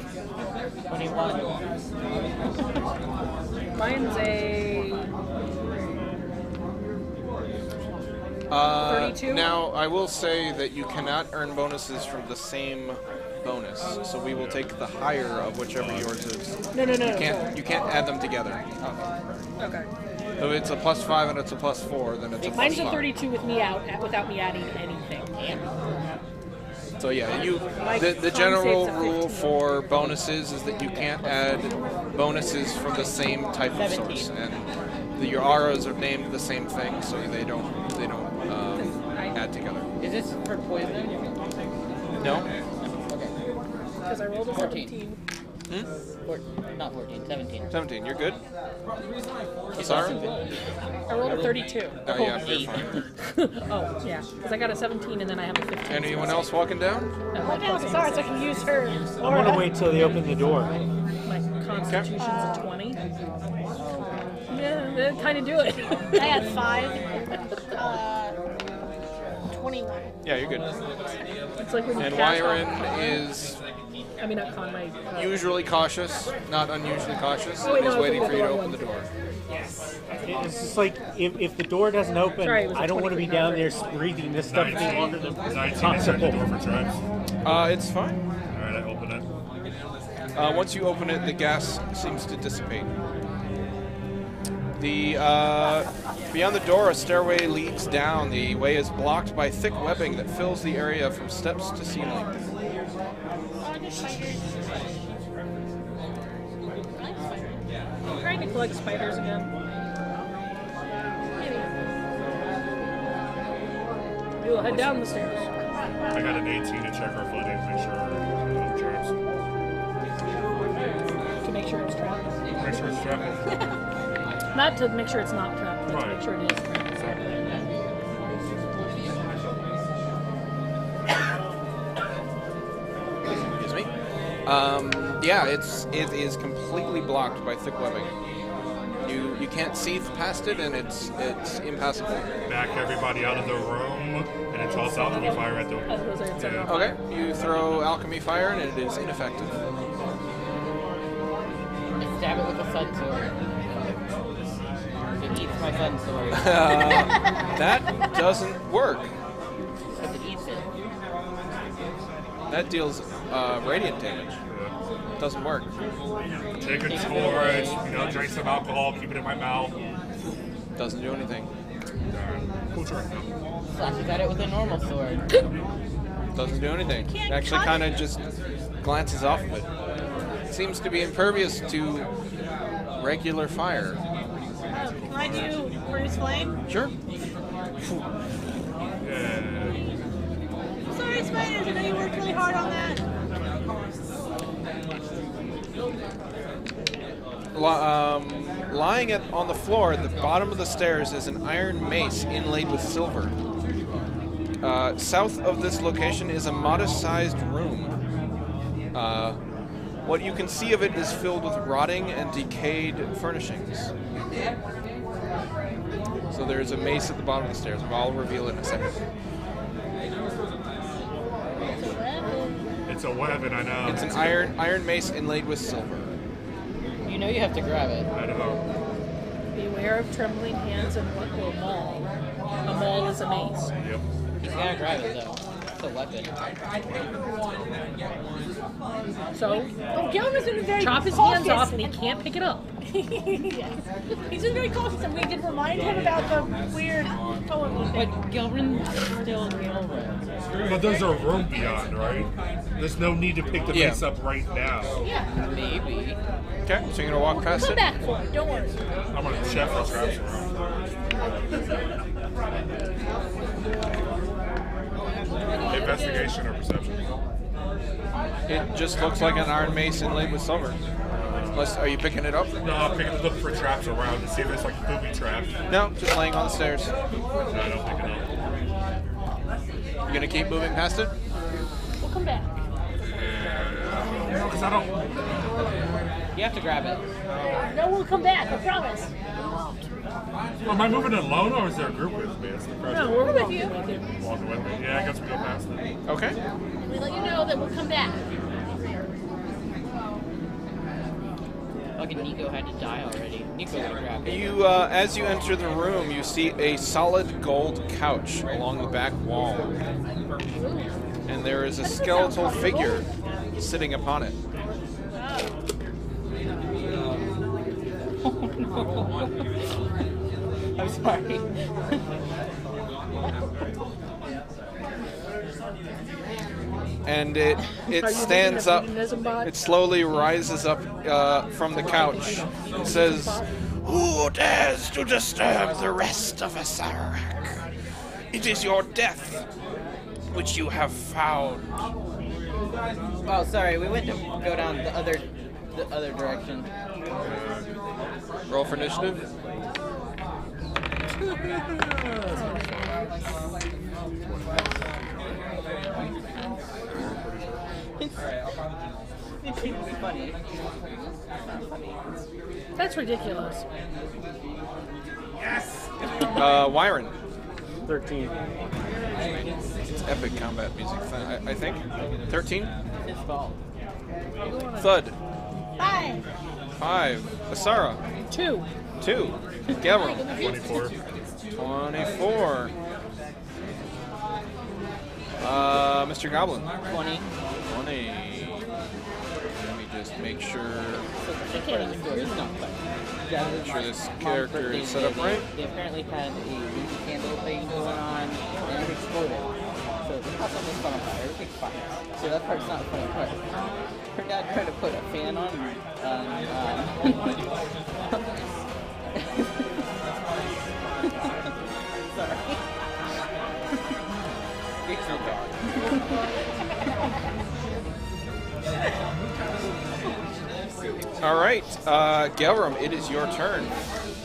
[SPEAKER 4] 21.
[SPEAKER 3] Mine's a 32.
[SPEAKER 1] Now, I will say that you cannot earn bonuses from the same bonus, so we will take the higher of whichever yours is.
[SPEAKER 3] No.
[SPEAKER 1] You can't add them together.
[SPEAKER 3] Okay.
[SPEAKER 1] So if it's a +5 and it's a +4, then it's a
[SPEAKER 3] Mine's a
[SPEAKER 1] +5.
[SPEAKER 3] 32 with me out without me adding anything.
[SPEAKER 1] So yeah,
[SPEAKER 3] My
[SPEAKER 1] the
[SPEAKER 3] con
[SPEAKER 1] general
[SPEAKER 3] save's a
[SPEAKER 1] rule
[SPEAKER 3] 15.
[SPEAKER 1] for bonuses is that you can't add bonuses from the same type of
[SPEAKER 4] 17.
[SPEAKER 1] source, and your auras are named the same thing, so they don't add together.
[SPEAKER 4] Is this for poison?
[SPEAKER 1] No.
[SPEAKER 4] Okay.
[SPEAKER 3] Because I rolled a
[SPEAKER 4] 14.
[SPEAKER 3] 17.
[SPEAKER 4] Not 14, 17.
[SPEAKER 1] 17. You're good. Sorry.
[SPEAKER 3] I rolled a 32.
[SPEAKER 1] Oh yeah, you're fine.
[SPEAKER 3] Oh, yeah. Because I got a 17 and then I have a 15.
[SPEAKER 1] Anyone else walking down?
[SPEAKER 6] Go down, sorry, so I can use her.
[SPEAKER 5] I'm gonna wait till they open the door.
[SPEAKER 3] My constitution's a 20. Yeah, kind of do it.
[SPEAKER 6] I had 5. 21.
[SPEAKER 1] Yeah, you're good.
[SPEAKER 3] It's like when you
[SPEAKER 1] And
[SPEAKER 3] cast
[SPEAKER 1] Wyron
[SPEAKER 3] off-
[SPEAKER 1] is
[SPEAKER 3] I mean, not con, my...
[SPEAKER 1] usually cautious, not unusually cautious,
[SPEAKER 3] Oh, wait,
[SPEAKER 1] and
[SPEAKER 3] no,
[SPEAKER 1] is
[SPEAKER 3] I was
[SPEAKER 1] waiting for
[SPEAKER 3] looking
[SPEAKER 1] you to
[SPEAKER 3] at the
[SPEAKER 1] open the
[SPEAKER 3] wrong
[SPEAKER 1] door.
[SPEAKER 5] It's just like if the door doesn't open,
[SPEAKER 3] Sorry, it was a
[SPEAKER 5] I don't want to be
[SPEAKER 3] 23
[SPEAKER 5] down there breathing this stuff any longer than
[SPEAKER 2] 19 to check the
[SPEAKER 5] possible.
[SPEAKER 2] door for traps.
[SPEAKER 1] It's fine.
[SPEAKER 2] Alright, I open it.
[SPEAKER 1] Once you open it, the gas seems to dissipate. The beyond the door, a stairway leads down. The way is blocked by thick webbing that fills the area from steps to ceiling.
[SPEAKER 6] Oh, the spiders.
[SPEAKER 3] I'm trying to collect spiders again. We'll head down the stairs.
[SPEAKER 2] I got an 18 to check our footing, make sure no traps.
[SPEAKER 3] To make sure it's trapped.
[SPEAKER 2] Make sure it's trapped.
[SPEAKER 3] Not to make sure it's not trapped, but to
[SPEAKER 2] Right.
[SPEAKER 3] make sure it is trapped.
[SPEAKER 1] Excuse me. Yeah, it is completely blocked by thick webbing. You can't see past it, and it's impassable.
[SPEAKER 2] Back everybody out of the room, and it toss alchemy fire at the
[SPEAKER 3] I was gonna say,
[SPEAKER 2] Yeah.
[SPEAKER 1] Okay, you throw alchemy fire, and it is ineffective.
[SPEAKER 4] Stab it with a sun sword. It eats my sun sword.
[SPEAKER 1] That doesn't work.
[SPEAKER 4] Because it eats it.
[SPEAKER 1] That deals radiant damage. Doesn't work.
[SPEAKER 2] Take a torch, drink some alcohol, keep it in my mouth.
[SPEAKER 1] Doesn't do anything.
[SPEAKER 2] Cool trick.
[SPEAKER 4] Slashes at it with a normal sword.
[SPEAKER 1] Doesn't do anything. It
[SPEAKER 6] Can't
[SPEAKER 1] actually
[SPEAKER 6] cut
[SPEAKER 1] kind of
[SPEAKER 6] it.
[SPEAKER 1] just glances off of it. Seems to be impervious to regular fire.
[SPEAKER 6] Can I do Bruce Flame?
[SPEAKER 1] Sure.
[SPEAKER 2] Yeah.
[SPEAKER 6] Sorry, spiders, I know you worked really hard on that.
[SPEAKER 1] Lying on the floor at the bottom of the stairs is an iron mace inlaid with silver. South of this location is a modest-sized room. What you can see of it is filled with rotting and decayed furnishings. So there's a mace at the bottom of the stairs. I'll reveal it in a second.
[SPEAKER 2] It's a weapon, I know.
[SPEAKER 1] It's an iron mace inlaid with silver.
[SPEAKER 4] You know you have to grab it.
[SPEAKER 2] I know.
[SPEAKER 3] Beware of trembling hands and what will maul. A maul is a mace.
[SPEAKER 2] Yep.
[SPEAKER 4] He's gotta grab it though. It's a weapon.
[SPEAKER 3] So,
[SPEAKER 6] Oh, Gilman's been very
[SPEAKER 3] chop his
[SPEAKER 6] cautious.
[SPEAKER 3] hands off and he can't pick it up.
[SPEAKER 6] Yes. He's been very cautious, and we did remind him about the weird poem thing.
[SPEAKER 4] But Gilrin still Gilrin.
[SPEAKER 2] But there's a room beyond, right? There's no need to pick the
[SPEAKER 1] Yeah.
[SPEAKER 2] mace up right now.
[SPEAKER 6] Yeah.
[SPEAKER 4] Maybe.
[SPEAKER 1] Okay, so you're gonna walk past
[SPEAKER 6] Come
[SPEAKER 1] it.
[SPEAKER 6] back for it. Don't worry.
[SPEAKER 2] I'm gonna check for traps around. Investigation or perception?
[SPEAKER 1] It just looks like an iron mace inlaid with silver. Unless, are you picking it up?
[SPEAKER 2] No, I'm picking it up for traps around to see if there's like a booby trap.
[SPEAKER 1] No, just laying on the stairs.
[SPEAKER 2] No, I don't pick it up.
[SPEAKER 1] You gonna keep moving past it?
[SPEAKER 6] We'll come back.
[SPEAKER 2] No, because I don't.
[SPEAKER 4] You have to grab it.
[SPEAKER 6] No, we'll come back. I promise.
[SPEAKER 2] Am I moving it alone or is there a group with me? That's the question.
[SPEAKER 6] No, we're with you.
[SPEAKER 2] Walking with me. Yeah, I guess we go past it.
[SPEAKER 1] Okay.
[SPEAKER 6] We let you know that we'll come back.
[SPEAKER 4] Fucking Nico had to die already. Nico would have grabbed it.
[SPEAKER 1] You, as you enter the room, you see a solid gold couch along the back wall. And there is a skeletal figure sitting upon it.
[SPEAKER 4] I'm sorry.
[SPEAKER 1] And it stands up. It slowly rises up from the couch and says, "Who dares to disturb the rest of Asarak? It is your death which you have found."
[SPEAKER 4] Oh, sorry. We went to go down the other direction.
[SPEAKER 1] Roll for initiative.
[SPEAKER 4] It's funny.
[SPEAKER 3] That's ridiculous.
[SPEAKER 1] Wyron.
[SPEAKER 5] 13.
[SPEAKER 1] It's epic combat music, I think. 13.
[SPEAKER 4] His fault.
[SPEAKER 1] Thud.
[SPEAKER 6] 5.
[SPEAKER 1] 5. Asara.
[SPEAKER 3] 2.
[SPEAKER 1] 2. Gavram.
[SPEAKER 2] 24.
[SPEAKER 1] 24. Mr. Goblin.
[SPEAKER 4] 20.
[SPEAKER 1] 20. Let me just make sure this character is set up right.
[SPEAKER 4] They apparently had a leaf candle thing going on, and it exploded. So the house almost caught on fire. Everything's fine. So that part's not the funny part. Her dad tried to put a fan on. Sorry. It's your dog.
[SPEAKER 1] All right, Gelram, it is your turn.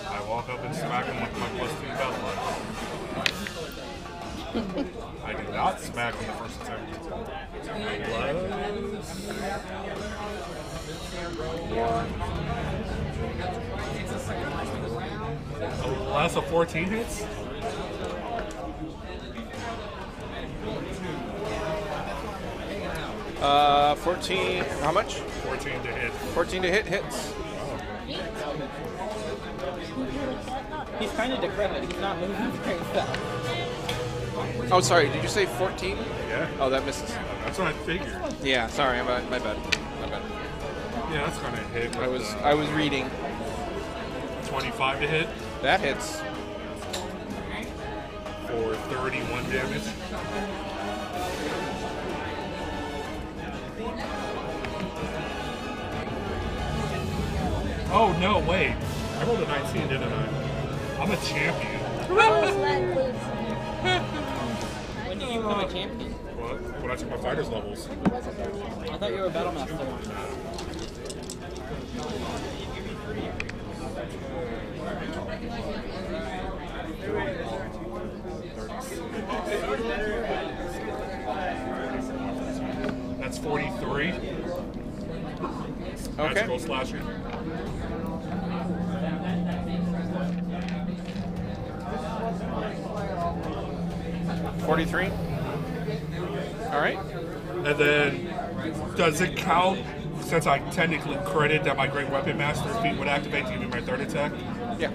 [SPEAKER 2] I walk up and smack him with my +2 battle line. I do not smack him the first attempt. Last of 14 hits?
[SPEAKER 1] 14, how much?
[SPEAKER 2] 14 to hit.
[SPEAKER 1] 14 to hit, hits.
[SPEAKER 4] He's kind of decrepit. He's not moving very fast.
[SPEAKER 1] Oh, sorry, did you say 14?
[SPEAKER 2] Yeah.
[SPEAKER 1] Oh, that misses.
[SPEAKER 2] That's what I figured.
[SPEAKER 1] Yeah, sorry, my bad. My bad.
[SPEAKER 2] Yeah, that's gonna hit.
[SPEAKER 1] I was reading.
[SPEAKER 2] 25 to hit
[SPEAKER 1] That hits.
[SPEAKER 2] for 31 damage. Oh no, wait. I rolled a 19, didn't I? I'm a champion.
[SPEAKER 4] When did you become a champion?
[SPEAKER 2] What? When I took my fighter's levels.
[SPEAKER 4] I thought you were a battle master.
[SPEAKER 2] That's 43.
[SPEAKER 1] Okay.
[SPEAKER 2] Magical slasher.
[SPEAKER 1] $43. All right.
[SPEAKER 2] And then, does it count, since I technically credit that my Great Weapon Master feat would activate to give me my third attack?
[SPEAKER 1] Yeah.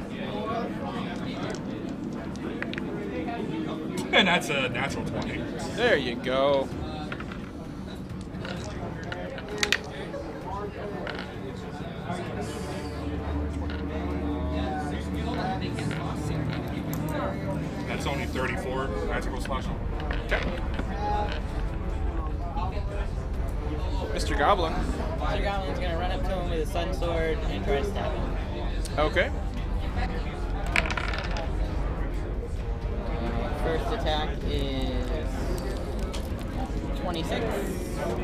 [SPEAKER 2] And that's a natural 20.
[SPEAKER 1] There you go.
[SPEAKER 2] That's only 34 magical slashing.
[SPEAKER 1] Okay. Mr. Goblin.
[SPEAKER 4] Mr. Goblin's gonna run up to him with a sun sword and try to stab him.
[SPEAKER 1] Okay.
[SPEAKER 4] First attack is 26.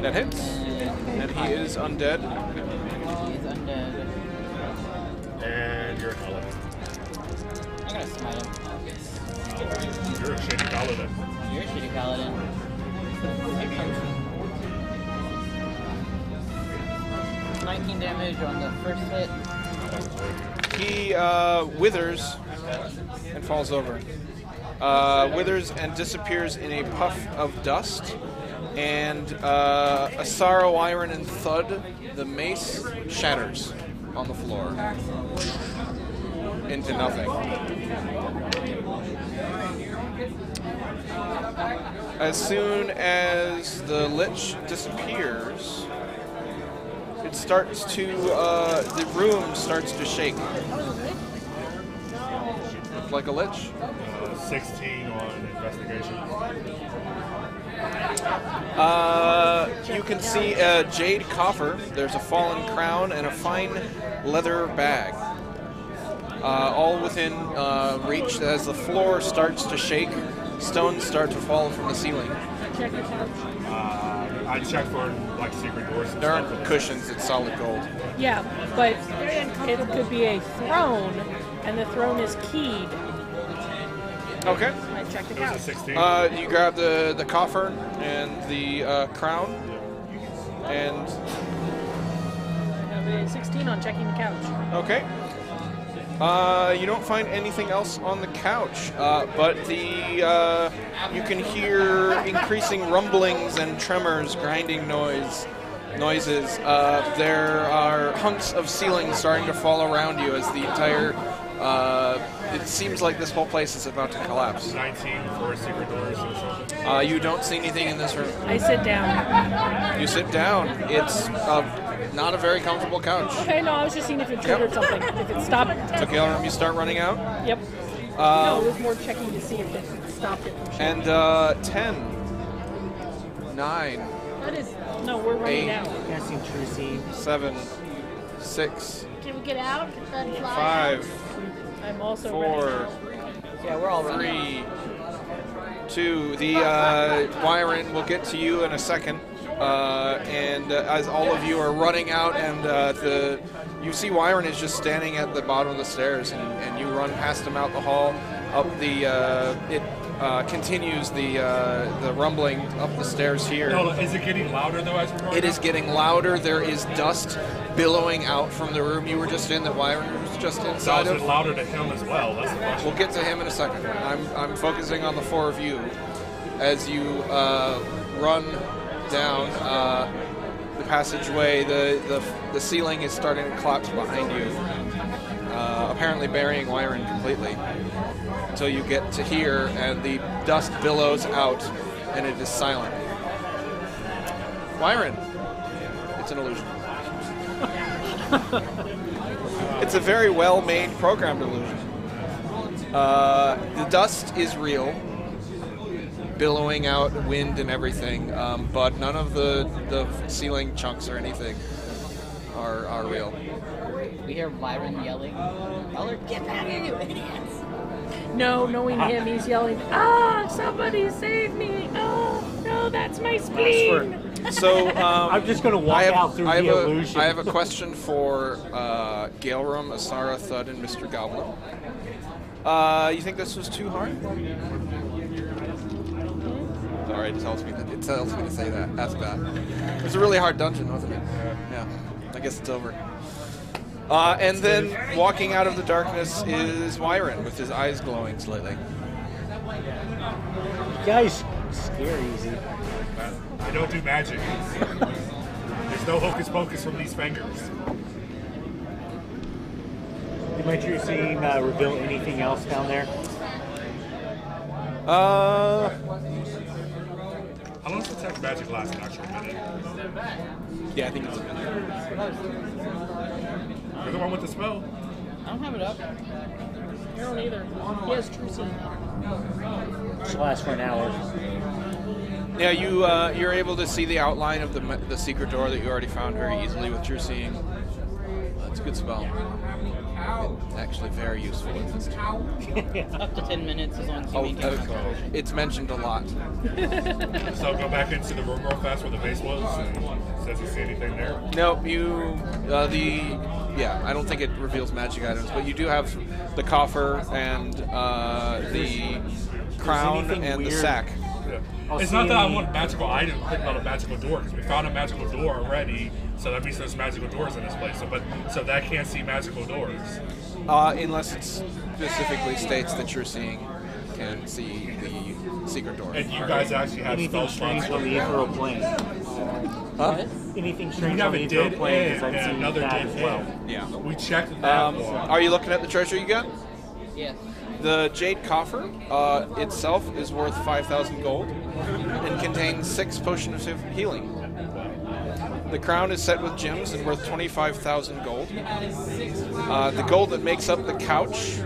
[SPEAKER 1] That hits. And he is undead.
[SPEAKER 4] He's undead. dead.
[SPEAKER 2] And you're an element.
[SPEAKER 4] I'm gonna smite him.
[SPEAKER 2] You're a shady paladin.
[SPEAKER 4] You're a shitty paladin. 19 damage on the first hit.
[SPEAKER 1] He withers and falls over. Withers and disappears in a puff of dust. And a sorrow, iron, and thud. The mace shatters on the floor into nothing. As soon as the lich disappears, it starts to, the room starts to shake. Like a lich.
[SPEAKER 2] 16 on investigation.
[SPEAKER 1] You can see a jade coffer. There's a fallen crown and a fine leather bag. All within reach. As the floor starts to shake, stones start to fall from the ceiling.
[SPEAKER 3] Check your couch.
[SPEAKER 2] I checked for like secret doors. And
[SPEAKER 1] There
[SPEAKER 2] stuff.
[SPEAKER 1] aren't cushions, it's solid gold.
[SPEAKER 3] Yeah, but it could be a throne, and the throne is keyed.
[SPEAKER 1] Okay.
[SPEAKER 3] I checked the
[SPEAKER 2] It was a
[SPEAKER 3] couch.
[SPEAKER 2] 16.
[SPEAKER 1] You grab the coffer and the crown, and
[SPEAKER 3] I have a 16 on checking the couch.
[SPEAKER 1] okay. You don't find anything else on the couch, but you can hear increasing rumblings and tremors, grinding noises. There are hunks of ceiling starting to fall around you as the entire. It seems like this whole place is about to collapse.
[SPEAKER 2] 19 for secret doors or something.
[SPEAKER 1] You don't see anything in this room.
[SPEAKER 3] I sit down.
[SPEAKER 1] You sit down. It's not a very comfortable couch.
[SPEAKER 3] Okay, no, I was just seeing if it triggered something. If it stopped.
[SPEAKER 1] Okay, you start running out.
[SPEAKER 3] Yep. No, it was more checking to see if it stopped it from shaking.
[SPEAKER 1] And 10, 9,
[SPEAKER 3] That is. No, we're running
[SPEAKER 1] 8.
[SPEAKER 3] out.
[SPEAKER 5] Casting True Seed.
[SPEAKER 1] 7, 6,
[SPEAKER 6] Can we get out and fly
[SPEAKER 1] 5,
[SPEAKER 3] I'm also running
[SPEAKER 1] 4,
[SPEAKER 3] out.
[SPEAKER 4] Yeah, we're all running.
[SPEAKER 1] 3, 2. The Wyron will get to you in a second. And as all of you are running out, and you see Wyron is just standing at the bottom of the stairs, and you run past him out the hall, up the. It continues the rumbling up the stairs here.
[SPEAKER 2] No, is it getting louder though as we're going?
[SPEAKER 1] It is getting louder. There is dust billowing out from the room you were just in, that Wyron was just
[SPEAKER 2] So
[SPEAKER 1] inside
[SPEAKER 2] is
[SPEAKER 1] of.
[SPEAKER 2] it louder to him as well? That's the question.
[SPEAKER 1] We'll get to him in a second. I'm focusing on the 4 of you as you run down the passageway. The ceiling is starting to collapse behind you, apparently burying Wyron completely, until you get to here and the dust billows out and it is silent. Wyron, it's an illusion. It's a very well-made programmed illusion. The dust is real, billowing out wind and everything, but none of the ceiling chunks or anything are real.
[SPEAKER 4] We hear Byron yelling. Eller,
[SPEAKER 6] Get back in, you idiots!
[SPEAKER 3] No, knowing him, he's yelling, "Ah, somebody save me! Oh, no, that's my spleen!"
[SPEAKER 1] So
[SPEAKER 5] I'm just going to walk out through the illusion.
[SPEAKER 1] I have a question for Galerum, Asara, Thud, and Mr. Goblin. You think this was too hard? Sorry, it tells me to say that. Ask that. It's a really hard dungeon, wasn't it? Yeah. I guess it's over. And then walking out of the darkness is Wyron with his eyes glowing slightly.
[SPEAKER 5] You guys scare easy.
[SPEAKER 2] I don't do magic. There's no hocus pocus from these fingers.
[SPEAKER 5] Might you see reveal anything else down there?
[SPEAKER 2] How long does detect magic last? An actual minute?
[SPEAKER 1] Yeah, I think it's a minute.
[SPEAKER 2] You're the one with the spell.
[SPEAKER 4] I don't have it up.
[SPEAKER 3] I don't either. He has true seeing.
[SPEAKER 5] Should last for an hour.
[SPEAKER 1] Yeah, you're able to see the outline of the secret door that you already found very easily with True Seeing. It's a good spell. Actually, very useful.
[SPEAKER 4] Up to 10 minutes as long as you maintain concentration.
[SPEAKER 1] It's mentioned a lot.
[SPEAKER 2] So go back into the room real fast where the base was. And Does he see anything there?
[SPEAKER 1] No, you I don't think it reveals magic items, but you do have the coffer and the crown
[SPEAKER 5] anything
[SPEAKER 1] and the
[SPEAKER 5] weird?
[SPEAKER 1] sack.
[SPEAKER 2] Yeah.
[SPEAKER 5] I'll
[SPEAKER 2] It's
[SPEAKER 5] see
[SPEAKER 2] not that I
[SPEAKER 5] any-
[SPEAKER 2] want magical items, not a magical door, because we found a magical door already. So that means there's magical doors in this place. So that can't see magical doors.
[SPEAKER 1] Unless it specifically states that you're seeing can see the secret door.
[SPEAKER 2] And you guys actually have
[SPEAKER 5] Anything
[SPEAKER 2] spell
[SPEAKER 5] strange
[SPEAKER 2] slots.
[SPEAKER 5] on the ethereal plane?
[SPEAKER 1] Huh?
[SPEAKER 5] Anything
[SPEAKER 2] We
[SPEAKER 5] strange
[SPEAKER 2] have
[SPEAKER 5] on the
[SPEAKER 2] a
[SPEAKER 5] ethereal
[SPEAKER 2] dead
[SPEAKER 5] plane?
[SPEAKER 2] end
[SPEAKER 5] Because I've
[SPEAKER 2] and
[SPEAKER 5] seen
[SPEAKER 2] another
[SPEAKER 5] that
[SPEAKER 2] dead
[SPEAKER 5] as well.
[SPEAKER 2] end.
[SPEAKER 1] Yeah.
[SPEAKER 2] We checked that one.
[SPEAKER 1] Are you looking at the treasure you got?
[SPEAKER 4] Yes.
[SPEAKER 1] The jade coffer itself is worth 5,000 gold and contains 6 potions of healing. The crown is set with gems and worth 25,000 gold. The gold that makes up the couch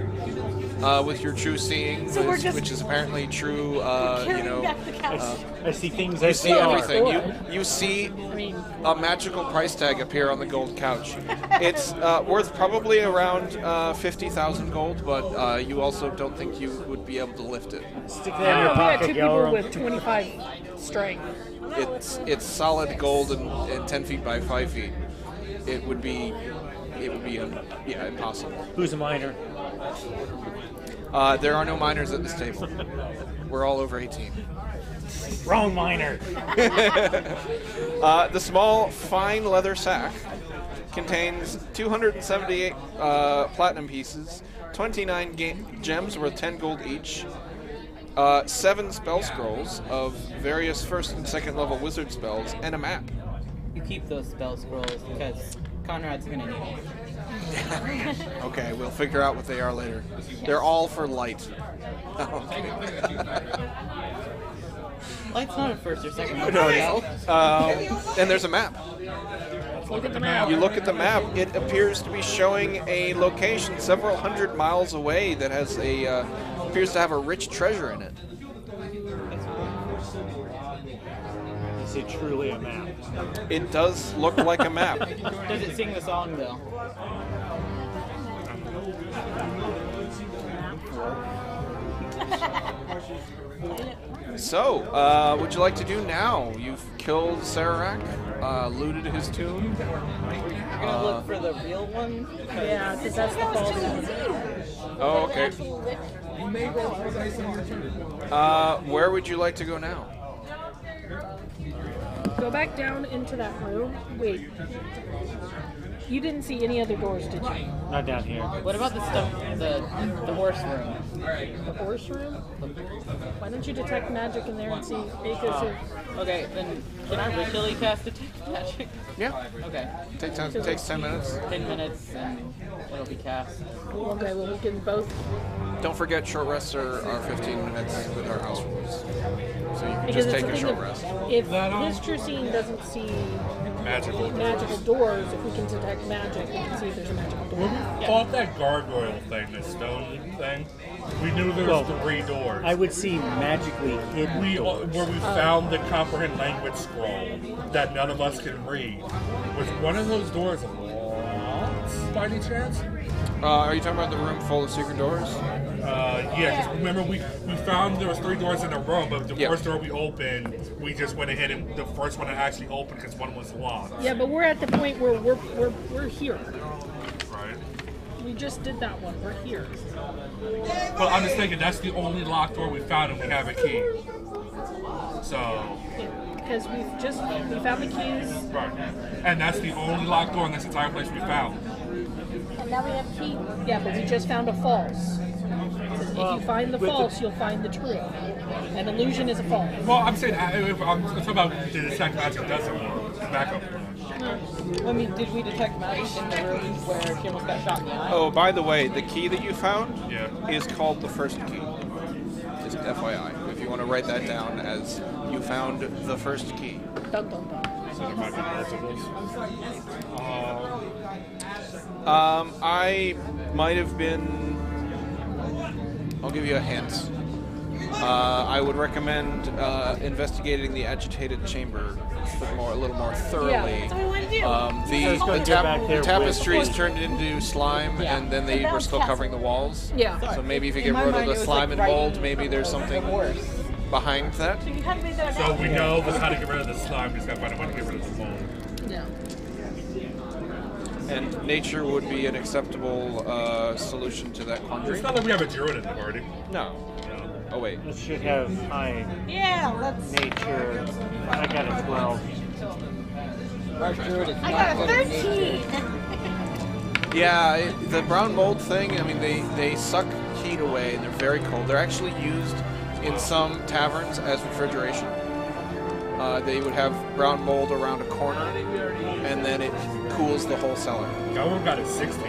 [SPEAKER 1] with your true seeing,
[SPEAKER 6] So we're just
[SPEAKER 1] which is apparently true,
[SPEAKER 6] Carrying back the couch.
[SPEAKER 5] I see things
[SPEAKER 1] you
[SPEAKER 5] as
[SPEAKER 1] see
[SPEAKER 5] they are.
[SPEAKER 1] everything.
[SPEAKER 3] Good.
[SPEAKER 1] You see
[SPEAKER 3] I mean,
[SPEAKER 1] a magical price tag appear on the gold couch. It's worth probably around 50,000 gold, but you also don't think you would be able to lift it.
[SPEAKER 5] Stick that in your
[SPEAKER 3] we got
[SPEAKER 5] pocket,
[SPEAKER 3] 2 people
[SPEAKER 5] Yellow.
[SPEAKER 3] with 25 strength.
[SPEAKER 1] It's solid gold and 10 feet by 5 feet. It would be impossible.
[SPEAKER 5] Who's a miner?
[SPEAKER 1] There are no minors at this table. We're all over 18.
[SPEAKER 5] Wrong miner.
[SPEAKER 1] The small, fine leather sack contains 278 platinum pieces, 29 gems worth 10 gold each, 7 spell scrolls of various first and second level wizard spells, and a map.
[SPEAKER 4] You keep those spell scrolls because Conrad's gonna need them.
[SPEAKER 1] Okay, we'll figure out what they are later. They're all for light.
[SPEAKER 4] Light's not a first or second level
[SPEAKER 1] No, it
[SPEAKER 4] spell.
[SPEAKER 1] is. And there's a map.
[SPEAKER 3] Look at the map.
[SPEAKER 1] You look at the map, it appears to be showing a location several hundred miles away that has appears to have a rich treasure in it.
[SPEAKER 5] Is it truly a map?
[SPEAKER 1] It does look like a map.
[SPEAKER 4] Does it sing the song though?
[SPEAKER 1] So, what would you like to do now? You've killed Sararak, looted his tomb.
[SPEAKER 4] We're gonna look for the real one.
[SPEAKER 3] Yeah, because that's the false one.
[SPEAKER 1] Oh, okay. Where would you like to go now?
[SPEAKER 3] Go back down into that room. Wait. You didn't see any other doors, did you?
[SPEAKER 5] Not down here.
[SPEAKER 4] What about the stuff, the horse room?
[SPEAKER 3] The horse room? Why don't you detect magic in there and see? Because if
[SPEAKER 4] Okay, then can I ritually cast detect magic?
[SPEAKER 1] Yeah,
[SPEAKER 4] Okay,
[SPEAKER 1] takes 10 minutes.
[SPEAKER 4] 10 minutes and it'll be cast.
[SPEAKER 3] okay, well we can both.
[SPEAKER 1] Don't forget, short rests are 15 minutes with our house rules. So you can
[SPEAKER 3] Because
[SPEAKER 1] just
[SPEAKER 3] it's
[SPEAKER 1] take
[SPEAKER 3] the
[SPEAKER 1] a
[SPEAKER 3] thing
[SPEAKER 1] short
[SPEAKER 3] of-
[SPEAKER 1] rest.
[SPEAKER 3] If his true seeing doesn't see
[SPEAKER 2] Magical
[SPEAKER 3] magical doors, if we can detect magic, we can see if there's a magical door.
[SPEAKER 2] When we fought that gargoyle thing, the stone thing, we knew there was
[SPEAKER 5] Well,
[SPEAKER 2] 3 doors.
[SPEAKER 5] I would see magically hidden doors.
[SPEAKER 2] Where we found the comprehend language scroll that none of us can read. Was one of those doors locked by any chance?
[SPEAKER 1] Are you talking about the room full of secret doors?
[SPEAKER 2] Yeah, because remember we found there was 3 doors in a row, but the
[SPEAKER 1] Yeah.
[SPEAKER 2] first door we opened, we just went ahead and the first one that actually opened because one was locked.
[SPEAKER 3] Yeah, but we're at the point where we're here.
[SPEAKER 2] Right.
[SPEAKER 3] We just did that one. We're here.
[SPEAKER 2] Well, I'm just thinking that's the only locked door we found and we have a key. So,
[SPEAKER 3] Because we found the keys.
[SPEAKER 2] right. And that's the only locked door in this entire place we found.
[SPEAKER 6] And now we have key.
[SPEAKER 3] Yeah, but we just found a false. If you find the
[SPEAKER 5] with the-
[SPEAKER 3] false, you'll find the true. An illusion is a false.
[SPEAKER 2] Well, I'm saying, I'm talking about the detect magic doesn't work. The backup.
[SPEAKER 4] I mean, did we detect magic in the room where she almost got shot in the eye?
[SPEAKER 1] Oh, by the way, the key that you found
[SPEAKER 2] Yeah.
[SPEAKER 1] is called the first key. Just FYI, if you want to write that down as you found the first key.
[SPEAKER 3] Dun, dun, dun.
[SPEAKER 2] So there might be multiples.
[SPEAKER 1] I might have been. I'll give you a hint. I would recommend investigating the agitated chamber a little more thoroughly.
[SPEAKER 6] That's what we want to do.
[SPEAKER 1] The,
[SPEAKER 5] Let's go
[SPEAKER 1] the,
[SPEAKER 5] get
[SPEAKER 1] tap-
[SPEAKER 5] back
[SPEAKER 1] the
[SPEAKER 5] there
[SPEAKER 1] tapestries
[SPEAKER 5] with-
[SPEAKER 1] turned into slime,
[SPEAKER 4] Yeah.
[SPEAKER 1] and then they were still covering the walls.
[SPEAKER 3] Yeah.
[SPEAKER 1] So maybe if you
[SPEAKER 4] In
[SPEAKER 1] get
[SPEAKER 4] my
[SPEAKER 1] rid of
[SPEAKER 4] mind,
[SPEAKER 1] the
[SPEAKER 4] it was
[SPEAKER 1] slime
[SPEAKER 4] like
[SPEAKER 1] and mold,
[SPEAKER 4] writing
[SPEAKER 1] maybe there's something
[SPEAKER 4] remorse.
[SPEAKER 1] behind that.
[SPEAKER 6] So you have to make that
[SPEAKER 2] So we know how to get rid of the slime, we just gotta find a way to get rid of the mold.
[SPEAKER 1] And nature would be an acceptable solution to that quandary.
[SPEAKER 2] It's not like we have a druid in the party.
[SPEAKER 1] No. Oh wait.
[SPEAKER 5] This should have high
[SPEAKER 6] Yeah, let's.
[SPEAKER 5] nature. I got a 12.
[SPEAKER 4] Our druid is
[SPEAKER 6] I
[SPEAKER 4] not
[SPEAKER 6] got a
[SPEAKER 4] good at nature.
[SPEAKER 6] 13.
[SPEAKER 1] Yeah, the brown mold thing. I mean, they suck heat away and they're very cold. They're actually used in some taverns as refrigeration. They would have brown mold around a corner, and then it cools the whole cellar.
[SPEAKER 2] Goblin got a 16.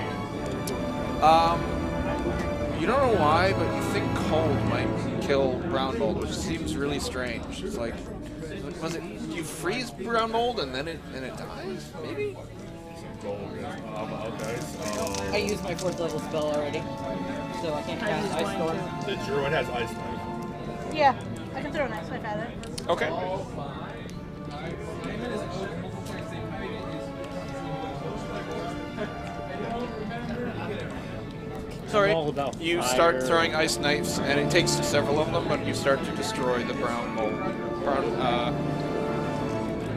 [SPEAKER 1] You don't know why, but you think cold might kill brown mold, which seems really strange. It's like, was it you freeze brown mold and then it dies? Maybe.
[SPEAKER 2] Okay.
[SPEAKER 4] I used my 4th level spell already, so I can't cast Ice Storm.
[SPEAKER 2] The druid has ice knife.
[SPEAKER 6] Yeah, I can throw an ice knife at it.
[SPEAKER 1] Okay. Sorry.
[SPEAKER 5] All about
[SPEAKER 1] You
[SPEAKER 5] fire.
[SPEAKER 1] start throwing ice knives, and it takes several of them, but you start to destroy the brown mold.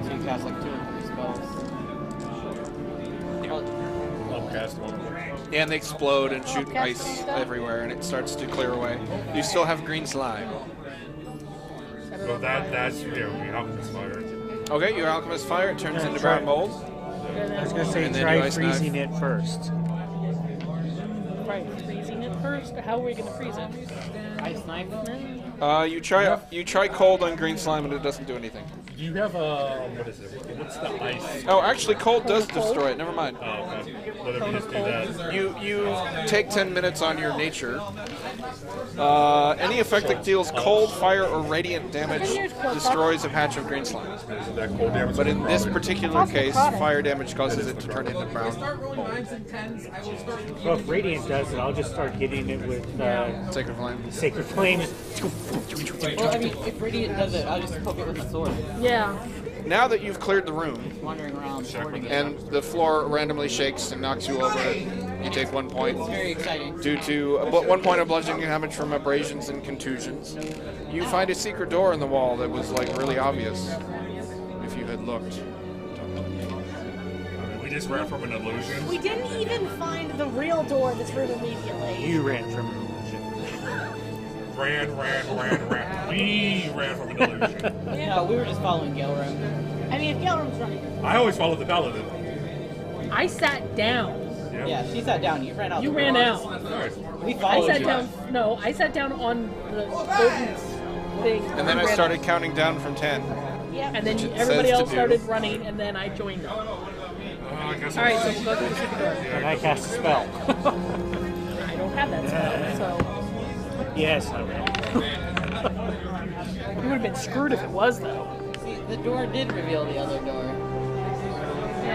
[SPEAKER 4] So you cast like 2 of these spells.
[SPEAKER 2] I'll cast one.
[SPEAKER 1] And they explode and shoot
[SPEAKER 6] cast
[SPEAKER 1] ice
[SPEAKER 6] stuff.
[SPEAKER 1] everywhere, and it starts to clear away. You still have green slime.
[SPEAKER 2] So that's alchemist fire.
[SPEAKER 1] Okay, your alchemist fire, it turns
[SPEAKER 5] Yeah,
[SPEAKER 1] into
[SPEAKER 5] try-
[SPEAKER 1] brown mold.
[SPEAKER 5] I was going to say
[SPEAKER 1] And then
[SPEAKER 5] try
[SPEAKER 1] you ice knife.
[SPEAKER 5] freezing it first.
[SPEAKER 3] Right, freezing it first. How are we gonna freeze it?
[SPEAKER 4] Ice Knife.
[SPEAKER 1] You try cold on green slime, and it doesn't do anything.
[SPEAKER 2] Do you have what is it? What's the ice?
[SPEAKER 1] Oh, actually, cold does destroy it. Never mind.
[SPEAKER 2] Oh, okay. Let me just do that.
[SPEAKER 1] You take 10 minutes on your nature. Any effect that deals cold, fire, or radiant damage destroys a patch of green slime.
[SPEAKER 2] Is that cold damage?
[SPEAKER 1] But in this
[SPEAKER 2] Robin?
[SPEAKER 1] particular case, fire damage causes it to turn into brown.
[SPEAKER 5] Well, if Radiant does it, I'll just start hitting it with
[SPEAKER 1] Sacred Flame.
[SPEAKER 5] Sacred Flame.
[SPEAKER 4] Well, I mean, if Radiant does it, I'll just poke it with a sword.
[SPEAKER 3] Yeah.
[SPEAKER 1] Now that you've cleared the room,
[SPEAKER 4] Wandering around, swording it.
[SPEAKER 1] and the floor randomly shakes and knocks you over, you take 1 point.
[SPEAKER 4] It's very exciting.
[SPEAKER 1] Due to 1 point of bludgeoning damage from abrasions and contusions. You find a secret door in the wall that was like really obvious if you had looked.
[SPEAKER 2] We just ran from an illusion.
[SPEAKER 6] We didn't even find the real door in this room immediately.
[SPEAKER 5] You ran from an illusion.
[SPEAKER 2] Ran. We ran from an illusion.
[SPEAKER 4] No, we were just following Gelram.
[SPEAKER 6] I mean, if Gelram's running.
[SPEAKER 2] I always followed the paladin.
[SPEAKER 3] I sat down.
[SPEAKER 4] Yeah, she sat down. You ran out.
[SPEAKER 3] You
[SPEAKER 4] the
[SPEAKER 3] ran
[SPEAKER 4] door.
[SPEAKER 3] out.
[SPEAKER 2] Nice.
[SPEAKER 4] We
[SPEAKER 3] I
[SPEAKER 4] followed
[SPEAKER 3] sat
[SPEAKER 4] you.
[SPEAKER 3] down. No, I sat down on the Odin's thing.
[SPEAKER 1] And then I
[SPEAKER 3] ran
[SPEAKER 1] started
[SPEAKER 3] out.
[SPEAKER 1] counting down from 10.
[SPEAKER 6] Yep.
[SPEAKER 3] And then
[SPEAKER 1] Which it
[SPEAKER 3] everybody
[SPEAKER 1] says to
[SPEAKER 3] else
[SPEAKER 1] do.
[SPEAKER 3] started running, and then I joined them.
[SPEAKER 2] I guess
[SPEAKER 3] All right, so we'll go through the secret door.
[SPEAKER 5] And I cast a spell.
[SPEAKER 3] I don't have that spell, so
[SPEAKER 5] Yes, I ran.
[SPEAKER 3] you would have been screwed if it was, though.
[SPEAKER 4] See, the door did reveal the other door.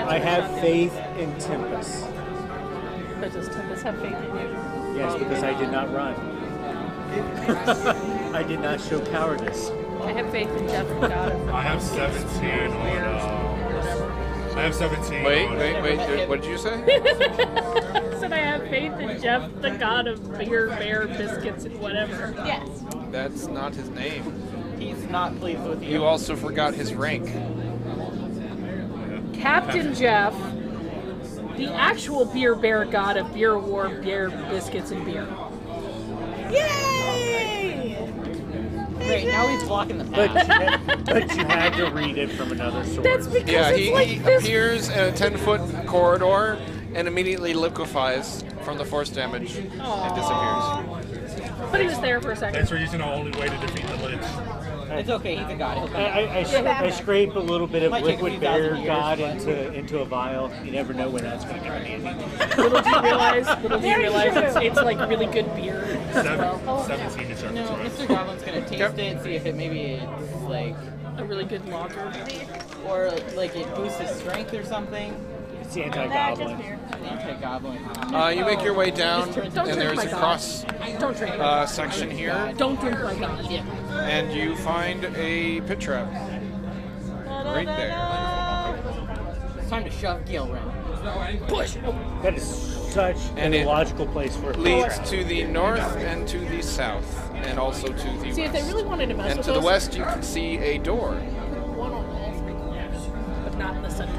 [SPEAKER 5] I have faith in Tempest.
[SPEAKER 3] But does Tempest have faith in you?
[SPEAKER 5] Yes, because I did not run. I did not show cowardice.
[SPEAKER 3] I have faith in Jeff and God.
[SPEAKER 2] I have 17 on. I have 17.
[SPEAKER 1] Wait. What did you say?
[SPEAKER 3] Said I have faith in Jeff, the god of beer, bear, biscuits, and whatever.
[SPEAKER 6] Yes.
[SPEAKER 1] That's not his name.
[SPEAKER 4] He's not pleased with you.
[SPEAKER 1] You also forgot his rank.
[SPEAKER 3] Captain Jeff, the actual beer, bear, god of beer, war, beer, biscuits, and beer.
[SPEAKER 6] Yay!
[SPEAKER 4] Great, now he's blocking the
[SPEAKER 5] But
[SPEAKER 4] path.
[SPEAKER 5] but you had to read it from another source.
[SPEAKER 3] That's because
[SPEAKER 1] Yeah,
[SPEAKER 3] it's
[SPEAKER 1] he
[SPEAKER 3] like this.
[SPEAKER 1] appears in a 10-foot corridor and immediately liquefies from the force damage and disappears.
[SPEAKER 3] But he was there for a second.
[SPEAKER 2] Thanks for using the only way to defeat the Lich.
[SPEAKER 4] It's okay, he's a god. He'll come back.
[SPEAKER 5] I scrape a little bit of
[SPEAKER 4] Might take a
[SPEAKER 5] liquid
[SPEAKER 4] few thousand
[SPEAKER 5] bear
[SPEAKER 4] years,
[SPEAKER 5] god
[SPEAKER 4] but-
[SPEAKER 5] into a vial. You never know when that's going to come in handy.
[SPEAKER 3] Little do you realize it's like really good beer.
[SPEAKER 2] 17 is our
[SPEAKER 4] No, Mr. Goblin's gonna taste it, see if it maybe it's like,
[SPEAKER 3] A really good lager.
[SPEAKER 4] or like it boosts his strength or something.
[SPEAKER 5] It's the
[SPEAKER 6] Nah, just
[SPEAKER 5] anti-goblin.
[SPEAKER 6] beer.
[SPEAKER 4] Anti-goblin.
[SPEAKER 1] You make your way down,
[SPEAKER 3] Don't
[SPEAKER 1] and
[SPEAKER 3] drink
[SPEAKER 1] there's
[SPEAKER 3] my
[SPEAKER 1] a
[SPEAKER 3] god.
[SPEAKER 1] cross
[SPEAKER 3] Don't drink.
[SPEAKER 1] section here,
[SPEAKER 3] Don't drink my god.
[SPEAKER 1] and you find a pit trap right there.
[SPEAKER 4] It's time to shove Gilren.
[SPEAKER 3] Push.
[SPEAKER 5] That is such
[SPEAKER 1] And
[SPEAKER 5] an
[SPEAKER 1] it
[SPEAKER 5] illogical place for a
[SPEAKER 1] Leads
[SPEAKER 5] trap.
[SPEAKER 1] to the north and to the south, and also to the
[SPEAKER 3] See, if they
[SPEAKER 1] west.
[SPEAKER 3] really wanted to mess
[SPEAKER 1] And
[SPEAKER 3] with
[SPEAKER 1] to the
[SPEAKER 3] us,
[SPEAKER 1] west, you can see a door.
[SPEAKER 3] one on all three corners, but not in the center.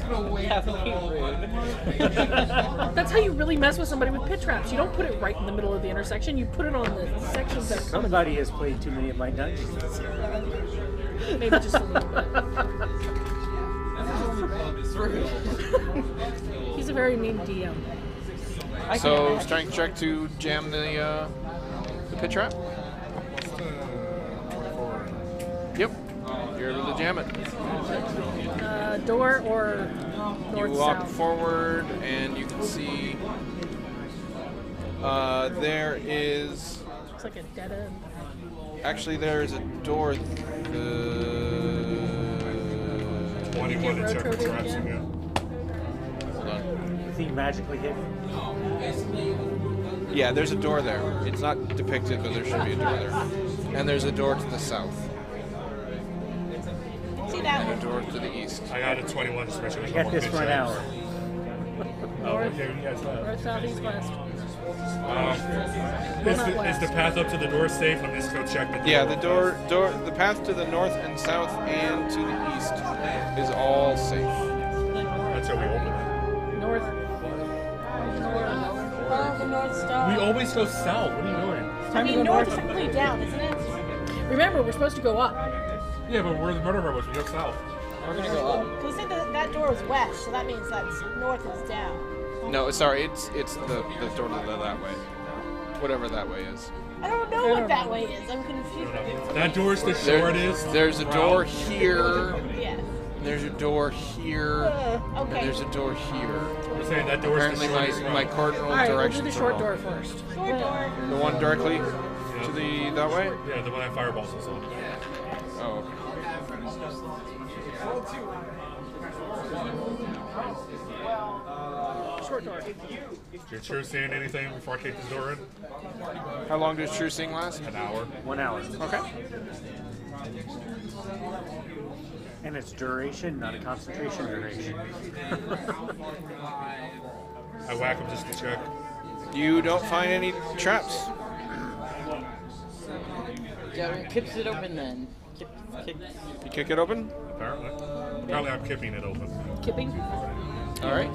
[SPEAKER 4] Definitely rude.
[SPEAKER 3] That's how you really mess with somebody with pit traps. You don't put it right in the middle of the intersection. You put it on the sections that come.
[SPEAKER 5] Somebody has played too many of my dungeons.
[SPEAKER 3] Maybe just a little bit. He's a very mean DM.
[SPEAKER 1] So strength check to jam the pit trap. Yep, you're able to jam it.
[SPEAKER 3] Door or north
[SPEAKER 1] You walk
[SPEAKER 3] south?
[SPEAKER 1] forward, and you can see there is.
[SPEAKER 3] Looks like a dead end.
[SPEAKER 1] Actually, there is a door.
[SPEAKER 2] 21 to check for traps again.
[SPEAKER 1] Hold on.
[SPEAKER 5] Is he magically hit?
[SPEAKER 1] Yeah, there's a door there. It's not depicted, but there should be a door there. And there's a door to the south.
[SPEAKER 6] See that
[SPEAKER 1] And a
[SPEAKER 6] one?
[SPEAKER 1] door to the east.
[SPEAKER 2] I got a 21 to switch it.
[SPEAKER 5] I got this for an hour.
[SPEAKER 2] Oh, okay, you guys have.
[SPEAKER 3] North, south, east, west.
[SPEAKER 2] Is the path up to the door safe? Let me just go check the door.
[SPEAKER 1] Yeah, the the path to the north and south and to the east is all safe.
[SPEAKER 2] Until we open it.
[SPEAKER 3] North.
[SPEAKER 6] Oh, the North Star.
[SPEAKER 2] We always go south. What are you doing?
[SPEAKER 6] I mean, north is technically down, isn't it?
[SPEAKER 3] Remember, we're supposed to go up.
[SPEAKER 2] Yeah, but we're the Murderhobos. We go south.
[SPEAKER 4] We're gonna go up.
[SPEAKER 6] Because they said that door is west, so that means that north is down.
[SPEAKER 1] No, sorry, it's the door to that way. Whatever that way is.
[SPEAKER 6] I don't know what that way is. I'm confused.
[SPEAKER 2] That door's the shortest.
[SPEAKER 1] There's a door here.
[SPEAKER 6] Yeah.
[SPEAKER 1] There's a door here.
[SPEAKER 6] Okay.
[SPEAKER 1] And there's a door here.
[SPEAKER 2] I'm saying that door's
[SPEAKER 1] Apparently,
[SPEAKER 2] the shortest.
[SPEAKER 1] my cardinal
[SPEAKER 3] All right, we'll do
[SPEAKER 1] directions
[SPEAKER 3] the short
[SPEAKER 1] are
[SPEAKER 3] door
[SPEAKER 1] wrong.
[SPEAKER 3] first.
[SPEAKER 6] Short door.
[SPEAKER 1] The one directly to the that way.
[SPEAKER 2] Yeah, the one that fireballs us on.
[SPEAKER 1] Oh. Okay.
[SPEAKER 3] Short door.
[SPEAKER 2] Did you sure seeing anything before I kick this door in?
[SPEAKER 1] How long does true seeing last?
[SPEAKER 2] An hour.
[SPEAKER 5] 1 hour.
[SPEAKER 1] Okay.
[SPEAKER 5] And it's duration, not a concentration duration.
[SPEAKER 2] I whack him just to check.
[SPEAKER 1] You don't find any traps.
[SPEAKER 4] Yeah, kips it open then. Kick.
[SPEAKER 1] You kick it open.
[SPEAKER 2] Apparently. Apparently I'm kipping it open.
[SPEAKER 3] Kipping.
[SPEAKER 1] All right.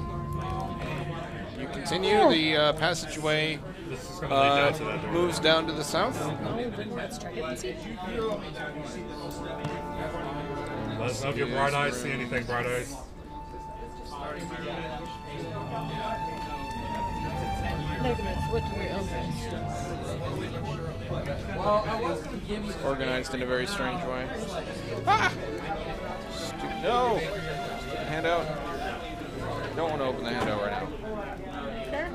[SPEAKER 1] You continue. The passageway
[SPEAKER 2] This is going to lead down to that door.
[SPEAKER 1] moves down to the south.
[SPEAKER 3] Oh, then let's check it and see.
[SPEAKER 2] Let us know if your bright eyes see anything, bright eyes.
[SPEAKER 4] Negatives. What do we open?
[SPEAKER 1] Organized in a very strange way. Ah! No! Handout. Don't want to open the handout right now.
[SPEAKER 3] There.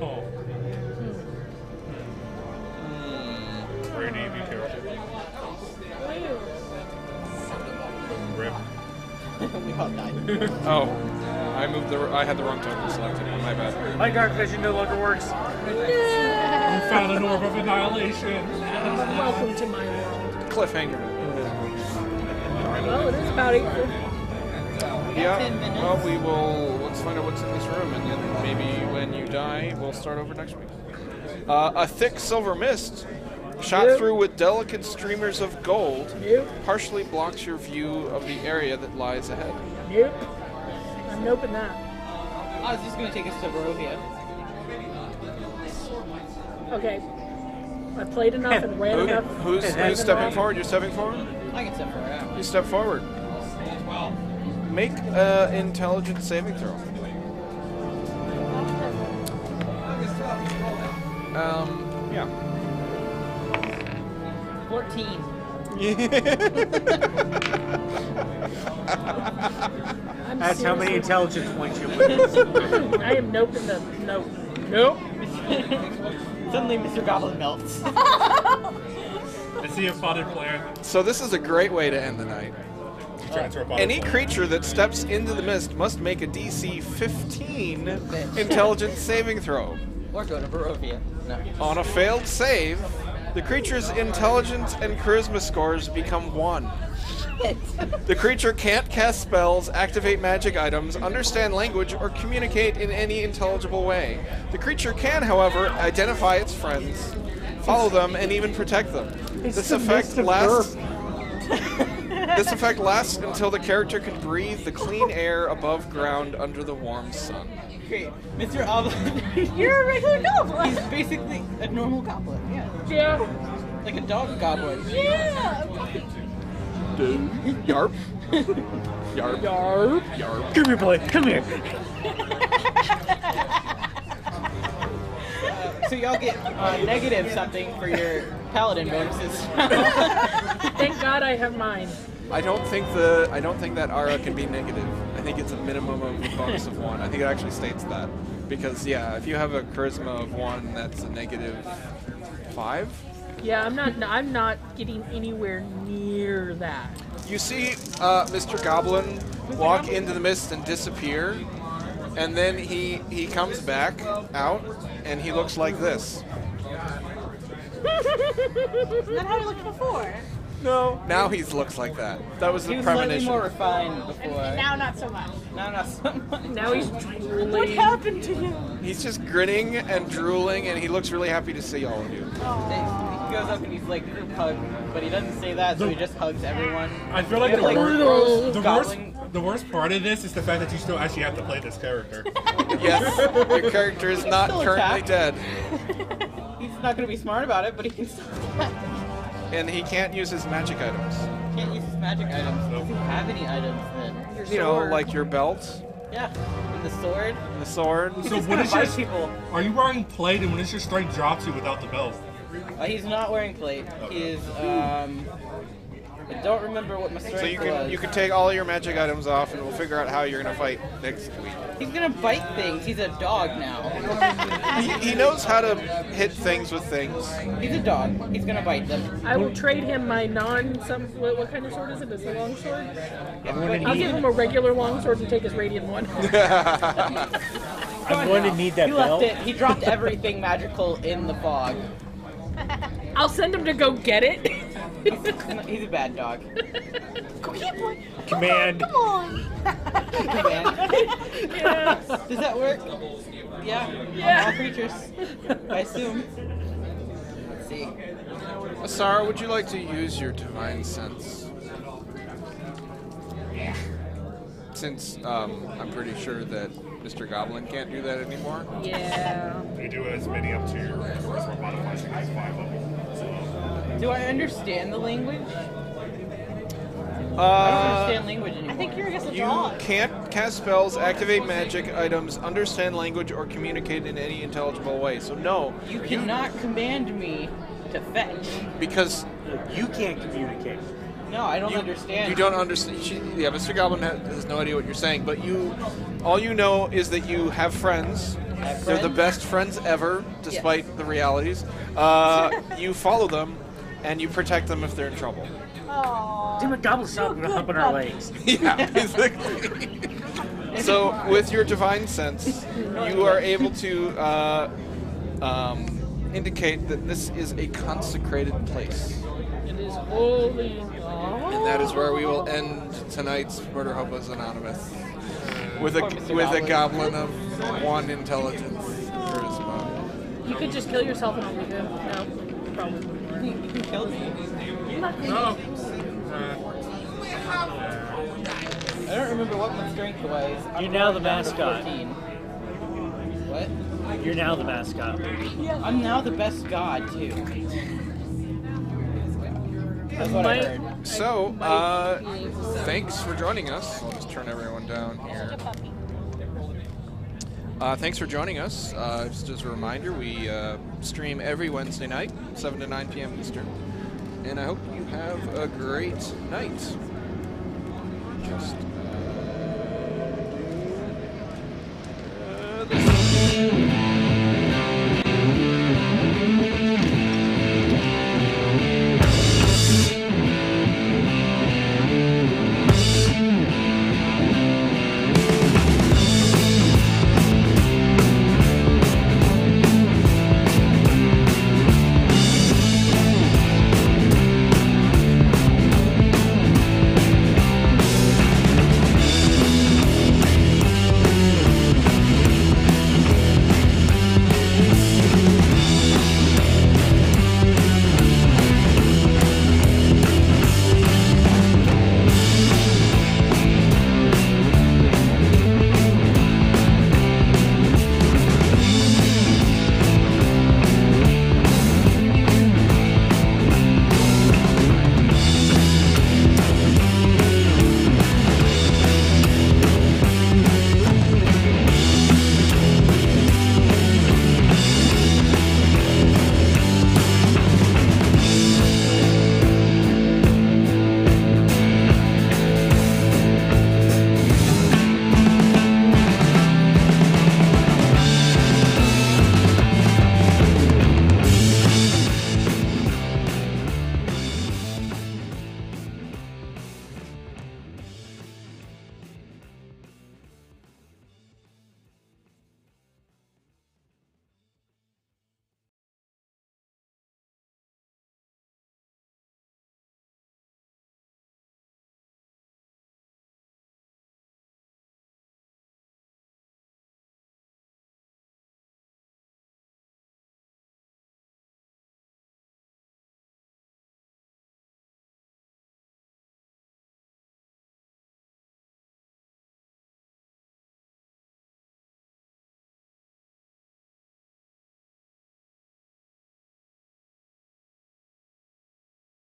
[SPEAKER 2] Oh. Brady, be careful. Rip.
[SPEAKER 4] We all died.
[SPEAKER 1] Oh, I had the wrong token selected. My bad.
[SPEAKER 5] My dark vision no longer works.
[SPEAKER 2] You found an orb of annihilation.
[SPEAKER 3] Welcome to my world.
[SPEAKER 1] Cliffhanger.
[SPEAKER 3] Well, it is about 8:50.
[SPEAKER 1] Yeah.
[SPEAKER 4] 10 minutes.
[SPEAKER 1] Well, let's find out what's in this room, and then maybe when you die, we'll start over next week. A thick silver mist, shot through with delicate streamers of gold, partially blocks your view of the area that lies ahead.
[SPEAKER 3] Nope. I'm noping that.
[SPEAKER 4] I was just gonna take us to Barovia.
[SPEAKER 3] Okay. I played enough and ran enough.
[SPEAKER 1] Who's stepping forward? You're stepping forward?
[SPEAKER 4] I can step around.
[SPEAKER 1] You step forward. Make intelligence saving throw. Yeah.
[SPEAKER 4] 14.
[SPEAKER 5] That's how many intelligence points you win.
[SPEAKER 3] I am noping the nope. Nope.
[SPEAKER 4] Suddenly Mr. Goblin melts.
[SPEAKER 2] I see a spotted player.
[SPEAKER 1] So this is a great way to end the night.
[SPEAKER 2] Trying to throw a bottle
[SPEAKER 1] Any
[SPEAKER 2] of
[SPEAKER 1] creature that steps into the mist must make a DC 15 intelligence saving throw.
[SPEAKER 4] Or go to Barovia. No.
[SPEAKER 1] On a failed save, the creature's intelligence and charisma scores become 1. The creature can't cast spells, activate magic items, understand language, or communicate in any intelligible way. The creature can, however, identify its friends, follow them, and even protect them.
[SPEAKER 5] It's
[SPEAKER 1] This
[SPEAKER 5] the
[SPEAKER 1] effect
[SPEAKER 5] mist of
[SPEAKER 1] lasts.
[SPEAKER 5] birth.
[SPEAKER 1] This effect lasts until the character can breathe the clean air above ground under the warm sun.
[SPEAKER 4] Great. Mr. Oblin.
[SPEAKER 6] You're a regular goblin.
[SPEAKER 4] He's basically a normal goblin, yeah.
[SPEAKER 3] Yeah.
[SPEAKER 4] Like a dog goblin.
[SPEAKER 6] Yeah.
[SPEAKER 1] Yarp. Yarp.
[SPEAKER 3] Yarp.
[SPEAKER 1] Yarp.
[SPEAKER 5] Come here, boy. Come here.
[SPEAKER 4] So y'all get negative something for your paladin bonuses.
[SPEAKER 3] Thank God I have mine.
[SPEAKER 1] I don't think that aura can be negative. I think it's a minimum of a bonus of 1. I think it actually states that. Because yeah, if you have a charisma of 1, that's a negative 5.
[SPEAKER 3] Yeah, I'm not getting anywhere near that.
[SPEAKER 1] You see Mr. Goblin walk into the mist and disappear, and then he comes back out and he looks like this.
[SPEAKER 6] Isn't that how he looked before?
[SPEAKER 1] No. Now he looks like that. That was
[SPEAKER 4] He
[SPEAKER 1] the
[SPEAKER 4] was slightly
[SPEAKER 1] premonition.
[SPEAKER 4] more refined before.
[SPEAKER 6] And now not so much.
[SPEAKER 4] No, not so much.
[SPEAKER 3] Now he's
[SPEAKER 6] What
[SPEAKER 3] drooling.
[SPEAKER 6] happened to him?
[SPEAKER 1] He's just grinning and drooling, and he looks really happy to see all of you.
[SPEAKER 4] He goes up and he's like group hug, but he doesn't say that, so he just hugs everyone.
[SPEAKER 2] I feel like
[SPEAKER 4] Yeah, like,
[SPEAKER 2] the worst
[SPEAKER 4] goblin-
[SPEAKER 2] the worst part of this is the fact that you still actually have to play this character.
[SPEAKER 1] Yes, your character is not
[SPEAKER 4] Still
[SPEAKER 1] currently
[SPEAKER 4] attack.
[SPEAKER 1] dead,
[SPEAKER 4] He's not going to be smart about it, but he can still attack.
[SPEAKER 1] and he can't use his magic items.
[SPEAKER 4] Can't use his magic items. Does he have any items then?
[SPEAKER 1] You know, like your belt,
[SPEAKER 4] Yeah. And the sword.
[SPEAKER 1] the sword.
[SPEAKER 2] So
[SPEAKER 4] He's
[SPEAKER 2] what
[SPEAKER 4] gonna
[SPEAKER 2] is your?
[SPEAKER 4] bite people.
[SPEAKER 2] Are you wearing plate, and when does your strength drop to without the belt?
[SPEAKER 4] He's not wearing plate. He is, I don't remember what my strength
[SPEAKER 1] So you
[SPEAKER 4] was.
[SPEAKER 1] can take all your magic items off, and we'll figure out how you're gonna fight next week.
[SPEAKER 4] He's gonna bite things. He's a dog now.
[SPEAKER 1] He knows how to hit things with things.
[SPEAKER 4] He's a dog. He's gonna bite them.
[SPEAKER 3] I will trade him my what kind of sword is it? Is it a long sword?
[SPEAKER 4] But
[SPEAKER 3] I'll give him a regular long sword and take his radiant one.
[SPEAKER 5] I'm going to need that
[SPEAKER 4] he
[SPEAKER 5] belt.
[SPEAKER 4] left it. He dropped everything magical in the fog.
[SPEAKER 3] I'll send him to go get it.
[SPEAKER 4] He's a bad dog.
[SPEAKER 6] Go get one.
[SPEAKER 5] Command.
[SPEAKER 6] Come on.
[SPEAKER 3] Yeah.
[SPEAKER 4] Does that work? Yeah.
[SPEAKER 3] Yeah.
[SPEAKER 4] On all creatures. I assume. Let's see.
[SPEAKER 1] Asara, would you like to use your divine sense? Since I'm pretty sure that Mr. Goblin can't do that anymore.
[SPEAKER 3] Yeah.
[SPEAKER 2] You do as many up to your charisma modifier, so it's 5 of them. So,
[SPEAKER 4] Do I understand the language? I don't understand language anymore.
[SPEAKER 6] I think you're just a
[SPEAKER 1] You
[SPEAKER 6] dog.
[SPEAKER 1] can't cast spells, activate magic items, understand language, or communicate in any intelligible way. So no,
[SPEAKER 4] You cannot command me to fetch.
[SPEAKER 1] because
[SPEAKER 5] You can't communicate.
[SPEAKER 4] No, I don't understand.
[SPEAKER 1] you don't understand. Yeah, Mr. Goblin has no idea what you're saying, but all you know is that you have friends.
[SPEAKER 4] Have
[SPEAKER 1] They're the
[SPEAKER 4] friends?
[SPEAKER 1] best friends ever, despite the realities. You follow them, and you protect them if they're in trouble.
[SPEAKER 6] Aww.
[SPEAKER 5] Damn it, Goblin's not going to hump on our legs.
[SPEAKER 1] Yeah, basically. So, with your divine sense, you are able to indicate that this is a consecrated place.
[SPEAKER 3] It is holy.
[SPEAKER 1] And that is where we will end tonight's Murderhobos Anonymous. With
[SPEAKER 4] Poor Mr.
[SPEAKER 1] a
[SPEAKER 4] Goblin.
[SPEAKER 1] goblin of 1 intelligence charisma.
[SPEAKER 3] You could just kill yourself and I'll be good. No, probably.
[SPEAKER 4] You killed me.
[SPEAKER 2] no.
[SPEAKER 4] I don't remember what my strength was. I'm
[SPEAKER 5] You're now the
[SPEAKER 4] down to
[SPEAKER 5] mascot.
[SPEAKER 4] 14. What?
[SPEAKER 5] You're now the mascot.
[SPEAKER 4] I'm now the best god, too. That's what I heard.
[SPEAKER 1] So, thanks for joining us. I'll just turn everyone down here. Thanks for joining us. Just a reminder, we stream every Wednesday night, 7 to 9 p.m. Eastern. And I hope you have a great night. Just